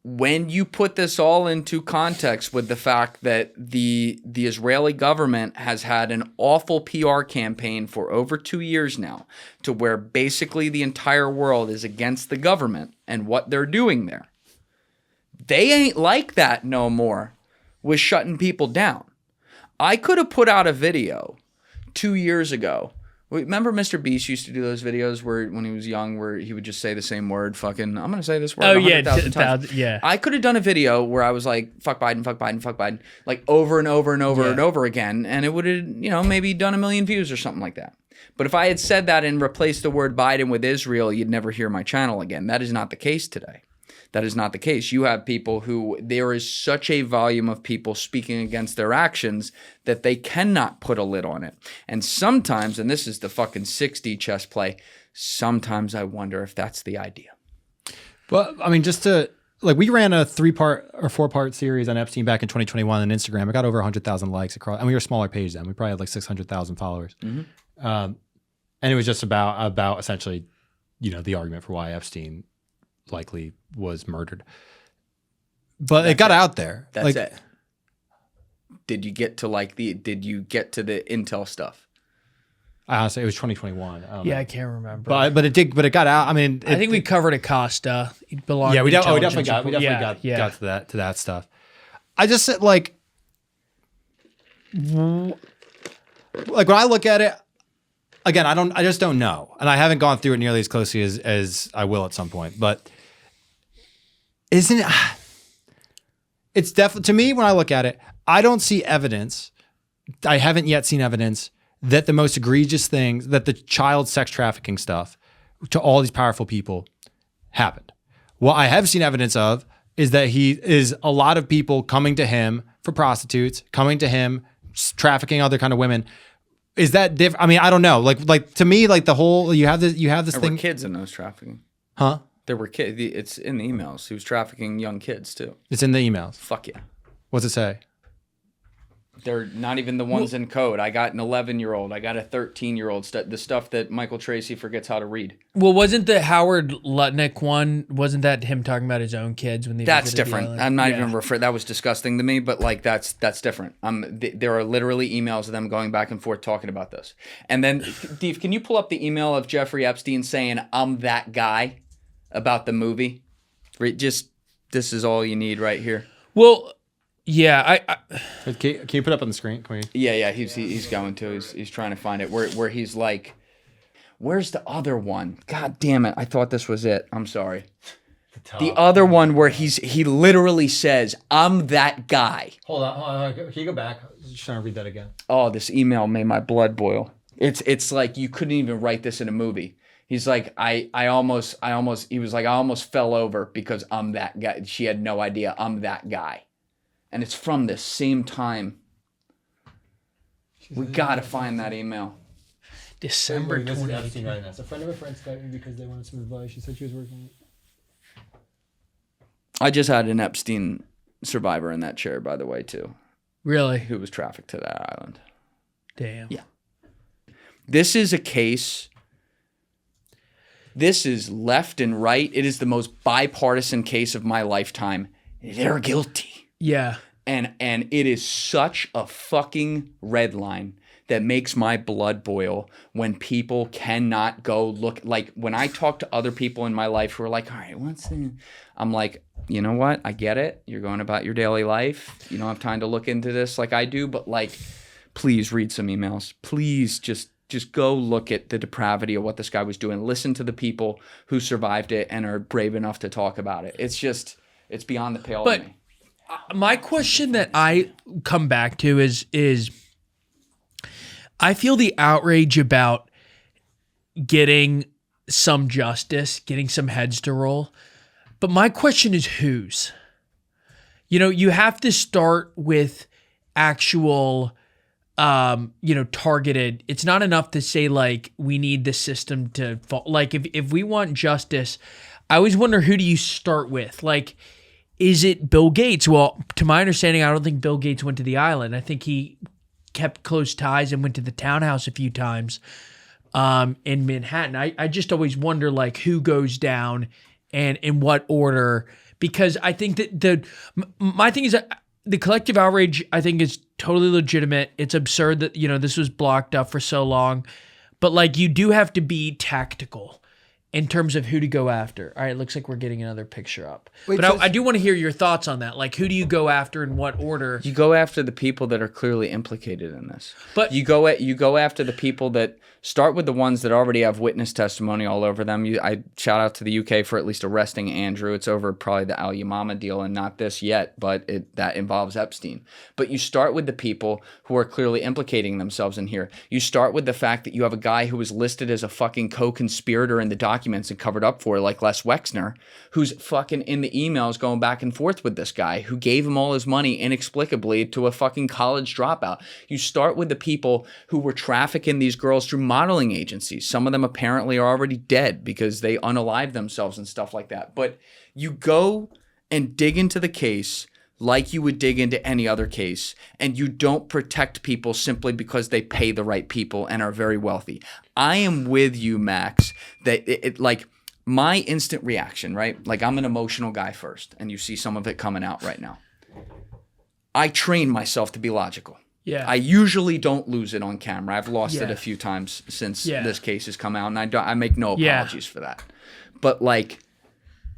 when you put this all into context with the fact that the Israeli government has had an awful PR campaign for over 2 years now, to where basically the entire world is against the government and what they're doing there, they ain't like that no more with shutting people down. I could have put out a video 2 years ago. Remember Mr. Beast used to do those videos where when he was young where he would just say the same word, fucking, I'm going to say this word 100,000 times. Yeah. I could have done a video where I was like, fuck Biden, fuck Biden, fuck Biden, like over and over and over and over again, and it would have, maybe done 1 million views or something like that. But if I had said that and replaced the word Biden with Israel, you'd never hear my channel again. That is not the case today. That is not the case. You have people who, there is such a volume of people speaking against their actions that they cannot put a lid on it. And sometimes, and this is the fucking 6D chess play, sometimes I wonder if that's the idea. Well, I mean, we ran a 3-part or 4-part series on Epstein back in 2021 on Instagram. It got over 100,000 likes across, and we were a smaller page then. We probably had like 600,000 followers. Mm-hmm. And it was just about essentially, the argument for why Epstein likely was murdered. But it got out there. That's it. Did you get to the intel stuff? Honestly, it was 2021. I can't remember. But it got out. I mean, I think we covered Acosta. We definitely got to that stuff. I just said like when I look at it, again, I just don't know. And I haven't gone through it nearly as closely as I will at some point. But isn't it? It's definitely, to me, when I look at it, I don't see evidence. I haven't yet seen evidence that the most egregious things, that the child sex trafficking stuff to all these powerful people happened. What I have seen evidence of is that a lot of people coming to him for prostitutes, coming to him, trafficking other kind of women. Is that different? I mean, I don't know. Like to me, like the whole, you have this there thing. Were kids in those trafficking. Huh? There were kids. It's in the emails. He was trafficking young kids too. It's in the emails. Fuck yeah. What's it say? They're not even the ones in code. I got an 11-year-old. I got a 13-year-old. The stuff that Michael Tracy forgets how to read. Well, wasn't the Howard Lutnick one, wasn't that him talking about his own kids when they That's different. I'm not even referring. That was disgusting to me, but like that's different. There are literally emails of them going back and forth talking about this. And then, Steve, can you pull up the email of Jeffrey Epstein saying, "I'm that guy," about the movie? Just, this is all you need right here. Well, yeah, Can you put it up on the screen? Can we? Yeah. He's going to. He's trying to find it. Where he's like, where's the other one? God damn it! I thought this was it. I'm sorry. The other one where he literally says, "I'm that guy." Hold on. Can you go back? I'm just trying to read that again. Oh, this email made my blood boil. It's like you couldn't even write this in a movie. He's like, I almost fell over because I'm that guy. She had no idea I'm that guy. And it's from this same time. We got to find that email. December 20th. Epstein right now. So a friend of a friend Skyped me because they wanted some advice. She said she was working. I just had an Epstein survivor in that chair, by the way, too. Really? Who was trafficked to that island. Damn. Yeah. This is a case. This is left and right. It is the most bipartisan case of my lifetime. They're guilty. Yeah. And it is such a fucking red line that makes my blood boil when people cannot go look. Like when I talk to other people in my life who are like, all right, I'm like, you know what? I get it. You're going about your daily life. You don't have time to look into this like I do, but like, please read some emails. Please just go look at the depravity of what this guy was doing. Listen to the people who survived it and are brave enough to talk about it. It's beyond the pale to me. My question that I come back to is I feel the outrage about getting some justice, getting some heads to roll. But my question is whose? You know, you have to start with actual, targeted. It's not enough to say like, we need the system to fall. Like if we want justice, I always wonder, who do you start with? Like, is it Bill Gates? Well, to my understanding, I don't think Bill Gates went to the island. I think he kept close ties and went to the townhouse a few times in Manhattan. I just always wonder like who goes down and in what order, because I think that my thing is that the collective outrage I think is totally legitimate. It's absurd that, this was blocked up for so long, but like you do have to be tactical in terms of who to go after. All right, looks like we're getting another picture up. Wait, but I do want to hear your thoughts on that. Like, who do you go after in what order? You go after the people that are clearly implicated in this. But you go after the people that start with the ones that already have witness testimony all over them. I shout out to the UK for at least arresting Andrew. It's over probably the Al Yamama deal and not this yet, but that involves Epstein. But you start with the people who are clearly implicating themselves in here. You start with the fact that you have a guy who was listed as a fucking co-conspirator in the documents and covered up for, like Les Wexner, who's fucking in the emails going back and forth with this guy who gave him all his money inexplicably to a fucking college dropout. You start with the people who were trafficking these girls through modeling agencies. Some of them apparently are already dead because they unalived themselves and stuff like that. But you go and dig into the case like you would dig into any other case, and you don't protect people simply because they pay the right people and are very wealthy. I am with you, Max, that like my instant reaction, right? Like I'm an emotional guy first, and you see some of it coming out right now. I train myself to be logical. Yeah. I usually don't lose it on camera. I've lost it a few times since this case has come out, and I make no apologies for that. But like,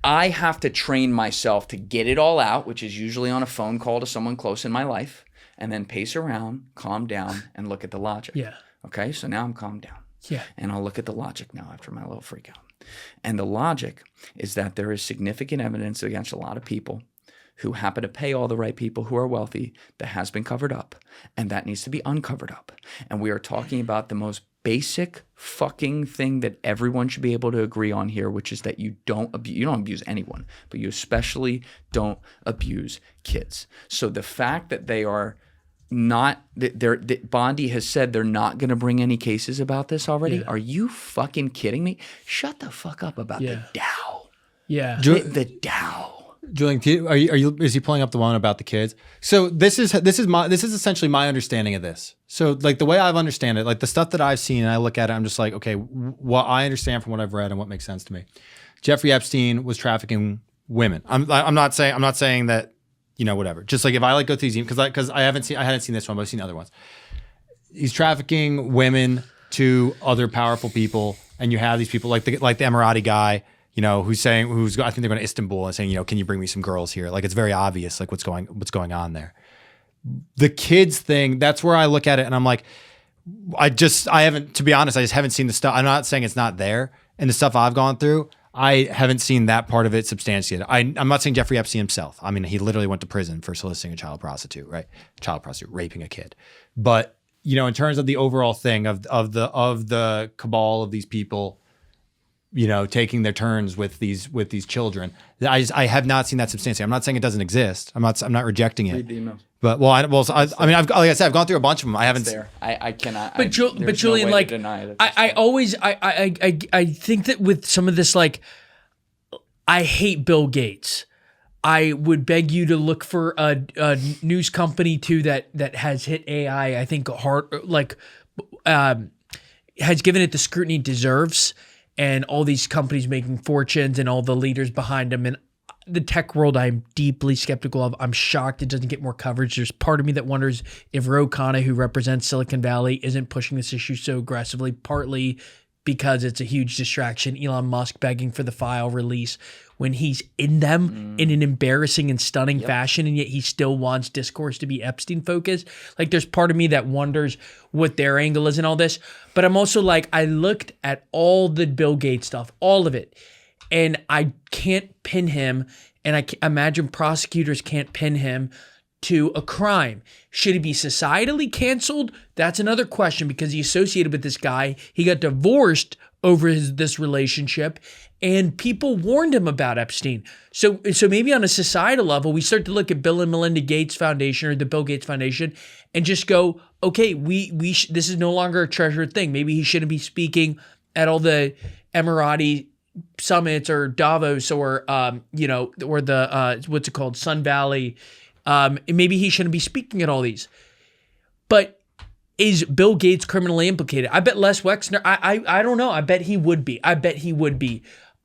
I have to train myself to get it all out, which is usually on a phone call to someone close in my life, and then pace around, calm down, and look at the logic. Yeah. Okay, so now I'm calmed down. Yeah. And I'll look at the logic now after my little freak out. And the logic is that there is significant evidence against a lot of people who happen to pay all the right people who are wealthy that has been covered up, and that needs to be uncovered up. And we are talking about the most basic fucking thing that everyone should be able to agree on here, which is that you don't abuse anyone, but you especially don't abuse kids. So the fact that they are not, that Bondi has said they're not going to bring any cases about this already. Yeah. Are you fucking kidding me? Shut the fuck up about the Dow. Yeah. The Dow. Julian, is he pulling up the one about the kids? So this is essentially my understanding of this. So like the way I've understand it, like the stuff that I've seen and I look at it, I'm just like, okay, what I understand from what I've read and what makes sense to me. Jeffrey Epstein was trafficking women. I'm not saying that, whatever. Just like if I go through these, because I hadn't seen this one, but I've seen other ones. He's trafficking women to other powerful people, and you have these people like the Emirati guy, who's I think they're going to Istanbul and saying, can you bring me some girls here? Like it's very obvious, like what's going on there. The kids thing, that's where I look at it and I'm like, I just haven't seen the stuff. I'm not saying it's not there, and the stuff I've gone through, I haven't seen that part of it substantiated. I'm not saying Jeffrey Epstein himself. I mean, he literally went to prison for soliciting a child prostitute, right? Child prostitute, raping a kid. But, you know, in terms of the overall thing of the cabal of these people, you know, taking their turns with these children, I have not seen that substantiated. I'm not saying it doesn't exist. I'm not rejecting it. Read the emails. But I mean, like I said, I've gone through a bunch of them. I haven't. There. I cannot. But Julian, no like, I always think that with some of this, like, I hate Bill Gates. I would beg you to look for a news company too that has hit AI. I think hard, like, has given it the scrutiny it deserves, and all these companies making fortunes and all the leaders behind them. And the tech world, I'm deeply skeptical of. I'm shocked it doesn't get more coverage. There's part of me that wonders if Khanna, who represents Silicon Valley, isn't pushing this issue so aggressively, partly because it's a huge distraction. Elon Musk begging for the file release when he's in them in an embarrassing and stunning fashion, and yet he still wants discourse to be Epstein focused. Like, there's part of me that wonders what their angle is in all this. But I'm also like, I looked at all the Bill Gates stuff, all of it, and I can't pin him, and I imagine prosecutors can't pin him to a crime. Should he be societally canceled? That's another question, because he's associated with this guy. He got divorced over this relationship, and people warned him about Epstein. So maybe on a societal level, we start to look at Bill and Melinda Gates Foundation or the Bill Gates Foundation and just go, okay, this is no longer a treasured thing. Maybe he shouldn't be speaking at all the Emirati summits or Davos or or the what's it called, Sun Valley. Maybe he shouldn't be speaking at all these. But is Bill Gates criminally implicated? I bet Les Wexner, I don't know. I bet he would be.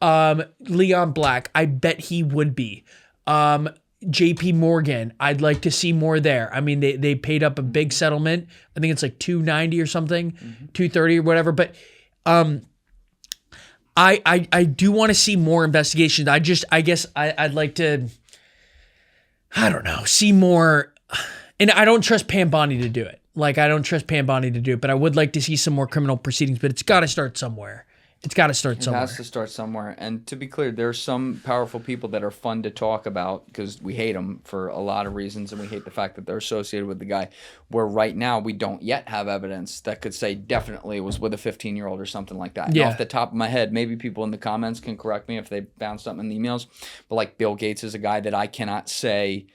Leon Black, I bet he would be. JP Morgan, I'd like to see more there. I mean, they paid up a big settlement. I think it's like $290 or something, $230 or whatever. But I do want to see more investigations. I guess I'd like to, I don't know, see more. And I don't trust Pam Bondi to do it. But I would like to see some more criminal proceedings, but it's got to start somewhere. It has to start somewhere. And to be clear, there's some powerful people that are fun to talk about because we hate them for a lot of reasons, and we hate the fact that they're associated with the guy, where right now we don't yet have evidence that could say definitely it was with a 15-year-old or something like that. Yeah. And off the top of my head, maybe people in the comments can correct me if they found something in the emails, but like Bill Gates is a guy that I cannot say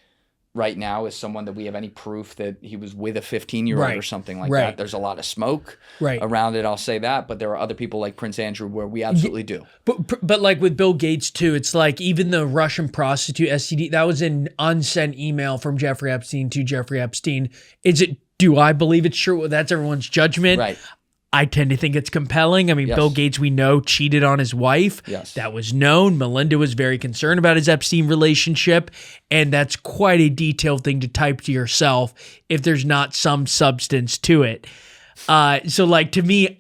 right now is someone that we have any proof that he was with a 15-year-old or something like that. There's a lot of smoke around it, I'll say that, but there are other people like Prince Andrew where we absolutely do. But like with Bill Gates too, it's like even the Russian prostitute STD, that was an unsent email from Jeffrey Epstein to Jeffrey Epstein. Do I believe it's true? Well, that's everyone's judgment. Right. I tend to think it's compelling. I mean, Bill Gates, we know, cheated on his wife. Yes. That was known. Melinda was very concerned about his Epstein relationship. And that's quite a detailed thing to type to yourself if there's not some substance to it. So, like, to me,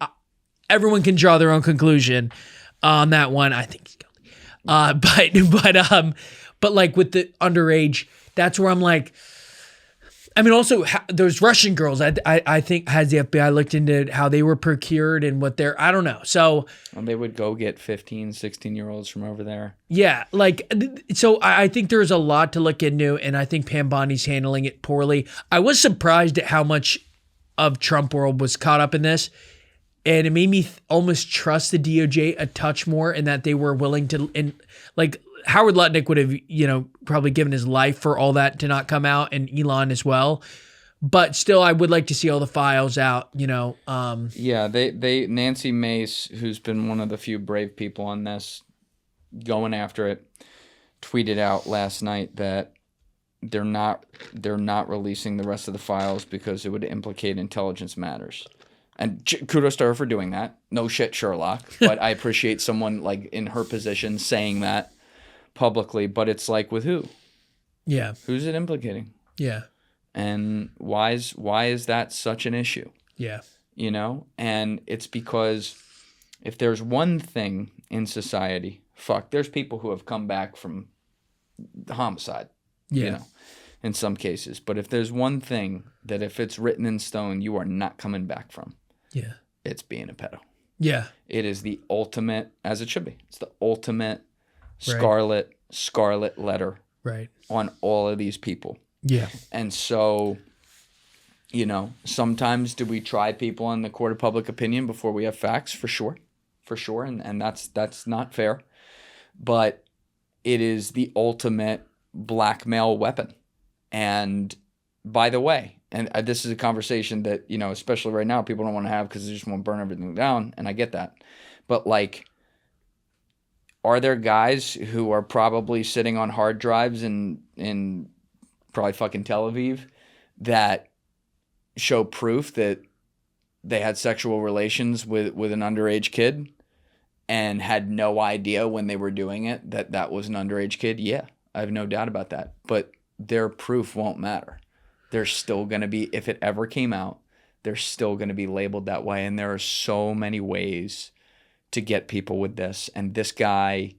everyone can draw their own conclusion on that one. I think he's guilty. But like with the underage, that's where I'm like, I mean, also those Russian girls, I think, has the FBI looked into how they were procured and what they're, I don't know. So they would go get 15, 16-year-olds from over there. Yeah. Like, so I think there's a lot to look into, and I think Pam Bondi's handling it poorly. I was surprised at how much of Trump world was caught up in this. And it made me almost trust the DOJ a touch more, in that they were willing to, and like, Howard Lutnick would have, probably given his life for all that to not come out, and Elon as well. But still, I would like to see all the files out, Yeah, Nancy Mace, who's been one of the few brave people on this, going after it, tweeted out last night that they're not releasing the rest of the files because it would implicate intelligence matters. And kudos to her for doing that. No shit, Sherlock. But I appreciate someone like in her position saying that publicly, but it's like, with who? Yeah. Who's it implicating? Yeah. And why is that such an issue? Yeah. And it's because if there's one thing in society, there's people who have come back from the homicide, in some cases. But if there's one thing that if it's written in stone, you are not coming back from, it's being a pedo. Yeah. It is the ultimate, as it should be. It's the ultimate scarlet letter on all of these people. Yeah. And so, you know, sometimes do we try people on the court of public opinion before we have facts? For sure. And that's not fair. But it is the ultimate blackmail weapon. And by the way, and this is a conversation that, you know, especially right now, people don't want to have because they just want to burn everything down. And I get that. But like, are there guys who are probably sitting on hard drives in probably fucking Tel Aviv that show proof that they had sexual relations with an underage kid and had no idea when they were doing it that was an underage kid? Yeah, I have no doubt about that. But their proof won't matter. They're still going to be, if it ever came out, they're still going to be labeled that way. And there are so many ways to get people with this. And this guy,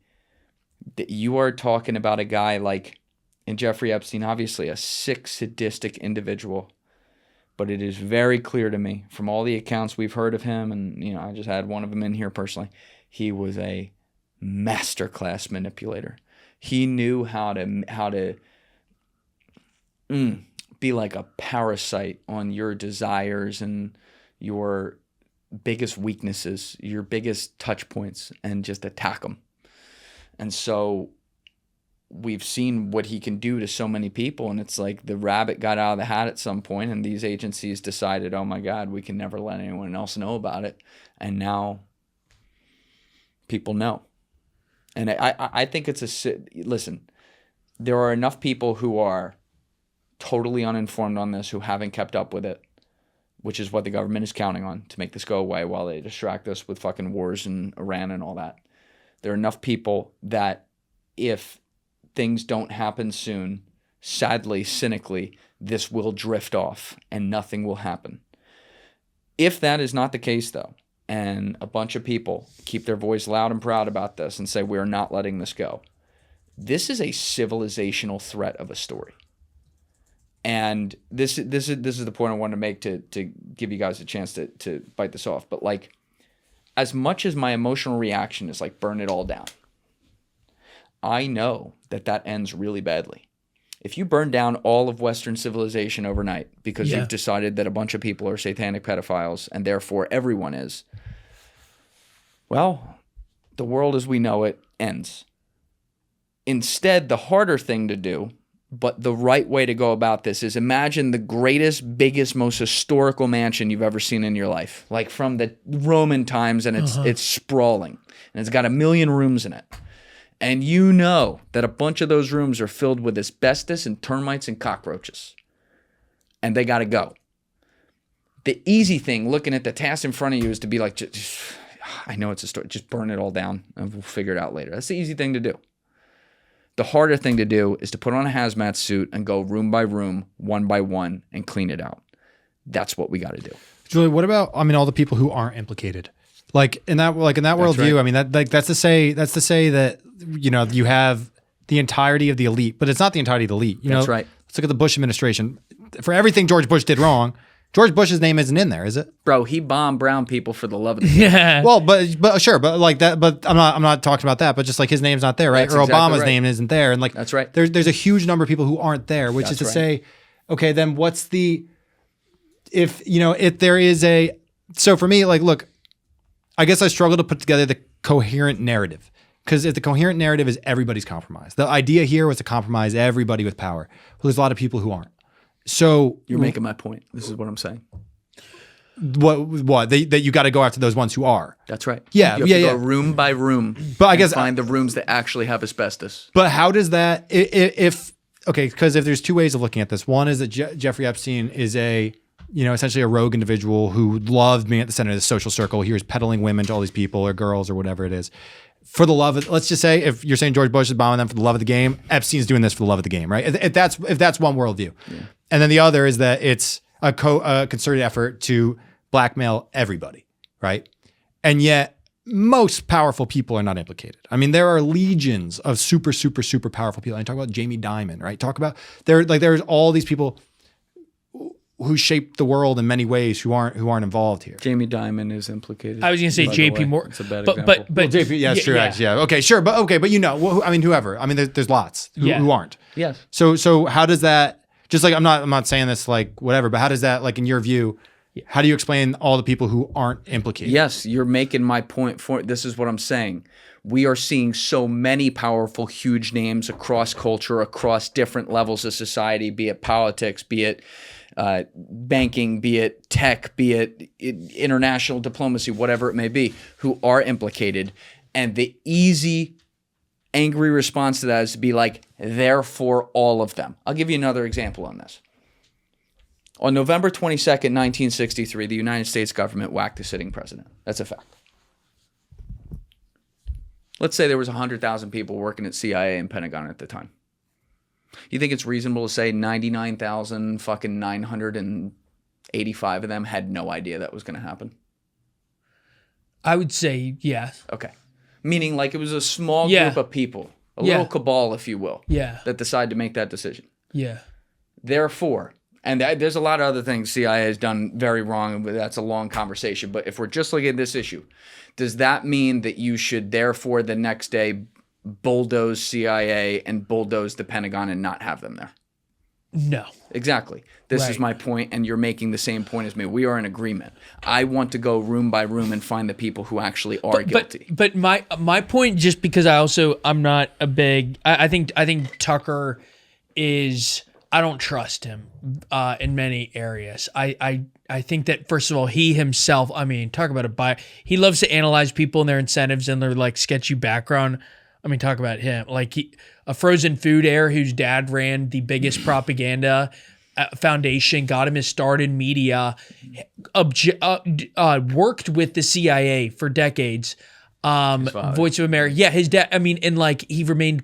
you are talking about a guy like in Jeffrey Epstein, obviously a sick, sadistic individual. But it is very clear to me from all the accounts we've heard of him, and you know, I just had one of them in here personally, he was a masterclass manipulator. He knew how to be like a parasite on your desires and your biggest weaknesses, your biggest touch points, and just attack them. And so we've seen what he can do to so many people, and it's like the rabbit got out of the hat at some point, and these agencies decided, oh my God, we can never let anyone else know about it. And now people know. And I think it's listen, there are enough people who are totally uninformed on this, who haven't kept up with it, which is what the government is counting on to make this go away while they distract us with fucking wars in Iran and all that. There are enough people that if things don't happen soon, sadly, cynically, this will drift off and nothing will happen. If that is not the case, though, and a bunch of people keep their voice loud and proud about this and say, we're not letting this go, this is a civilizational threat of a story. And this is the point I wanted to make to give you guys a chance to bite this off. But like, as much as my emotional reaction is like, burn it all down, I know that ends really badly. If you burn down all of Western civilization overnight because you've decided that a bunch of people are satanic pedophiles and therefore everyone is, well, the world as we know it ends. Instead, the harder thing to do, but the right way to go about this, is imagine the greatest, biggest, most historical mansion you've ever seen in your life, like from the Roman times, and it's sprawling, and it's got 1 million rooms in it. And you know that a bunch of those rooms are filled with asbestos and termites and cockroaches. And they got to go. The easy thing, looking at the task in front of you, is to be like, I know it's a story, just burn it all down and we'll figure it out later. That's the easy thing to do. The harder thing to do is to put on a hazmat suit and go room by room, one by one, and clean it out. That's what we got to do. Julian, what about, all the people who aren't implicated? Like in that worldview, right. That's to say that, you have the entirety of the elite, but it's not the entirety of the elite. That's right. Let's look at the Bush administration. For everything George Bush did wrong, George Bush's name isn't in there, is it? Bro, he bombed brown people for the love of the game. Yeah. Well, but sure, but like that. But I'm not talking about that. But just like his name's not there, right? Or Obama's name isn't there, and like that's right. There's a huge number of people who aren't there, which is to say, okay, then what's the if there is a so for me, like, look, I guess I struggle to put together the coherent narrative. Because if the coherent narrative is everybody's compromised, the idea here was to compromise everybody with power. Well, there's a lot of people who aren't. So you're making my point. This is what I'm saying. What? That you got to go after those ones who are. That's right. Yeah, you have to go room by room. But I guess find the rooms that actually have asbestos. But how does that? Because if there's two ways of looking at this. One is that Jeffrey Epstein is essentially a rogue individual who loved being at the center of the social circle. He was peddling women to all these people or girls or whatever it is. For the love of, let's just say, if you're saying George Bush is bombing them for the love of the game, Epstein's doing this for the love of the game, right? If that's one worldview, and then the other is that it's a concerted effort to blackmail everybody, right? And yet, most powerful people are not implicated. I mean, there are legions of super, super, super powerful people. I talk about Jamie Dimon, right? Talk about there's all these people who shaped the world in many ways who aren't involved here. Jamie Dimon is implicated. I was going to say JP Morgan. It's a bad example. But JP, yes, true, yeah. Okay, sure, but whoever. I mean, whoever. Lots who aren't. Yes. So how does that? Just like I'm not saying this like whatever, but how does that, like in your view? How do you explain all the people who aren't implicated? Yes, you're making my point. This is what I'm saying. We are seeing so many powerful, huge names across culture, across different levels of society, be it politics, be it banking, be it tech, be it international diplomacy, whatever it may be, who are implicated. And the easy, angry response to that is to be like, therefore all of them. I'll give you another example on this. On November 22nd, 1963, the United States government whacked a sitting president. That's a fact. Let's say there was 100,000 people working at CIA and Pentagon at the time. You think it's reasonable to say 99,985 of them had no idea that was going to happen? I would say yes. Okay. Meaning like it was a small group of people, a little cabal, if you will, that decide to make that decision. Yeah. Therefore, and there's a lot of other things CIA has done very wrong, but that's a long conversation. But if we're just looking at this issue, does that mean that you should therefore the next day bulldoze CIA and bulldoze the Pentagon and not have them there? No. Exactly. This is my point, and you're making the same point as me. We are in agreement. I want to go room by room and find the people who actually are guilty. But my point, just because I'm not a big, I think Tucker is, I don't trust him in many areas. I think that, first of all, he himself, I mean, talk about he loves to analyze people and their incentives and their like sketchy background. I mean, talk about him. Like a frozen food heir whose dad ran the biggest propaganda foundation, got him his start in media, worked with the CIA for decades. Voice of America. Yeah, his dad, I mean, and like he remained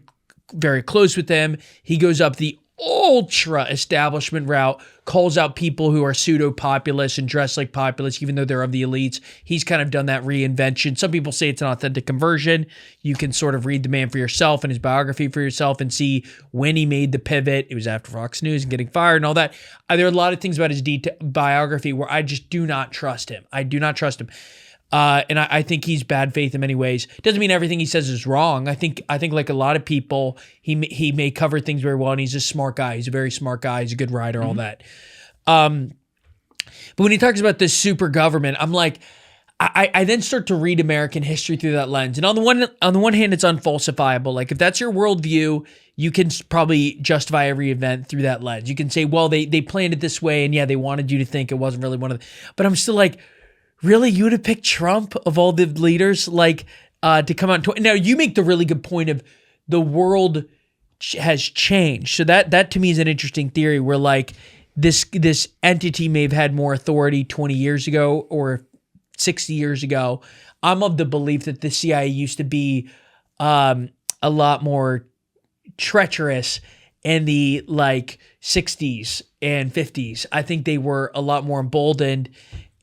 very close with them. He goes up the ultra establishment route, calls out people who are pseudo-populists and dress like populists, even though they're of the elites. He's kind of done that reinvention. Some people say it's an authentic conversion. You can sort of read the man for yourself and his biography for yourself and see when he made the pivot. It was after Fox News and getting fired and all that. There are a lot of things about his biography where I just do not trust him. I do not trust him. And I think he's bad faith in many ways. Doesn't mean everything he says is wrong. I think like a lot of people, he may cover things very well, and he's a smart guy. He's a very smart guy. He's a good writer, all that. But when he talks about this super government, I'm like, I then start to read American history through that lens. And on the one hand, it's unfalsifiable. Like if that's your worldview, you can probably justify every event through that lens. You can say, well, they planned it this way, and yeah, they wanted you to think it wasn't really one of the. But I'm still like, really, you would have picked Trump of all the leaders, like to come out. Now you make the really good point of the world has changed. So that to me is an interesting theory where like this entity may have had more authority 20 years ago or 60 years ago. I'm of the belief that the CIA used to be a lot more treacherous in the like 60s and 50s. I think they were a lot more emboldened.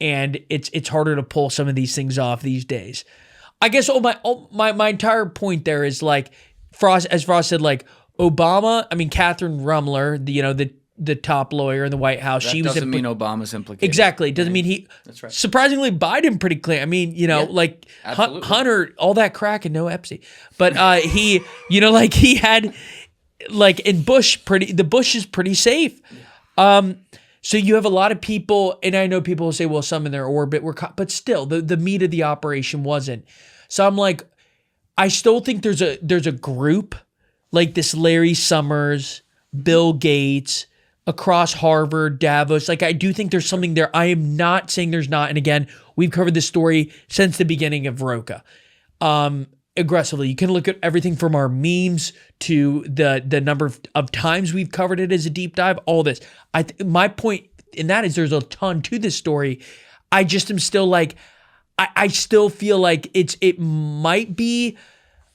And it's harder to pull some of these things off these days. I guess my entire point there is like Frost said, like Obama. I mean, Catherine Rumler, the top lawyer in the White House. That doesn't mean Obama's implicated. Exactly. It doesn't mean he. That's right. Surprisingly, Biden pretty clear. I mean, like Hunter, all that crack and no Epstein. But he, like he had, like in Bush, the Bush is pretty safe. So you have a lot of people, and I know people will say, well, some in their orbit were caught, but still, the meat of the operation wasn't. So I'm like, I still think there's a group like this Larry Summers, Bill Gates, across Harvard, Davos. Like I do think there's something there. I am not saying there's not. And again, we've covered this story since the beginning of Roca. Aggressively. You can look at everything from our memes to the number of times we've covered it as a deep dive, all this. My point in that is there's a ton to this story. I just am still like, I still feel like it might be,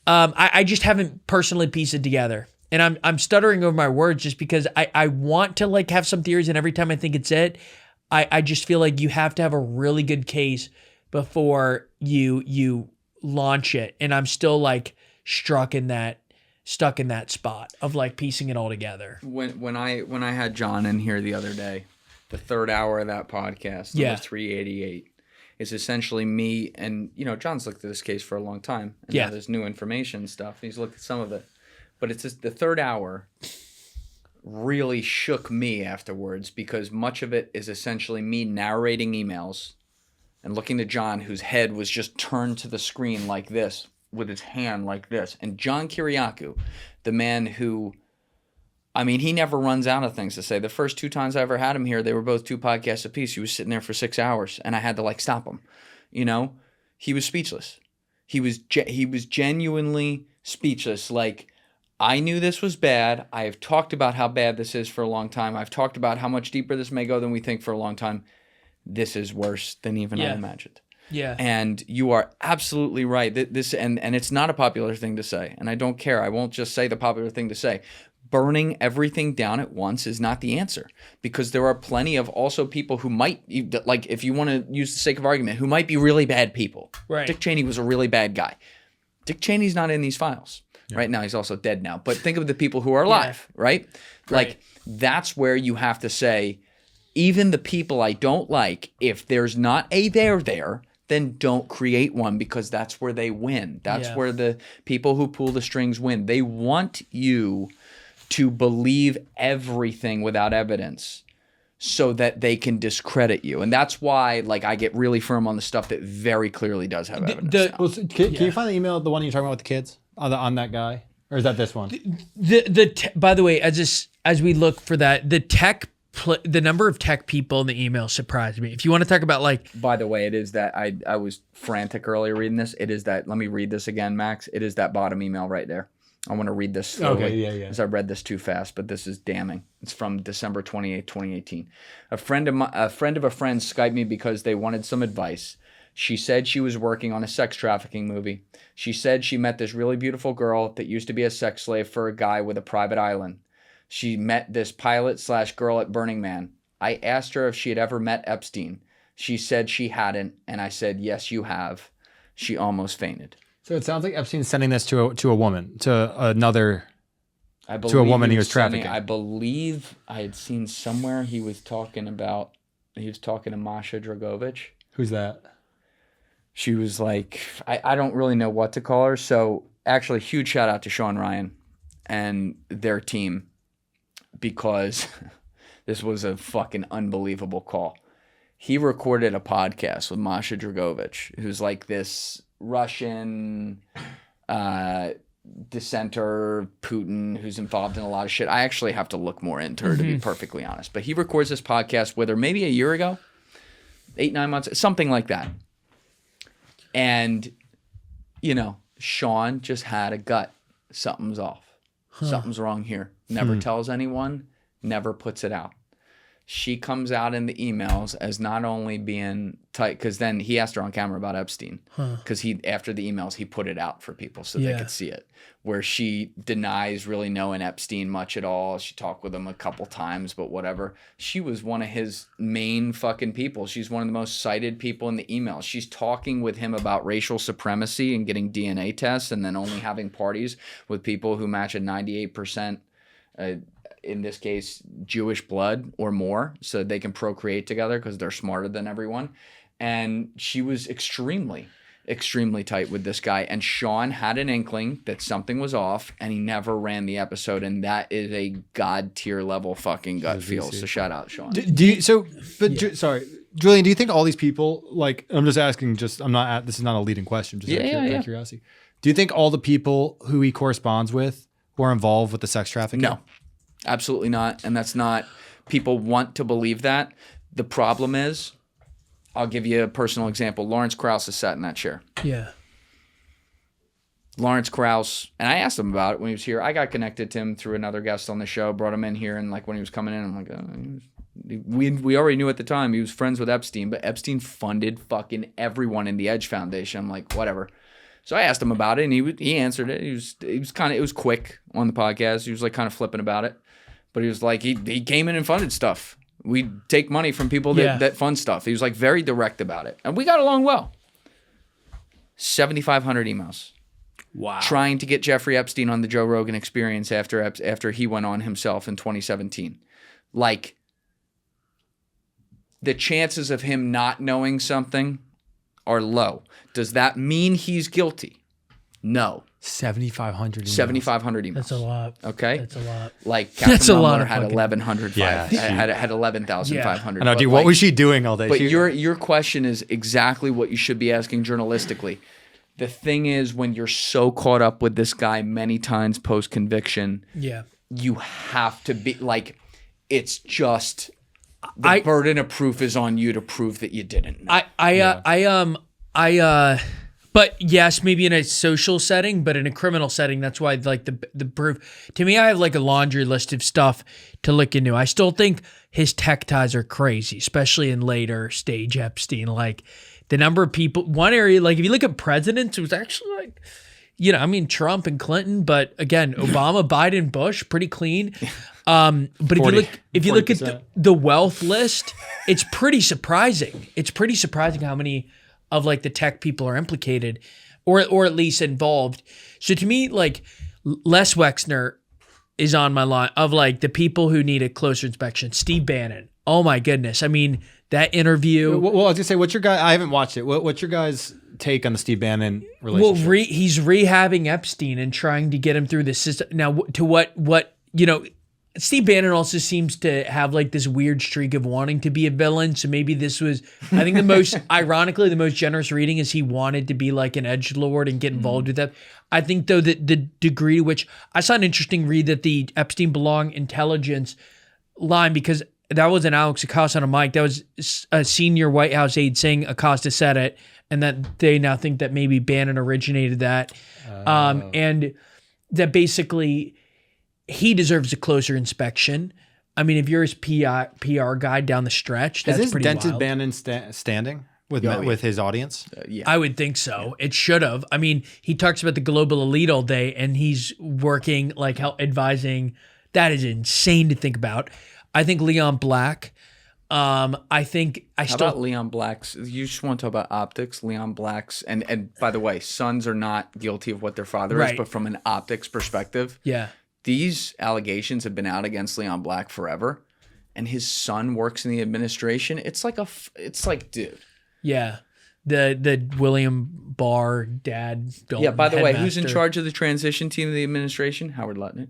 I just haven't personally pieced it together. And I'm stuttering over my words just because I want to like have some theories, and every time I think it's it, I just feel like you have to have a really good case before you launch it, and I'm still like stuck in that spot of like piecing it all together. When I had John in here the other day, The third hour of that podcast, number 388, is essentially me and, John's looked at this case for a long time. And now there's new information and stuff. He's looked at some of it. But it's just the third hour really shook me afterwards because much of it is essentially me narrating emails and looking to John, whose head was just turned to the screen like this with his hand like this. And John Kiriakou, the man who... he never runs out of things to say. The first 2 times I ever had him here, they were both 2 podcasts apiece. He was sitting there for 6 hours, and I had to stop him. He was speechless. He was genuinely speechless. I knew this was bad. I have talked about how bad this is for a long time. I've talked about how much deeper this may go than we think for a long time. This is worse than even I imagined. Yeah. And you are absolutely right. This and it's not a popular thing to say, and I don't care. I won't just say the popular thing to say. Burning everything down at once is not the answer, because there are plenty of also people who might, if you want to use the sake of argument, who might be really bad people. Right. Dick Cheney was a really bad guy. Dick Cheney's not in these files. Yeah. Right now, he's also dead now. But think of the people who are alive, right? That's where you have to say, even the people I don't like, if there's not a there, then don't create one, because that's where they win. That's where the people who pull the strings win. They want you to believe everything without evidence so that they can discredit you. And that's why I get really firm on the stuff that very clearly does have evidence. Can you find the email, the one you're talking about with the kids on that guy? Or is that this one? By the way, as we look for that, the number of tech people in the email surprised me. If you want to talk about By the way, it is that I was frantic earlier reading this. It is that, let me read this again, Max. It is that bottom email right there. I want to read this slowly. Okay, yeah. Because I read this too fast, but this is damning. It's from December 28, 2018. A friend of a friend Skyped me because they wanted some advice. She said she was working on a sex trafficking movie. She said she met this really beautiful girl that used to be a sex slave for a guy with a private island. She met this pilot/girl at Burning Man. I asked her if she had ever met Epstein. She said she hadn't, and I said, yes, you have. She almost fainted. So it sounds like Epstein's sending this to a woman, to a woman he was trafficking. I believe I had seen somewhere he was talking to Masha Dragovich. Who's that? She was I don't really know what to call her. So actually, huge shout out to Sean Ryan and their team, because this was a fucking unbelievable call. He recorded a podcast with Masha Dragovich, who's this Russian dissenter, Putin, who's involved in a lot of shit. I actually have to look more into her, to be perfectly honest. But he records this podcast with her maybe a year ago, 8-9 months, something like that. And, Sean just had a gut. Something's off. Something's wrong here. Never tells anyone, never puts it out. She comes out in the emails as not only being tight, because then he asked her on camera about Epstein, because after the emails, he put it out for people so they could see it, where she denies really knowing Epstein much at all. She talked with him a couple times, but whatever. She was one of his main fucking people. She's one of the most cited people in the emails. She's talking with him about racial supremacy and getting DNA tests, and then only having parties with people who match a 98%, in this case, Jewish blood or more, so they can procreate together because they're smarter than everyone. And she was extremely, extremely tight with this guy. And Sean had an inkling that something was off, and he never ran the episode. And that is a God tier level fucking gut feel. So shout out, Sean. Sorry, Julian, do you think all these people, I'm just asking, this is not a leading question, just out of curiosity. Do you think all the people who he corresponds with were involved with the sex trafficking? No. Absolutely not. And that's not, people want to believe that. The problem is, I'll give you a personal example. Lawrence Krauss is sat in that chair. Yeah. Lawrence Krauss, and I asked him about it when he was here. I got connected to him through another guest on the show, brought him in here, and when he was coming in, I'm like, we already knew at the time he was friends with Epstein, but Epstein funded fucking everyone in the Edge Foundation. I'm like, whatever. So I asked him about it, and he answered it. It was quick on the podcast. He was kind of flipping about it. But he was he came in and funded stuff. We take money from people that fund stuff. He was very direct about it. And we got along well. 7,500 emails. Wow. Trying to get Jeffrey Epstein on the Joe Rogan Experience after he went on himself in 2017. the chances of him not knowing something are low. Does that mean he's guilty? No. 7,500 emails. 7,500 emails. That's a lot. Okay? That's a lot. Like Catherine Muller had fucking... 1,100. Had 11,500. I know, dude, what was she doing all day? But your question is exactly what you should be asking journalistically. The thing is, when you're so caught up with this guy many times post-conviction, you have to be like, it's just the burden of proof is on you to prove that you didn't know. But yes, maybe in a social setting, but in a criminal setting, that's why like the proof. To me, I have like a laundry list of stuff to look into. I still think his tech ties are crazy, especially in later stage Epstein. Like the number of people, one area, like if you look at presidents, it was actually like, you know, I mean, Trump and Clinton, but again, Obama, Biden, Bush, pretty clean. But 40, if you look at the wealth list, it's pretty surprising. It's pretty surprising how many of like the tech people are implicated or at least involved. So to me, like Les Wexner is on my line of like the people who need a closer inspection. Steve Bannon. Oh my goodness. I mean, that interview. Well, I was gonna say, what's your guy? I haven't watched it. What's your guys' take on the Steve Bannon relationship? Well, he's rehabbing Epstein and trying to get him through the system. Now, to what you know, Steve Bannon also seems to have like this weird streak of wanting to be a villain. So maybe this was, I think the most, ironically, the most generous reading is he wanted to be like an edgelord and get involved with that. I think though that the degree to which, I saw an interesting read that the Epstein belong intelligence line, because that wasn't Alex Acosta on a mic. That was a senior White House aide saying Acosta said it, and that they now think that maybe Bannon originated that. And that basically he deserves a closer inspection. I mean, if you're his PR guy down the stretch, that's pretty wild. Is this dented Bannon standing with his audience? Yeah. I would think so. It should have. I mean, he talks about the global elite all day, and he's working, like, advising. That is insane to think about. I think Leon Black. How about Leon Black's? You just want to talk about optics. Leon Black's, and by the way, sons are not guilty of what their father is, but from an optics perspective, these allegations have been out against Leon Black forever, and his son works in the administration. It's like, dude. Yeah. The William Barr dad. Yeah, by the way, who's in charge of the transition team of the administration? Howard Lutnick.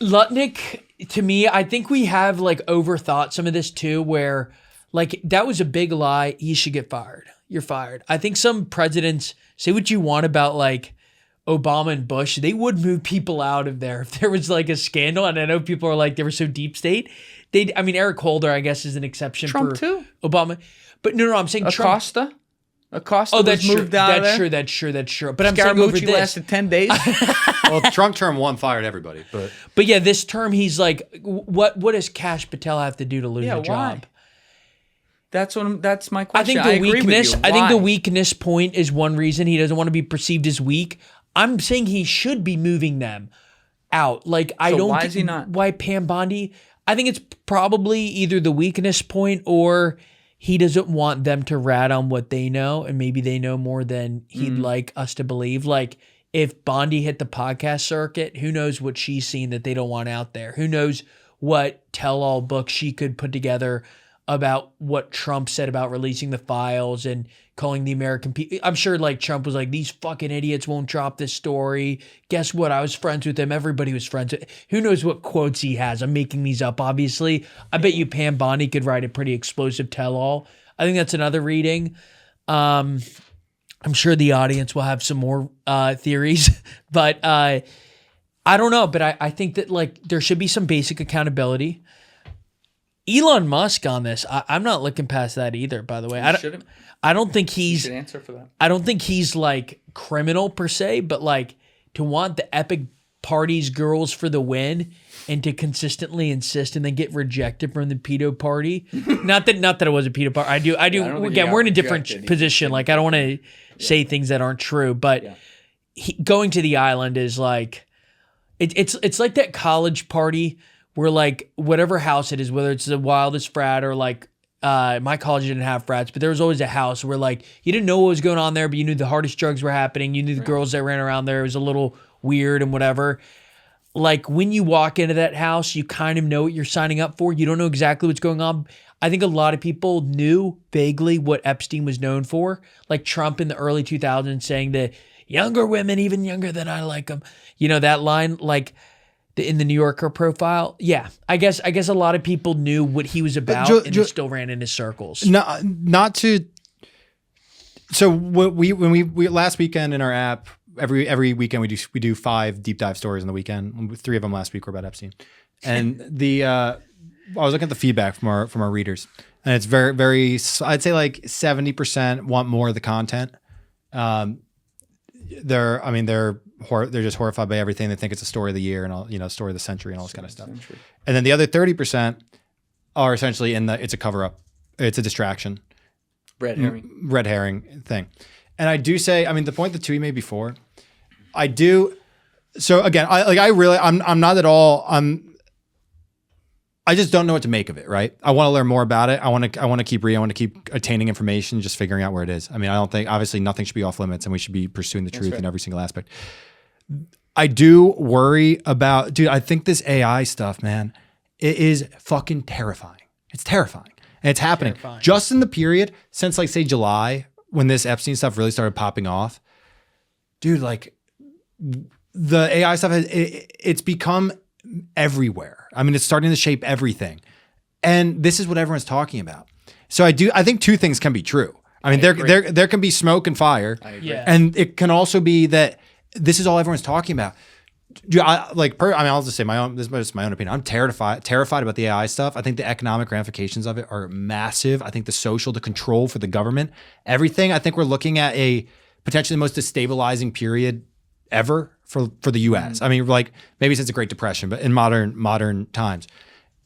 Lutnick, to me, I think we have like overthought some of this too, where like that was a big lie. He should get fired. You're fired. I think some presidents, say what you want about like Obama and Bush, they would move people out of there if there was like a scandal. And I know people are like, they were so deep state. Eric Holder, I guess, is an exception for too. Obama. But no, I'm saying Acosta was moved out of there? That's true. But I'm saying over this. Lasted 10 days. Well, Trump term 1 fired everybody. But yeah, this term, he's like, what does Kash Patel have to do to lose a job? Why? That's my question. I think the weakness point is one reason he doesn't want to be perceived as weak. I'm saying he should be moving them out. Like, why is he not? Why Pam Bondi? I think it's probably either the weakness point or he doesn't want them to rat on what they know, and maybe they know more than he'd like us to believe. Like, if Bondi hit the podcast circuit, who knows what she's seen that they don't want out there? Who knows what tell-all book she could put together about what Trump said about releasing the files and calling the American people. I'm sure like Trump was like, these fucking idiots won't drop this story. Guess what? I was friends with them. Everybody was friends with. Who knows what quotes he has? I'm making these up, obviously. I bet you Pam Bondi could write a pretty explosive tell-all. I think that's another reading. I'm sure the audience will have some more theories, but I don't know. But I think that like there should be some basic accountability. Elon Musk on this, I'm not looking past that either, by the way. I don't think he's... You should answer for that. I don't think he's like criminal per se, but like to want the epic parties girls for the win and to consistently insist and then get rejected from the pedo party. not that it was a pedo party. I do. Again, we're in a different position. Like I don't want to say things that aren't true, but going to the island is like... It's like that college party where like whatever house it is, whether it's the wildest frat or like my college didn't have frats, but there was always a house where like you didn't know what was going on there, but you knew the hardest drugs were happening. You knew the girls that ran around there. It was a little weird and whatever. like when you walk into that house, you kind of know what you're signing up for. You don't know exactly what's going on. I think a lot of people knew vaguely what Epstein was known for, like Trump in the early 2000s saying that younger women, even younger than I like them. You know, that line, like in the New Yorker profile. Yeah, I guess a lot of people knew what he was about and he still ran in his circles. Not to. So when we last weekend in our app, every weekend we do 5 deep dive stories in the weekend. 3 of them last week were about Epstein, and I was looking at the feedback from our readers, and it's very, very. I'd say like 70% want more of the content. They're just horrified by everything. They think it's a story of the year and all, story of the century and all this kind of stuff. And then the other 30% are essentially it's a cover up. It's a distraction. Red herring thing. And I do say, the point that Tui made before, I do. So again, I'm not at all. I just don't know what to make of it, right? I want to learn more about it. I want to keep reading. I want to keep attaining information, just figuring out where it is. I don't think, obviously, nothing should be off limits, and we should be pursuing the truth in every single aspect. I do worry about, dude, I think this AI stuff, man, it is fucking terrifying. It's terrifying. And it's happening just in the period since, like, say, July, when this Epstein stuff really started popping off. Dude, like, the AI stuff, it's become everywhere. It's starting to shape everything. And this is what everyone's talking about. So I think 2 things can be true. There can be smoke and fire. I agree. Yeah. And it can also be that this is all everyone's talking about. Dude, I'll just say this is my own opinion. I'm terrified about the AI stuff. I think the economic ramifications of it are massive. I think the control for the government, everything. I think we're looking at a potentially the most destabilizing period ever for the U.S. Maybe since the Great Depression, but in modern times.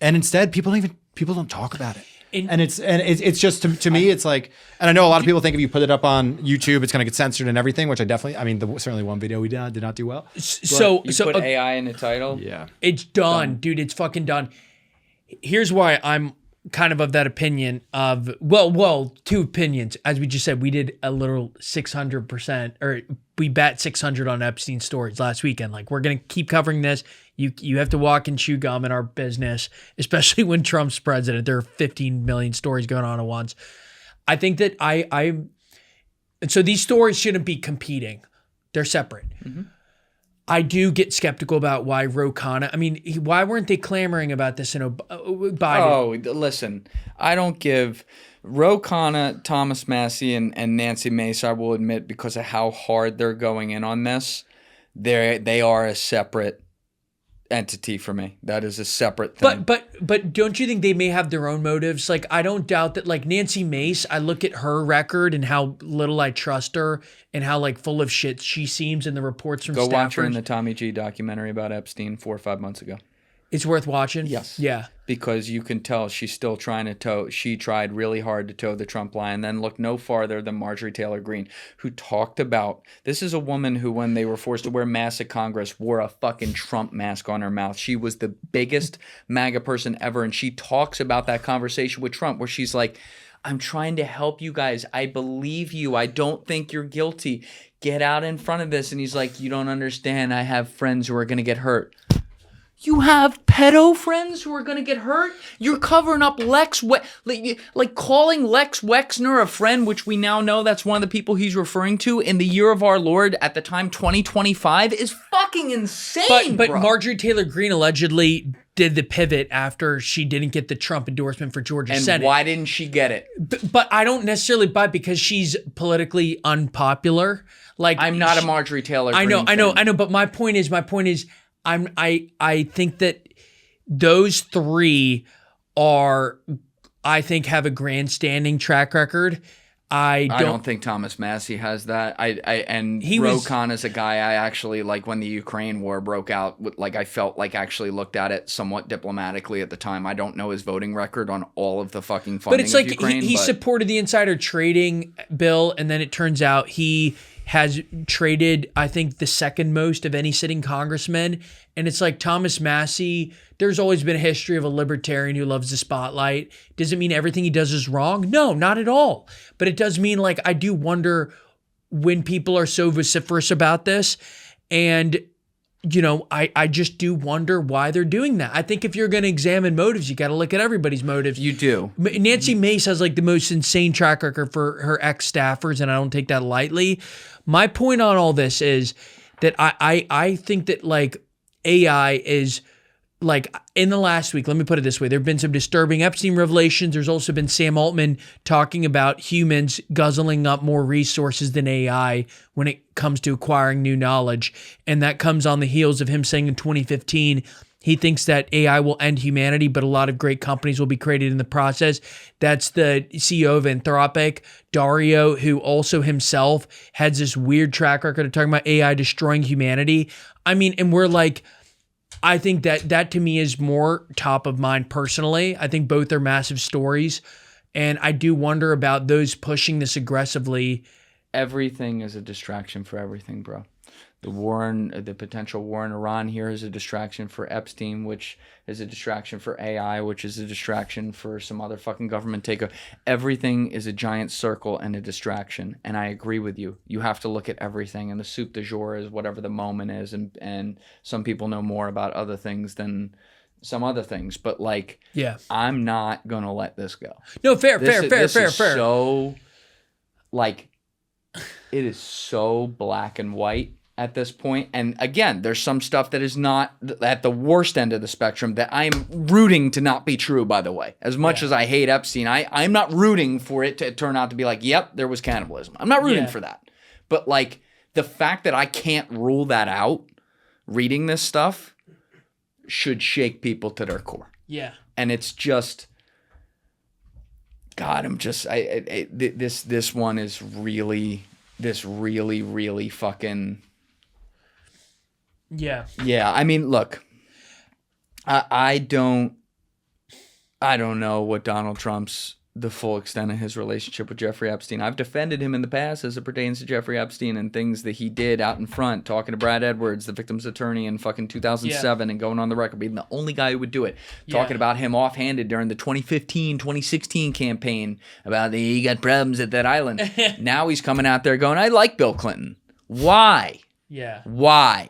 And instead, people don't talk about it. And it's just to me, it's like, and I know a lot of people think if you put it up on YouTube, it's going to get censored and everything, which I definitely, certainly one video we did not do well. So put AI in the title. Yeah, it's done, dude. It's fucking done. Here's why I'm kind of that opinion of, well, 2 opinions. As we just said, we did a little 600%, or we bet 600 on Epstein stories last weekend. Like, we're going to keep covering this. You have to walk and chew gum in our business, especially when Trump's president. There are 15 million stories going on at once. I think that so these stories shouldn't be competing. They're separate. Mm-hmm. I do get skeptical about why RocaNews. Why weren't they clamoring about this in Biden? Oh, listen, I don't give RocaNews, Thomas Massie, and Nancy Mace, I will admit, because of how hard they're going in on this, they are a separate entity for me. That is a separate thing. But don't you think they may have their own motives? Like, I don't doubt that, like, Nancy Mace, I look at her record and how little I trust her and how, like, full of shit she seems in the reports from Go watch her in the Tommy G documentary about Epstein 4 or 5 months ago. It's worth watching? Yes. Yeah. Because you can tell she's still trying to toe. She tried really hard to toe the Trump line, then look no farther than Marjorie Taylor Greene, who talked about, this is a woman who, when they were forced to wear masks at Congress, wore a fucking Trump mask on her mouth. She was the biggest MAGA person ever, and she talks about that conversation with Trump where she's like, I'm trying to help you guys. I believe you. I don't think you're guilty. Get out in front of this. And he's like, you don't understand. I have friends who are going to get hurt. You have pedo friends who are going to get hurt? You're covering up like calling Lex Wexner a friend, which we now know that's one of the people he's referring to in the year of our Lord at the time, 2025, is fucking insane, But bro. Marjorie Taylor Greene allegedly did the pivot after she didn't get the Trump endorsement for Georgia and Senate. Why didn't she get it? But I don't necessarily buy it because she's politically unpopular. Like, I'm not a Marjorie Taylor Greene I know. But my point is, I think that those 3 have a grandstanding track record. I don't think Thomas Massie has that. Rocan is a guy I actually, like, when the Ukraine war broke out, like, I felt like actually looked at it somewhat diplomatically at the time. I don't know his voting record on all of the fucking funding. But it's like Ukraine, he supported the insider trading bill, and then it turns out he has traded, I think, the second most of any sitting congressman. And it's like Thomas Massie, there's always been a history of a libertarian who loves the spotlight. Does it mean everything he does is wrong? No, not at all. But it does mean, like, I do wonder when people are so vociferous about this. And I just do wonder why they're doing that. I think if you're going to examine motives, you got to look at everybody's motives. You do. Nancy Mace has like the most insane track record for her ex-staffers, and I don't take that lightly. My point on all this is that I think that like AI is like in the last week, let me put it this way. There have been some disturbing Epstein revelations. There's also been Sam Altman talking about humans guzzling up more resources than AI when it comes to acquiring new knowledge. And that comes on the heels of him saying in 2015, he thinks that AI will end humanity, but a lot of great companies will be created in the process. That's the CEO of Anthropic, Dario, who also himself has this weird track record of talking about AI destroying humanity. I mean, and we're like, I think that to me is more top of mind personally. I think both are massive stories. And I do wonder about those pushing this aggressively. Everything is a distraction for everything, bro. The potential war in Iran here is a distraction for Epstein, which is a distraction for AI, which is a distraction for some other fucking government takeover. Everything is a giant circle and a distraction. And I agree with you. You have to look at everything. And the soup du jour is whatever the moment is. And some people know more about other things than some other things. But like, yeah, I'm not going to let this go. No, fair. So, like, it is so black and white at this point. And again, there's some stuff that is not at the worst end of the spectrum that I'm rooting to not be true, by the way. As much as I hate Epstein, I'm not rooting for it to turn out to be like, yep, there was cannibalism. I'm not rooting for that. But like the fact that I can't rule that out reading this stuff should shake people to their core. Yeah. And it's just, God, this one is really fucking... Yeah. Yeah. I mean, look, I don't know what Donald Trump's, the full extent of his relationship with Jeffrey Epstein. I've defended him in the past as it pertains to Jeffrey Epstein and things that he did out in front, talking to Brad Edwards, the victim's attorney in fucking 2007 and going on the record, being the only guy who would do it. Talking about him offhanded during the 2015, 2016 campaign about he got problems at that island. Now he's coming out there going, I like Bill Clinton. Why? Yeah. Why?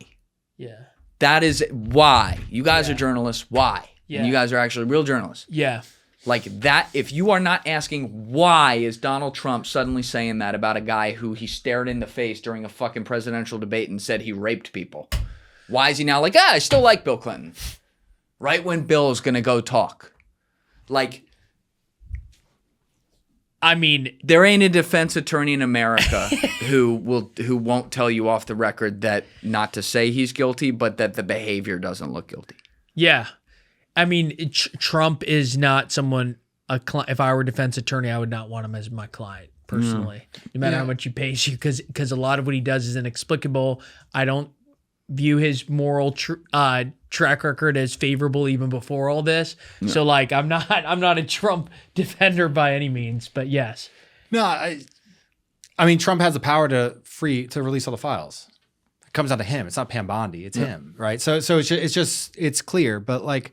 Yeah. That is why. You guys are journalists. Why? Yeah. And you guys are actually real journalists. Yeah. Like that, if you are not asking why is Donald Trump suddenly saying that about a guy who he stared in the face during a fucking presidential debate and said he raped people. Why is he now like, I still like Bill Clinton. Right when Bill is going to go talk. Like, I mean, there ain't a defense attorney in America who won't tell you off the record that not to say he's guilty, but that the behavior doesn't look guilty. Yeah. I mean, Trump is not someone, if I were a defense attorney, I would not want him as my client personally, no matter how much he pays you, because a lot of what he does is inexplicable. I don't view his moral track record as favorable even before all this. No. So like, I'm not a Trump defender by any means, but yes. No, I mean, Trump has the power to release all the files. It comes down to him. It's not Pam Bondi. It's him, right? So it's clear, but like,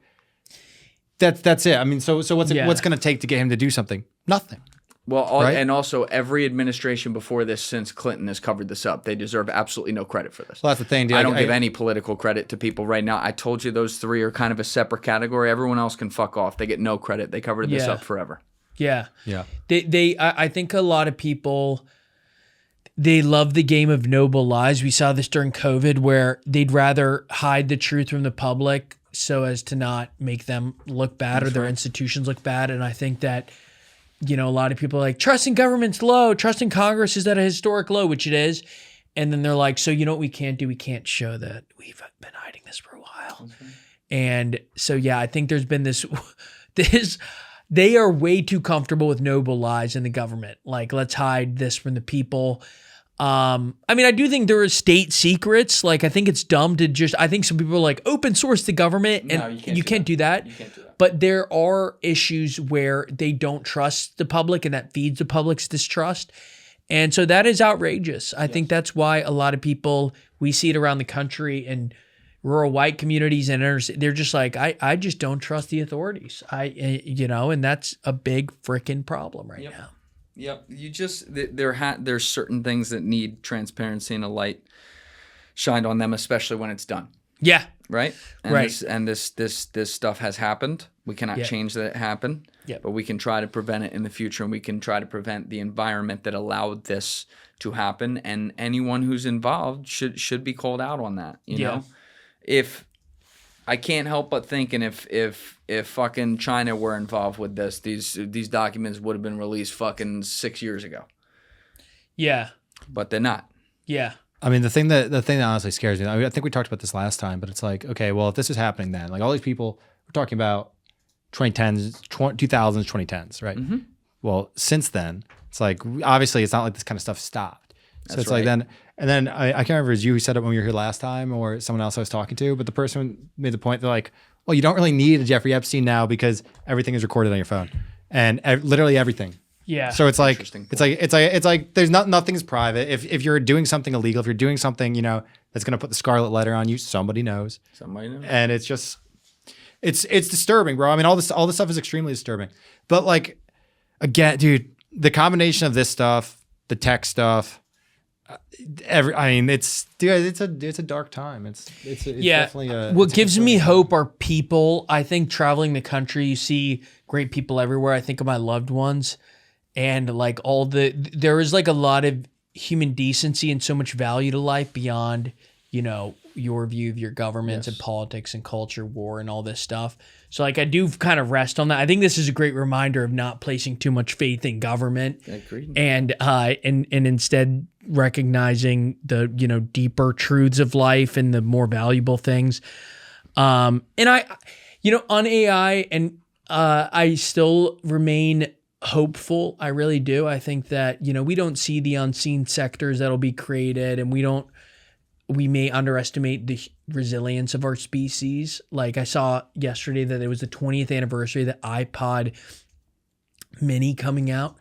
that's it. I mean, so what's going to take to get him to do something? Nothing. Well, and also every administration before this since Clinton has covered this up. They deserve absolutely no credit for this. Well, that's the thing, dude. I don't give any political credit to people right now. I told you those three are kind of a separate category. Everyone else can fuck off. They get no credit. They covered this up forever. Yeah. Yeah. I think a lot of people, they love the game of noble lies. We saw this during COVID where they'd rather hide the truth from the public so as to not make them look bad or their institutions look bad. And I think that, a lot of people are like, trust in government's low, trust in Congress is at a historic low, which it is. And then they're like, so you know what we can't do? We can't show that we've been hiding this for a while. Okay. And so, yeah, I think there's been this, they are way too comfortable with noble lies in the government. Like, let's hide this from the people. I mean, I do think there are state secrets. Like, I think it's dumb to I think some people are like, open source the government. And no, you can't do that. You can't do that. But there are issues where they don't trust the public and that feeds the public's distrust. And so that is outrageous. I think that's why a lot of people, we see it around the country and rural white communities and they're just like, I just don't trust the authorities. And that's a big freaking problem right now. Yep. You just, there's certain things that need transparency and a light shined on them, especially when it's done. Yeah. Right? And this stuff has happened. We cannot change that it happened. Yeah. But we can try to prevent it in the future, and we can try to prevent the environment that allowed this to happen. And anyone who's involved should be called out on that. You know? If I can't help but thinking if fucking China were involved with this, these documents would have been released fucking 6 years ago. Yeah. But they're not. Yeah. I mean, the thing that honestly scares me, I think we talked about this last time, but it's like, okay, well, if this is happening then, like all these people, we're talking about 2010s, 2000s, 2010s, right? Mm-hmm. Well, since then, it's like, obviously it's not like this kind of stuff stopped. So That's it's right. like then, and then I can't remember if it was you who said it when we were here last time or someone else I was talking to, but the person made the point, they're like, well, you don't really need a Jeffrey Epstein now because everything is recorded on your phone and literally everything. Yeah. So it's like there's nothing's private. If you're doing something illegal, if you're doing something, you know, that's going to put the scarlet letter on you, somebody knows. Somebody knows. And it's just it's disturbing, bro. I mean, all this stuff is extremely disturbing. But like again, dude, the combination of this stuff, the tech stuff, it's a dark time. It's definitely what gives me hope are people. I think traveling the country, you see great people everywhere. I think of my loved ones. And like there is like a lot of human decency and so much value to life beyond, you know, your view of your governments and politics and culture, war and all this stuff. So like I do kind of rest on that. I think this is a great reminder of not placing too much faith in government and instead recognizing the, you know, deeper truths of life and the more valuable things. And I, you know, on AI and I still remain hopeful. I really do. I think that, you know, we don't see the unseen sectors that'll be created, and we may underestimate the resilience of our species. Like I saw yesterday that it was the 20th anniversary of the iPod mini coming out.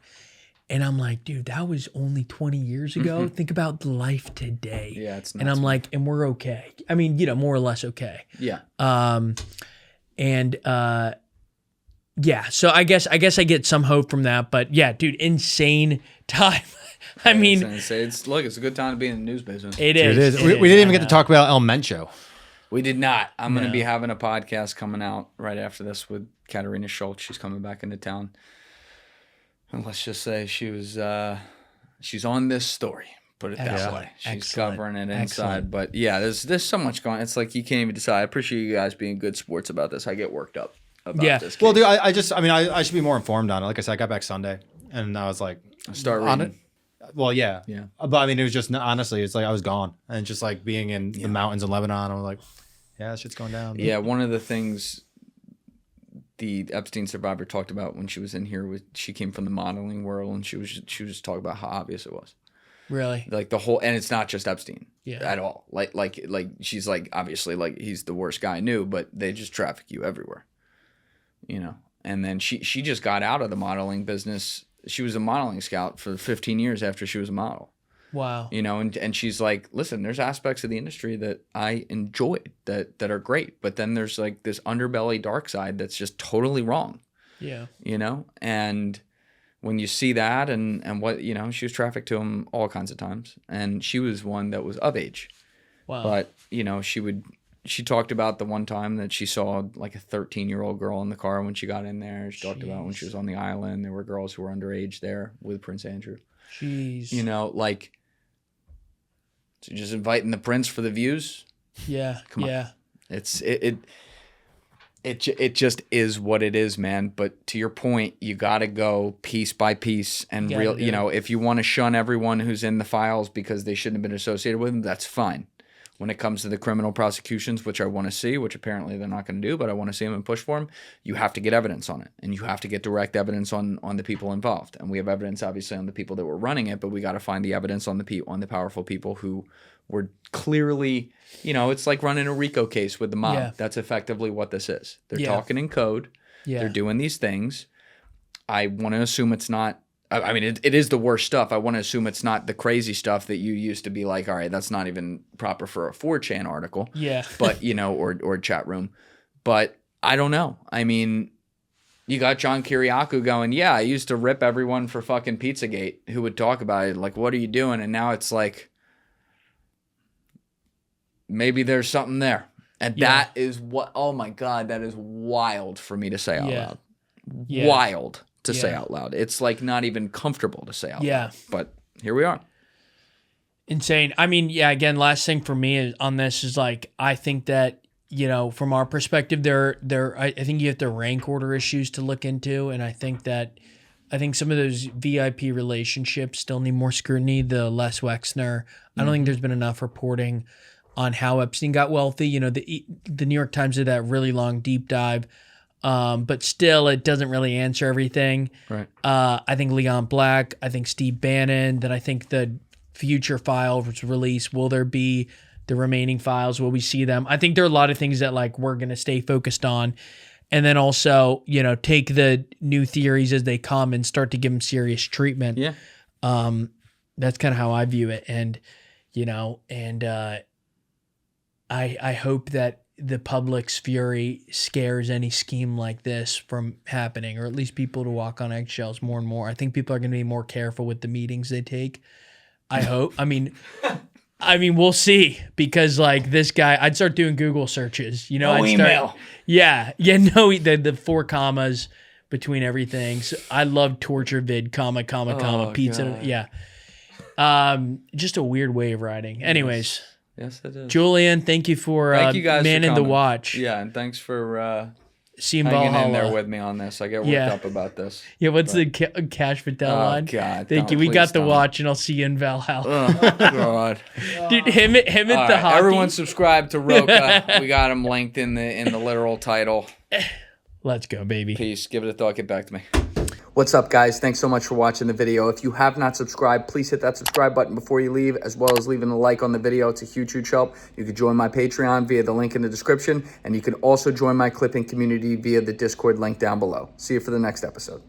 And I'm like, dude, that was only 20 years ago. Think about life today. Yeah, it's nuts. And I'm like, and we're okay. I mean, you know, more or less okay. Yeah. Yeah, so I guess I get some hope from that, but yeah, dude, insane time. I mean, it's a good time to be in the news business. It is. We didn't even get to talk about El Mencho. We did not. I'm going to be having a podcast coming out right after this with Katarina Schultz. She's coming back into town, and let's just say she's on this story. Put it that way. She's covering it inside. But yeah, there's so much going on. It's like you can't even decide. I appreciate you guys being good sports about this. I get worked up about this case. Well, dude, I should be more informed on it. Like I said, I got back Sunday, and I was like, start reading. Well, yeah. But I mean, it was just, honestly, it's like I was gone. And just like being in the mountains in Lebanon, I was like, yeah, that shit's going down. Yeah, one of the things the Epstein survivor talked about when she was in here was she came from the modeling world, and she was just talking about how obvious it was. Really? Like the whole, and it's not just Epstein at all. Like she's like, obviously, like he's the worst guy I knew, but they just traffic you everywhere, you know? And then she just got out of the modeling business. She was a modeling scout for 15 years after she was a model. Wow. You know, and she's like, listen, there's aspects of the industry that I enjoyed that are great, but then there's like this underbelly dark side that's just totally wrong. Yeah. You know, and when you see that and what, you know, she was trafficked to him all kinds of times, and she was one that was of age. Wow. But, you know, she talked about the one time that she saw like a 13-year-old girl in the car when she got in there. She talked about when she was on the island, there were girls who were underage there with Prince Andrew. Jeez. You know, like, so just inviting the prince for the views. Yeah. Come on. It just is what it is, man. But to your point, you got to go piece by piece and you know, if you want to shun everyone who's in the files because they shouldn't have been associated with them, that's fine. When it comes to the criminal prosecutions, which I want to see, which apparently they're not going to do, but I want to see them and push for them, you have to get evidence on it. And you have to get direct evidence on the people involved. And we have evidence, obviously, on the people that were running it, but we got to find the evidence on the powerful people who were clearly, you know, it's like running a RICO case with the mob. Yeah. That's effectively what this is. They're talking in code. Yeah. They're doing these things. I want to assume it's not, I mean, it is the worst stuff. I want to assume it's not the crazy stuff that you used to be like, all right, that's not even proper for a 4chan article. Yeah. But, you know, or chat room. But I don't know. I mean, you got John Kiriakou going, yeah, I used to rip everyone for fucking Pizzagate who would talk about it. Like, what are you doing? And now it's like, maybe there's something there. And that is what, oh my God, that is wild for me to say out loud. Yeah. Wild to say out loud. It's like not even comfortable to say out loud. But here we are. Insane. I mean, again, last thing for me on this is like, I think that, you know, from our perspective, I think you have to rank order issues to look into. And I think some of those VIP relationships still need more scrutiny. The Les Wexner, I don't think there's been enough reporting on how Epstein got wealthy. You know, the New York Times did that really long deep dive. But still, it doesn't really answer everything. Right. I think Leon Black, I think Steve Bannon, then I think the future file was released. Will there be the remaining files? Will we see them? I think there are a lot of things that like we're going to stay focused on. And then also, you know, take the new theories as they come and start to give them serious treatment. Yeah. That's kind of how I view it. And, you know, and I hope that the public's fury scares any scheme like this from happening, or at least people to walk on eggshells more and more. I think people are going to be more careful with the meetings they take. I hope. I mean, we'll see, because like this guy, I'd start doing Google searches. You know, no email. The 4 commas between everything. So I love torture vid, comma, pizza. God. Yeah. Just a weird way of writing. Anyways. Yes, it is. Julian, thank you you guys manning the watch. Yeah, and thanks for seeing hanging Valhalla in there with me on this. I get worked up about this. Yeah, what's the Cash Patel line? Oh, God. Thank you. We got the watch, and I'll see you in Valhalla. Oh, God. Dude, him at the hockey. Everyone subscribe to Roca. We got him linked in the literal title. Let's go, baby. Peace. Give it a thought. Get back to me. What's up, guys? Thanks so much for watching the video. If you have not subscribed, please hit that subscribe button before you leave, as well as leaving a like on the video. It's a huge, huge help. You can join my Patreon via the link in the description, and you can also join my clipping community via the Discord link down below. See you for the next episode.